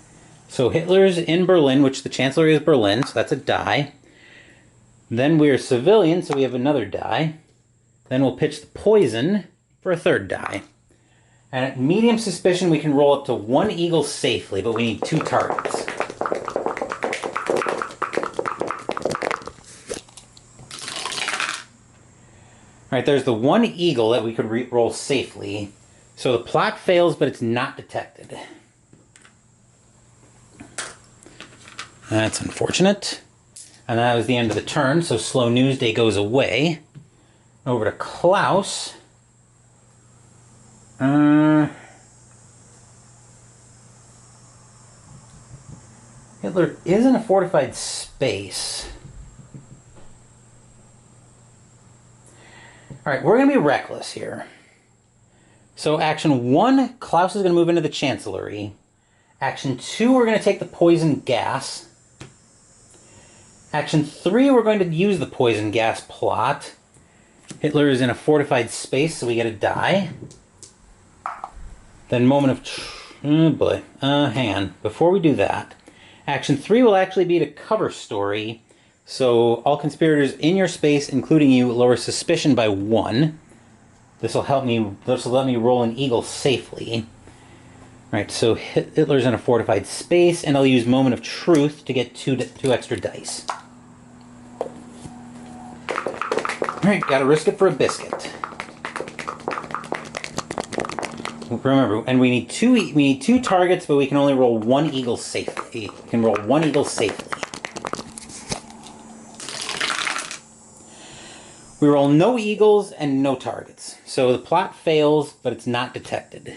So Hitler's in Berlin, which the Chancellery is Berlin, so that's a die. Then we're civilian, so we have another die. Then we'll pitch the poison for a third die. And at medium suspicion, we can roll up to 1 eagle safely, but we need 2 targets. Alright, there's the 1 eagle that we could roll safely. So the plot fails, but it's not detected. That's unfortunate. And that was the end of the turn, so Slow News Day goes away. Over to Klaus. Hitler is in a fortified space. Alright, we're going to be reckless here. So action 1, Klaus is going to move into the Chancellery. Action 2, we're going to take the poison gas. Action 3, we're going to use the poison gas plot. Hitler is in a fortified space, so we get a die. Then moment of... oh boy. Hang on. Before we do that, action 3 will actually be to cover story. So all conspirators in your space, including you, lower suspicion by 1. This will let me roll an eagle safely. Right, so Hitler's in a fortified space, and I'll use moment of truth to get two extra dice. Alright, gotta risk it for a biscuit. Remember, and we need two targets, but we can only roll 1 eagle safely. We can roll 1 eagle safely. We roll no eagles and no targets. So the plot fails, but it's not detected.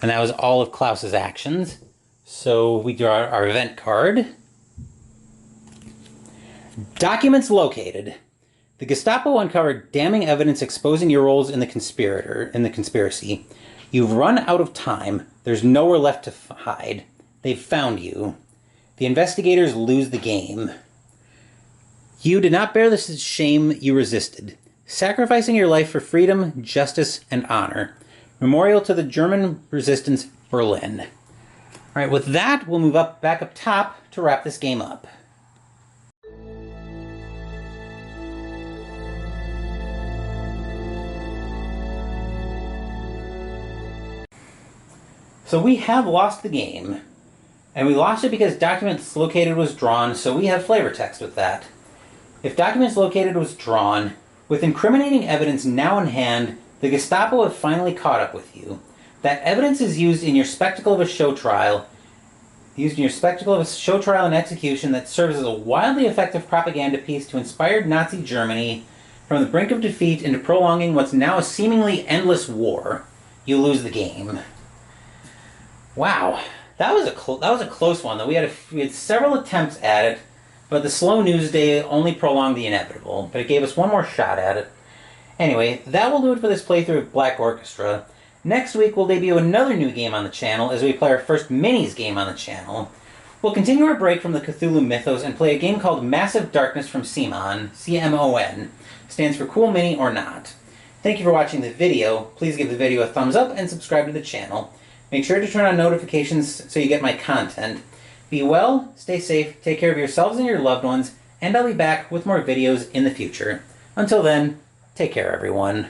And that was all of Klaus's actions. So we draw our event card. Documents located. The Gestapo uncovered damning evidence exposing your roles in the conspiracy. You've run out of time. There's nowhere left to hide. They've found you. The investigators lose the game. You did not bear this shame, you resisted. Sacrificing your life for freedom, justice, and honor. Memorial to the German resistance, Berlin. All right, with that, we'll move back up top to wrap this game up. So we have lost the game, and we lost it because documents located was drawn, so we have flavor text with that. If documents located was drawn, with incriminating evidence now in hand, the Gestapo have finally caught up with you. That evidence is used in your spectacle of a show trial, and execution that serves as a wildly effective propaganda piece to inspire Nazi Germany from the brink of defeat into prolonging what's now a seemingly endless war. You lose the game. Wow, that was a close one. Though we had several attempts at it, but the slow news day only prolonged the inevitable. But it gave us one more shot at it. Anyway, that will do it for this playthrough of Black Orchestra. Next week we'll debut another new game on the channel as we play our first minis game on the channel. We'll continue our break from the Cthulhu mythos and play a game called Massive Darkness from CMON. C-M-O-N. Stands for Cool Mini or Not. Thank you for watching the video. Please give the video a thumbs up and subscribe to the channel. Make sure to turn on notifications so you get my content. Be well, stay safe, take care of yourselves and your loved ones, and I'll be back with more videos in the future. Until then, take care everyone.